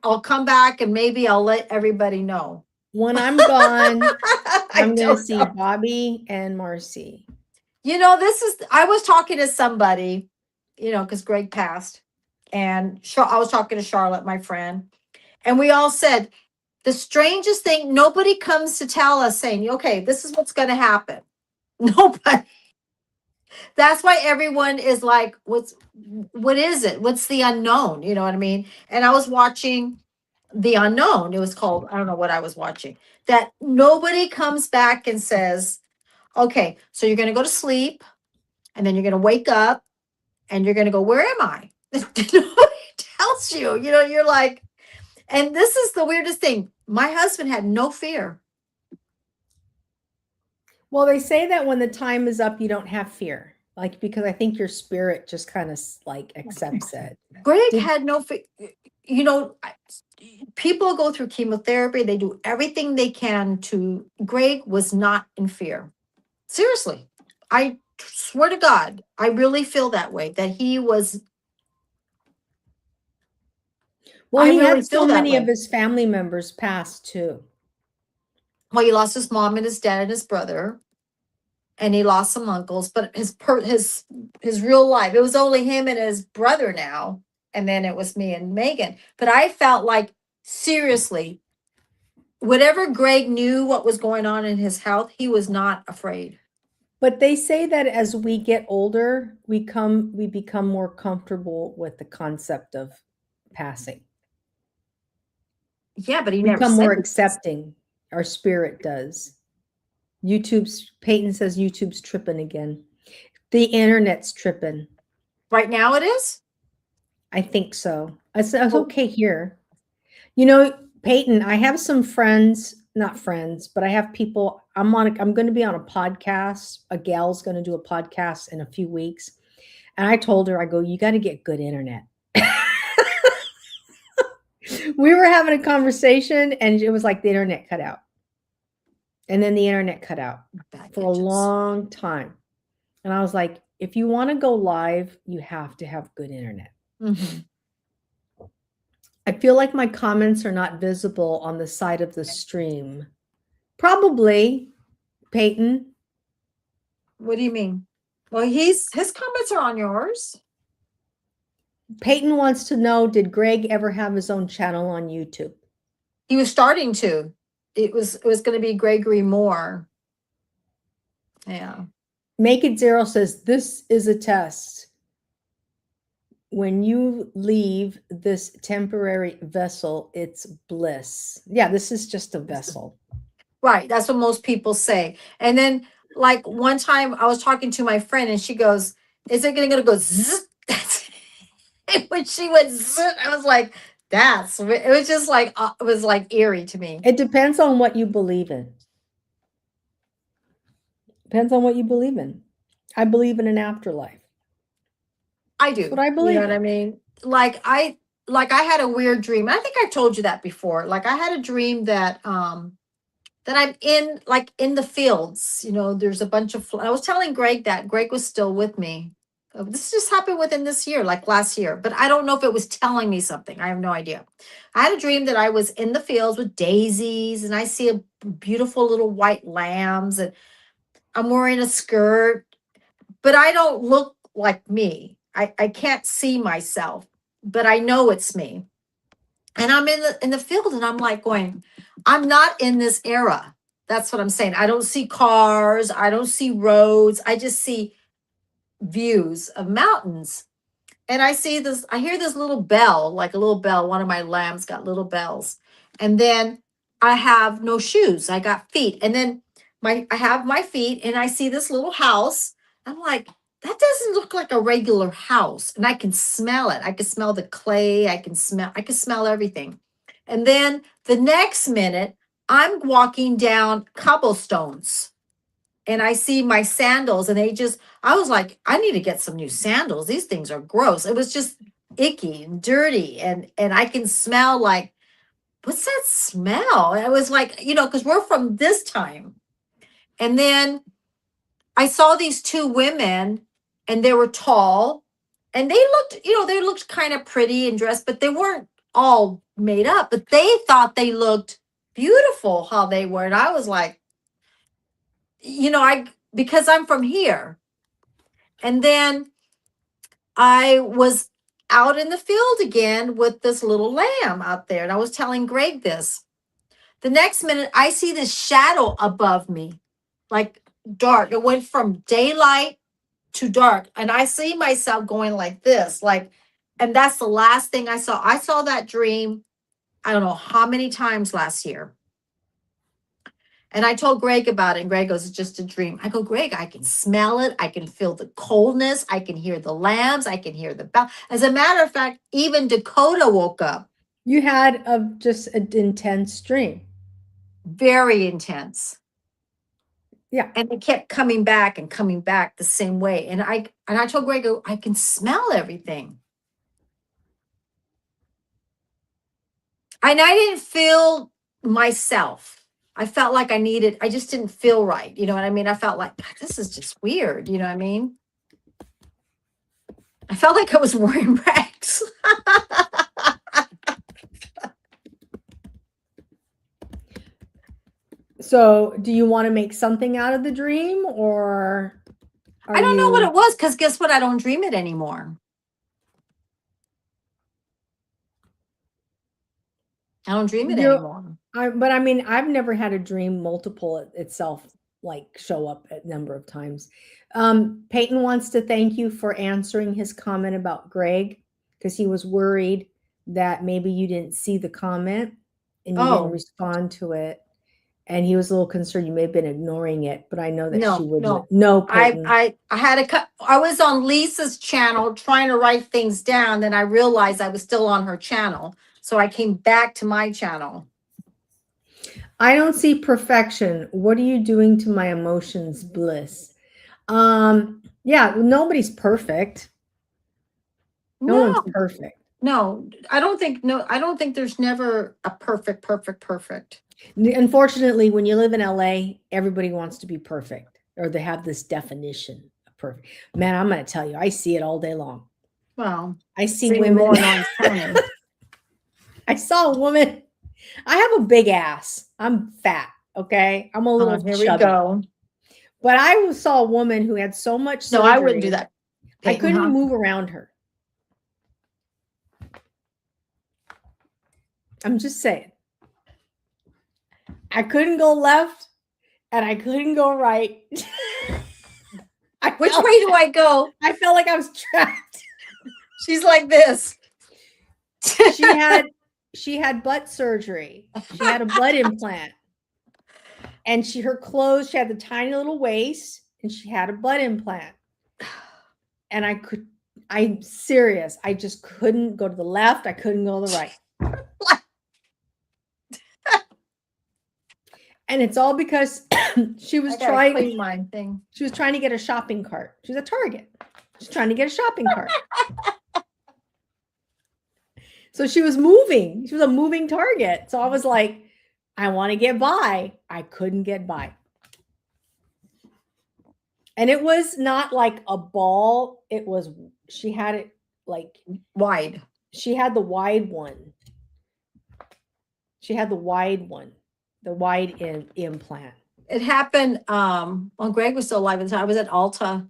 I'll come back and maybe I'll let everybody know. When I'm gone, I'm going to don't see know. Bobby and Marcy. I was talking to somebody, because Greg passed, and I was talking to Charlotte, my friend, and we all said the strangest thing, nobody comes to tell us saying, okay, this is what's going to happen. Nobody. That's why everyone is like, what is it? What's the unknown? You know what I mean? And I was watching The Unknown. It was called, I don't know what I was watching, that nobody comes back and says, okay, so you're going to go to sleep and then you're going to wake up and you're going to go, where am I? Nobody tells you, you're like, and this is the weirdest thing. My husband had no fear. Well, they say that when the time is up, you don't have fear. Like, because I think your spirit just kind of like accepts it. Greg had no fear. People go through chemotherapy. They do everything they can to. Greg was not in fear. Seriously. I swear to God, I really feel that way, that he was. Well, I he really had so feel that many of way. his family members pass too. Well, he lost his mom and his dad and his brother, and he lost some uncles. But his real life, it was only him and his brother now, and then it was me and Megan. But I felt like, seriously, whatever Greg knew what was going on in his health, he was not afraid. But they say that as we get older, we become more comfortable with the concept of passing. Yeah, but he We never become said more it. accepting. Our spirit does. Peyton says YouTube's tripping again. The internet's tripping. Right now it is? I think so. It's Well- okay here. Peyton, I have some friends, not friends, but I have people. I'm going to be on a podcast. A gal's going to do a podcast in a few weeks. And I told her, I go, you got to get good internet. We were having a conversation and it was like the internet cut out. And then the internet cut out Bad for a bitches. long time. And I was like, if you want to go live, you have to have good internet. Mhm. I feel like my comments are not visible on the side of the stream. Probably, Peyton. What do you mean? Well, his comments are on yours. Peyton wants to know, did Greg ever have his own channel on YouTube? He was starting to. It was going to be Gregory Moore. Yeah. Make It Zero says, this is a test. When you leave this temporary vessel, it's bliss. Yeah, this is just a vessel. Right. That's what most people say. And then, like, one time I was talking to my friend and she goes, is it going to go zzz? And when she went zzz, I was like, it was just like, it was like eerie to me. It depends on what you believe in. Depends on what you believe in. I believe in an afterlife. I do. That's what I believe. You know what I mean? Like I had a weird dream. I think I told you that before. Like I had a dream that that I'm in the fields. There's a bunch of. I was telling Greg that Greg was still with me. This just happened within this year, like last year. But I don't know if it was telling me something. I have no idea. I had a dream that I was in the fields with daisies, and I see a beautiful little white lambs, and I'm wearing a skirt, but I don't look like me. I can't see myself, but I know it's me. And I'm in the field and I'm like going, I'm not in this era. That's what I'm saying. I don't see cars. I don't see roads. I just see views of mountains. And I hear this little bell, like a little bell. One of my lambs got little bells. And then I have no shoes. I got feet. And then I have my feet and I see this little house. I'm like, that doesn't look like a regular house. And I can smell it. I can smell the clay. I can smell everything. And then the next minute, I'm walking down cobblestones and I see my sandals and I was like, I need to get some new sandals. These things are gross. It was just icky and dirty. And I can smell like, what's that smell? And it was like, because we're from this time. And then I saw these two women and they were tall and they looked kind of pretty and dressed, but they weren't all made up, but they thought they looked beautiful how they were. And I was like, because I'm from here. And then I was out in the field again with this little lamb out there. And I was telling Greg this. The next minute, I see this shadow above me, like dark. It went from daylight to dark. And I see myself going like this, and that's the last thing I saw. I saw that dream, I don't know how many times last year. And I told Greg about it, and Greg goes, it's just a dream. I go, Greg, I can smell it. I can feel the coldness. I can hear the lambs. I can hear the bell. As a matter of fact, even Dakota woke up. You had just an intense dream. Very intense. Yeah. And it kept coming back the same way. And I told Greg, I can smell everything. And I didn't feel myself. I felt like I just didn't feel right. You know what I mean? I felt like, God, this is just weird. You know what I mean? I felt like I was wearing rags. So do you want to make something out of the dream, or I don't know what it was, because guess what? I don't dream it anymore. I don't dream it anymore. But I mean, I've never had a dream multiple itself like show up a number of times. Peyton wants to thank you for answering his comment about Greg, because he was worried that maybe you didn't see the comment and you didn't respond to it. And he was a little concerned you may have been ignoring it, but I know that she wouldn't. No, Peyton. I was on Lisa's channel trying to write things down. Then I realized I was still on her channel. So I came back to my channel. I don't see perfection. What are you doing to my emotions, Bliss? Yeah, nobody's perfect. No one's perfect. No, I don't think there's never a perfect. Unfortunately, when you live in LA, everybody wants to be perfect, or they have this definition of perfect. Man, I'm going to tell you, I see it all day long. Well, I see women. I saw a woman. I have a big ass. I'm fat. Okay. I'm a little here chubby. we go. But I saw a woman who had so much surgery. No, I wouldn't do that. I couldn't move around her. I'm just saying. I couldn't go left and I couldn't go right. Which way do I go? I felt like I was trapped. She's like this. She had butt surgery. She had a butt implant. And her clothes, she had the tiny little waist, and she had a butt implant. And I'm serious. I just couldn't go to the left. I couldn't go to the right. And it's all because she was trying to get a shopping cart. She's at Target. She's trying to get a shopping cart. So she was moving. She was a moving target. So I was like, I want to get by. I couldn't get by. And it was not like a ball. She had it like wide. She had the wide one. The wide implant. It happened when Greg was still alive. I was at Ulta,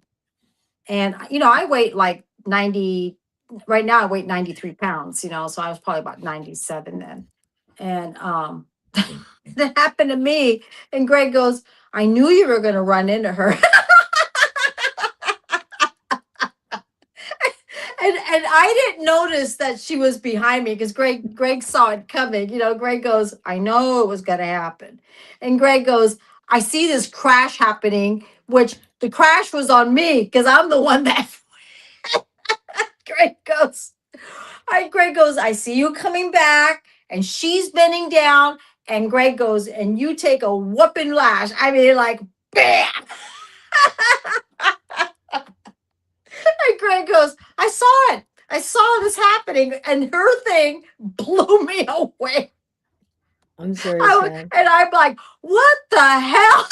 and I weigh like 90. Right now I weigh 93 pounds, so I was probably about 97 then. And that happened to me. And Greg goes, I knew you were going to run into her. And I didn't notice that she was behind me, because Greg saw it coming. Greg goes, I know it was going to happen. And Greg goes, I see this crash happening, which the crash was on me because I'm the one that. Greg goes, I see you coming back, and she's bending down. And Greg goes, and you take a whooping lash. I mean, like, bam. And Greg goes, I saw it. I saw this happening, and her thing blew me away. I'm serious, and I'm like, what the hell?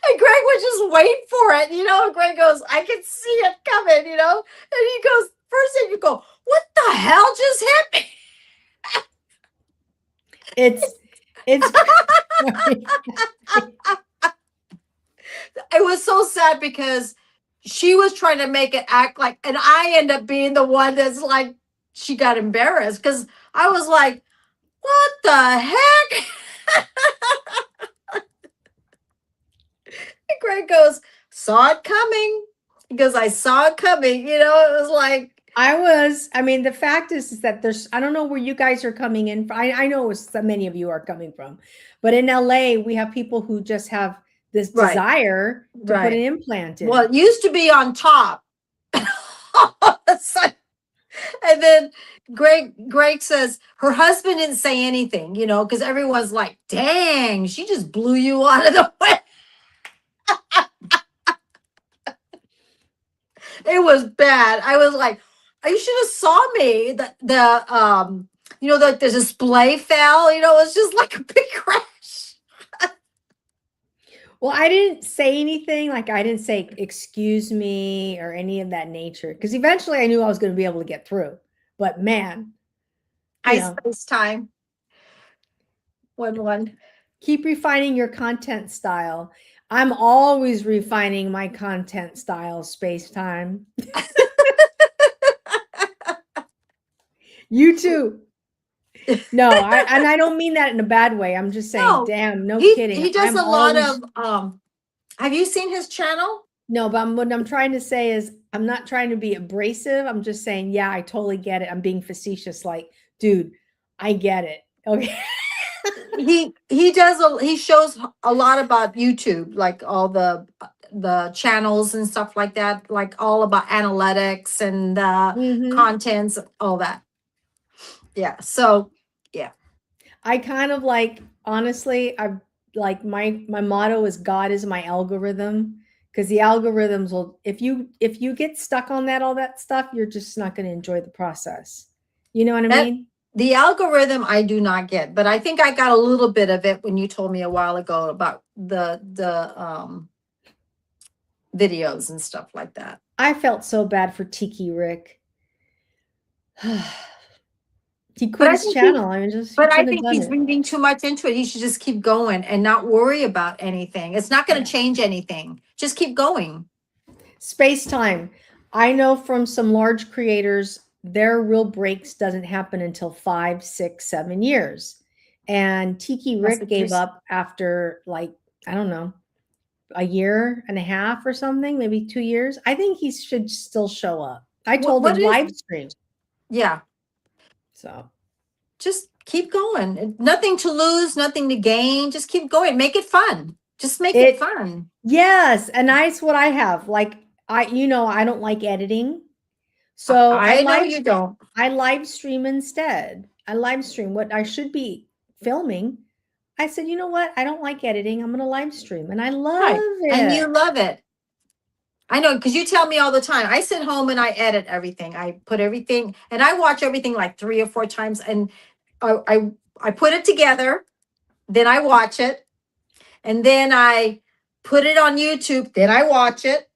And Greg was just waiting for it, and Greg goes, I can see it coming, and he goes, first thing you go, what the hell just hit me? It's It was so sad because she was trying to make it act like, and I end up being the one that's like, she got embarrassed because I was like, what the heck? And Greg goes, saw it coming. Because I saw it coming. You know, it was like, I mean, the fact is that there's, I don't know where you guys are coming in. I know so many of you are coming from, but in LA, we have people who just have this Right. desire to put Right. an implant in. well, it used to be on top. All of a sudden- and then Greg says her husband didn't say anything, you know, because everyone's like, dang, she just blew you out of the way. It was bad. I was like, you should have saw me. The you know, the display fell, you know, it was just like a big crash. Well, I didn't say anything. Like I didn't say excuse me or any of that nature because eventually I knew I was going to be able to get through. But man, you know, Ice time. One. keep refining your content style. I'm always refining my content style, space time. You too. No, I don't mean that in a bad way. I'm just saying, No, damn, no He kidding. does I'm a lot always- of have you seen his channel? No, but what I'm trying to say is I'm not trying to be abrasive. I'm just saying, yeah, I totally get it. I'm being facetious, like, dude, I get it. Okay. He shows a lot about YouTube, like all the channels and stuff like that, like all about analytics and Mhm. contents, all that. Yeah. So I kind of like, honestly, I've like my motto is God is my algorithm. Because the algorithms will, if you get stuck on that, all that stuff, you're just not going to enjoy the process. You know what I That- mean? the algorithm I do not get, but I think I got a little bit of it when you told me a while ago about the videos and stuff like that. I felt so bad for Tiki Rick. He But quit I his think he- channel. I mean, just. But he I couldn't have think done he's it. reading too much into it. He should just keep going and not worry about anything. It's not going to change anything. Just keep going. Space time. I know from some large creators, their real breaks doesn't happen until 5, 6, 7 years. And Tiki That's Rick gave interesting. up after like, I don't know, a year and a half or something, maybe 2 years. I think he should still show up. I told what him is- live stream. Yeah. So Just keep going. Nothing to lose, nothing to gain. Just keep going. Make it fun. Just make it fun. yes, and that's what I have. Like I don't like editing. So I know you don't. I live stream instead. I live stream what I should be filming. I said, you know what? I don't like editing. I'm going to live stream. And I love it. And you love it. I know, because you tell me all the time. I sit home and I edit everything. I put everything, and I watch everything like 3 or 4 times. And I put it together, then I watch it, and then I put it on YouTube, then I watch it.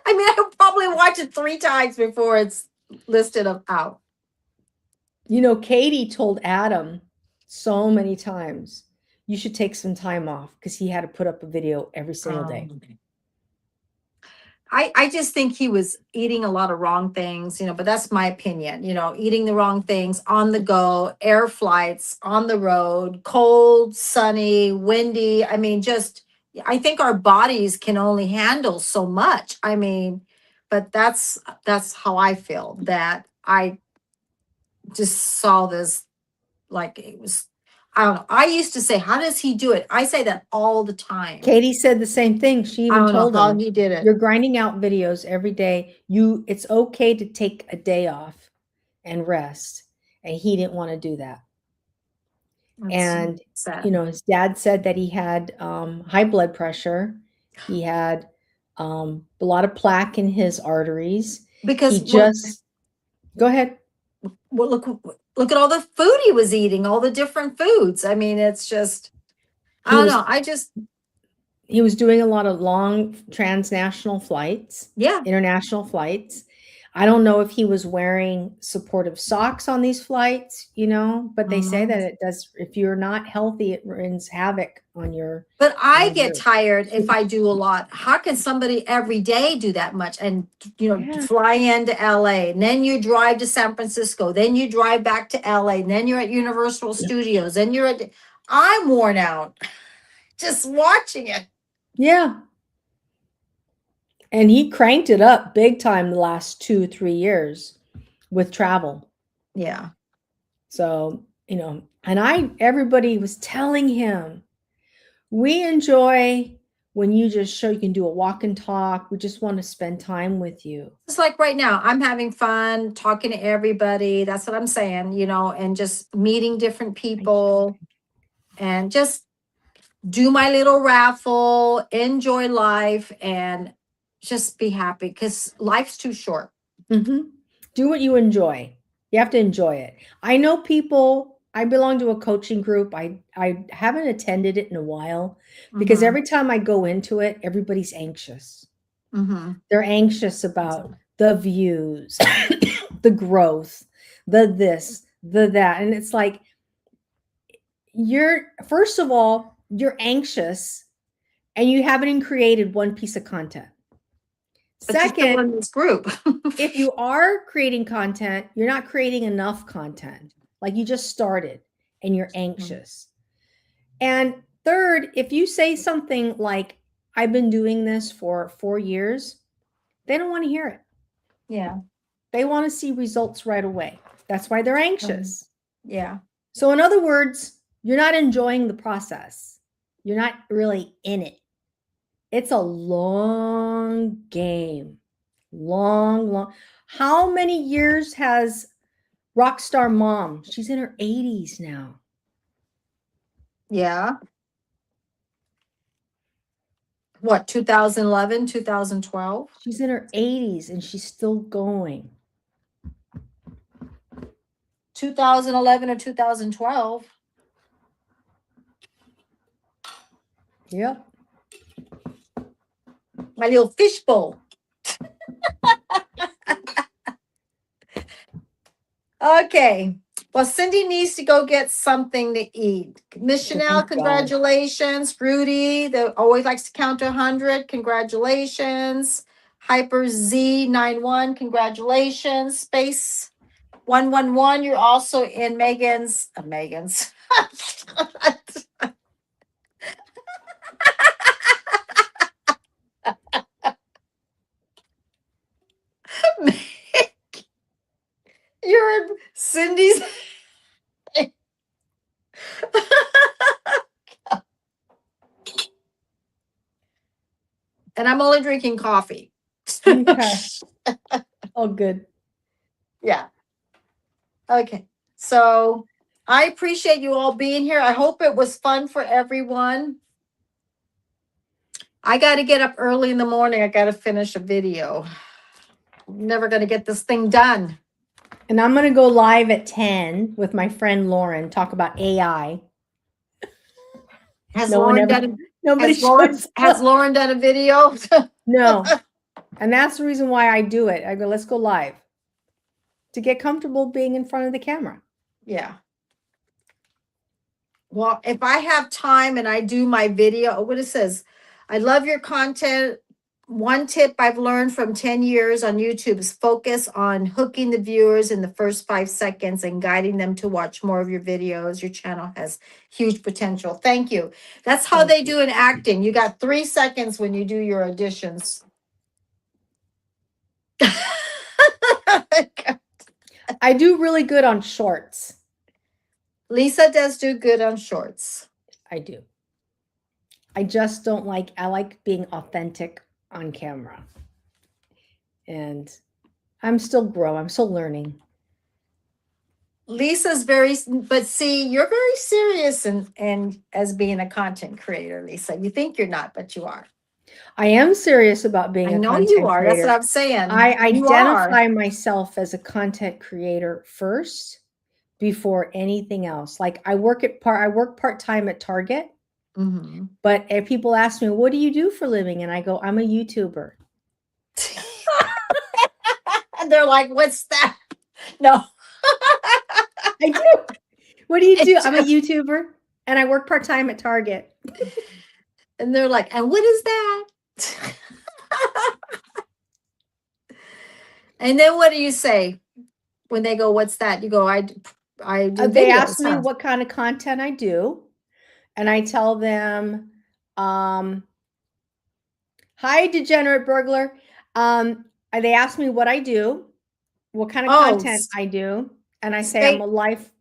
I mean, I'll probably watch it 3 times before it's listed out. Katie told Adam so many times, you should take some time off because he had to put up a video every single day. I just think he was eating a lot of wrong things, but that's my opinion, eating the wrong things on the go, air flights, on the road, cold, sunny, windy. I mean, I think our bodies can only handle so much. I mean, but that's how I feel, that I just saw this, like it was, I don't know. I used to say, how does he do it? I say that all the time. Katie said the same thing. She I even don't know told how him, he did it. you're grinding out videos every day. It's okay to take a day off and rest. And he didn't want to do that. And, sad. his dad said that he had high blood pressure. He had a lot of plaque in his arteries. Because He just, go ahead. well, look at all the food he was eating, all the different foods. I mean, it's just, I He don't was- know. He was doing a lot of long transnational flights, Yeah. international flights. I don't know if he was wearing supportive socks on these flights, but they say Mhm. that it does, if you're not healthy, it runs havoc on your. But I on get your- tired if I do a lot. How can somebody every day do that much and Yeah. fly into LA and then you drive to San Francisco, then you drive back to LA, and then you're at Universal Studios, then I'm worn out just watching it. Yeah. And he cranked it up big time the last 2-3 years with travel. Yeah. So, and everybody was telling him, we enjoy when you can do a walk and talk. We just want to spend time with you. It's like right now, I'm having fun talking to everybody. That's what I'm saying, and just meeting different people and just do my little raffle, enjoy life, and just be happy because life's too short. Mm-hmm. Do what you enjoy. You have to enjoy it. I know people, I belong to a coaching group. I haven't attended it in a while because Mhm. every time I go into it, everybody's anxious. Mhm. They're anxious about the views, the growth, the this, the that. And it's like, first of all, you're anxious and you haven't even created one piece of content. But you're still Second, in this group. if you are creating content, you're not creating enough content. Like you just started and you're anxious. And third, if you say something like, I've been doing this for 4 years, they don't want to hear it. Yeah. They want to see results right away. That's why they're anxious. Yeah. So, in other words, you're not enjoying the process. You're not really in it. It's a long game. Long. How many years has Rockstar Mom? She's in her 80s now. Yeah. What, 2011, 2012? She's in her 80s and she's still going. 2011 or 2012. Yep. My little fishbowl. Okay. Well, Cindy needs to go get something to eat. Miss Chanel, Thank God. congratulations. Rudy, that always likes to count to 100, congratulations. Hyper Z91, congratulations. Space 111, you're also in Megan's. You're in Cindy's. And I'm only drinking coffee. Okay. Oh, good. Yeah. Okay. So I appreciate you all being here. I hope it was fun for everyone. I got to get up early in the morning. I got to finish a video. I'm never going to get this thing done. And I'm going to go live at 10 with my friend Lauren, talk about AI. Has No one Lauren ever- done? Nobody Has Lauren done a video? No. And that's the reason why I do it. I go, let's go live to get comfortable being in front of the camera. Yeah. Well, if I have time and I do my video, what it says, I love your content. One tip I've learned from 10 years on YouTube is focus on hooking the viewers in the first 5 seconds and guiding them to watch more of your videos. Your channel has huge potential. Thank you. That's how Thank they you. do in acting. You got 3 seconds when you do your auditions. I do really good on shorts. Lisa does do good on shorts. I do. I just don't I like being authentic on camera. And I'm still learning. Lisa's but see, you're very serious and as being a content creator, Lisa. You think you're not, but you are. I am serious about being I a know content you are. creator. That's what I'm saying. I You are. identify myself as a content creator first before anything else. Like I work part-time at Target, Mhm. but if people ask me, what do you do for a living? And I go, I'm a YouTuber. The they're like, what's that? No. I do. What do you do? I'm a YouTuber and I work part-time at Target. And they're like, and what is that? And then what do you say when they go, what's that? You go, I do They videos, ask me huh? what kind of content I do, and I tell them, hi, degenerate burglar. They ask me what I do, what kind of Oh, content I do, and I say Say-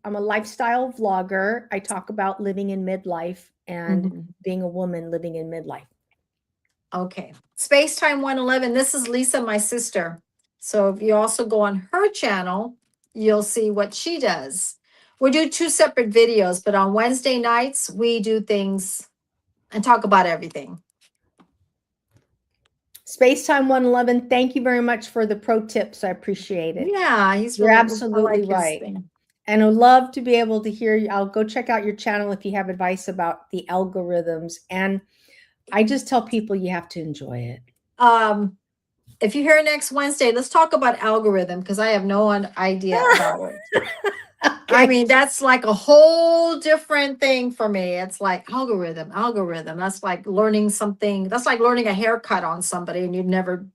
I'm a lifestyle vlogger. I talk about living in midlife and Mhm. being a woman living in midlife. Okay. Spacetime 111. This is Lisa, my sister. So if you also go on her channel, you'll see what she does. We do 2 separate videos, but on Wednesday nights, we do things and talk about everything. Spacetime 111, thank you very much for the pro tips. I appreciate it. Yeah, he's You're really, I absolutely his right. thing. And I'd love to be able to hear you. I'll go check out your channel if you have advice about the algorithms. And I just tell people you have to enjoy it. If you're here next Wednesday, let's talk about algorithm because I have no idea about it. I mean, that's like a whole different thing for me. It's like algorithm. That's like learning something. That's like learning a haircut on somebody and you never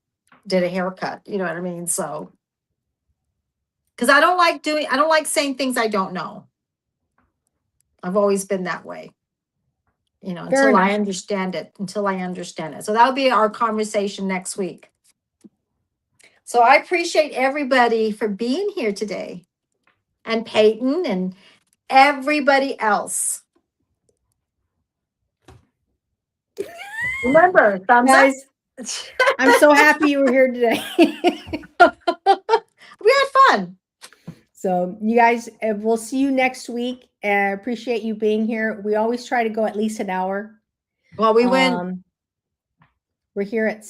did a haircut. You know what I mean? So, because I don't like saying things I don't know. I've always been that way. You know, Fair until I enough. understand it. So that'll be our conversation next week. So I appreciate everybody for being here today. And Peyton and everybody else. Remember, thumbs Guys, up. I'm so happy you were here today. We had fun. So you guys, we'll see you next week. I appreciate you being here. We always try to go at least an hour. Well, we went. We're here at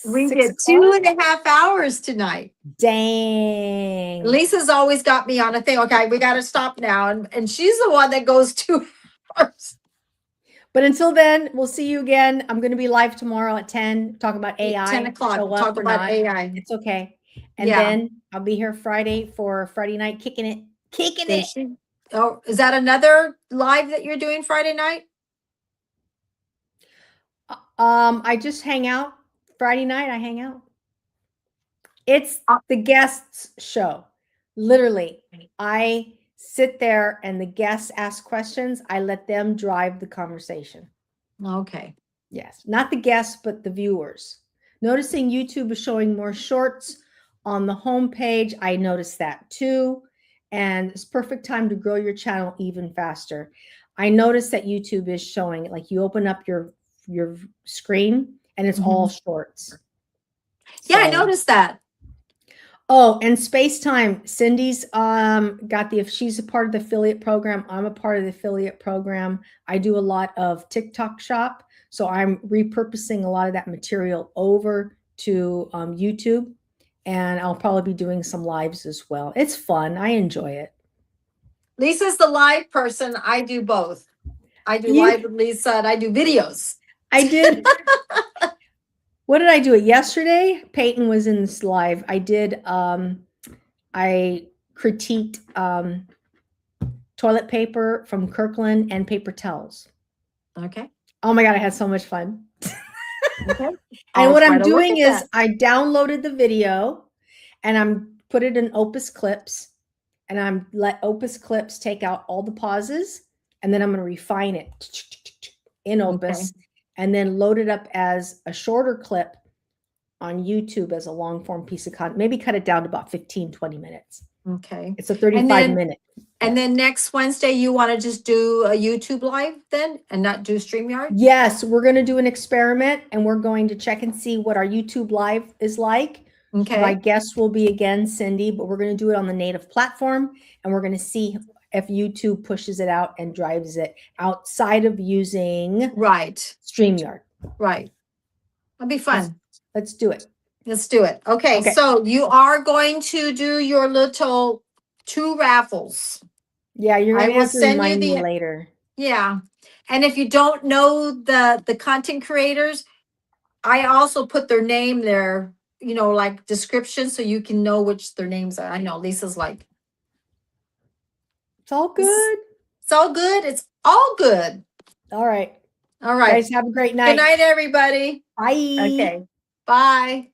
We 6 did o'clock. 2.5 hours tonight. Dang. Lisa's always got me on a thing. Okay, we got to stop now, and she's the one that goes 2 hours. But until then, we'll see you again. I'm going to be live tomorrow at 10, talk about AI. 10 o'clock. Show up Talk or about not. AI. It's okay. And Yeah. then I'll be here Friday for Friday night, kicking it. Oh, is that another live that you're doing Friday night? I just hang out. Friday night, I hang out. It's the guests show. Literally, I sit there and the guests ask questions. I let them drive the conversation. Okay. Yes, not the guests, but the viewers. Noticing YouTube is showing more shorts on the homepage. I noticed that too. And it's perfect time to grow your channel even faster. I noticed that YouTube is showing, like you open up your screen and it's all shorts. Yeah, I So- noticed that. Oh, and Spacetime. Cindy's she's a part of the affiliate program. I'm a part of the affiliate program. I do a lot of TikTok shop. So I'm repurposing a lot of that material over to YouTube. And I'll probably be doing some lives as well. It's fun. I enjoy it. Lisa's the live person. I do both. I do live with Lisa and I do videos. I did. What did I do it yesterday? Peyton was in this live. I did. I critiqued toilet paper from Kirkland and paper towels. Okay. Oh my God, I had so much fun. Okay. And I'll what try I'm to look doing at is that. I downloaded the video and I'm put it in Opus Clips and I'm let Opus Clips take out all the pauses and then I'm going to refine it in Opus and then load it up as a shorter clip on YouTube as a long form piece of content. Maybe cut it down to about 15, 20 minutes. Okay. It's a 35-minute. And then next Wednesday, you want to just do a YouTube live then and not do StreamYard? Yes, we're going to do an experiment and we're going to check and see what our YouTube live is like. Okay. My guest will be again Cindy, but we're going to do it on the native platform and we're going to see if YouTube pushes it out and drives it outside of using Right. StreamYard. Right. That'll be fun. Let's do it. Let's do it. Okay. So you are going to do your little 2 raffles. Yeah, you're I going to will have to send you remind me the- later. Yeah. And if you don't know the content creators, I also put their name there like descriptions so you can know which their names are. I know Lisa's like, It's all good. it's all good. It's all good. All right. All right. Guys, have a great night. Good night, everybody. Bye. Okay. Bye.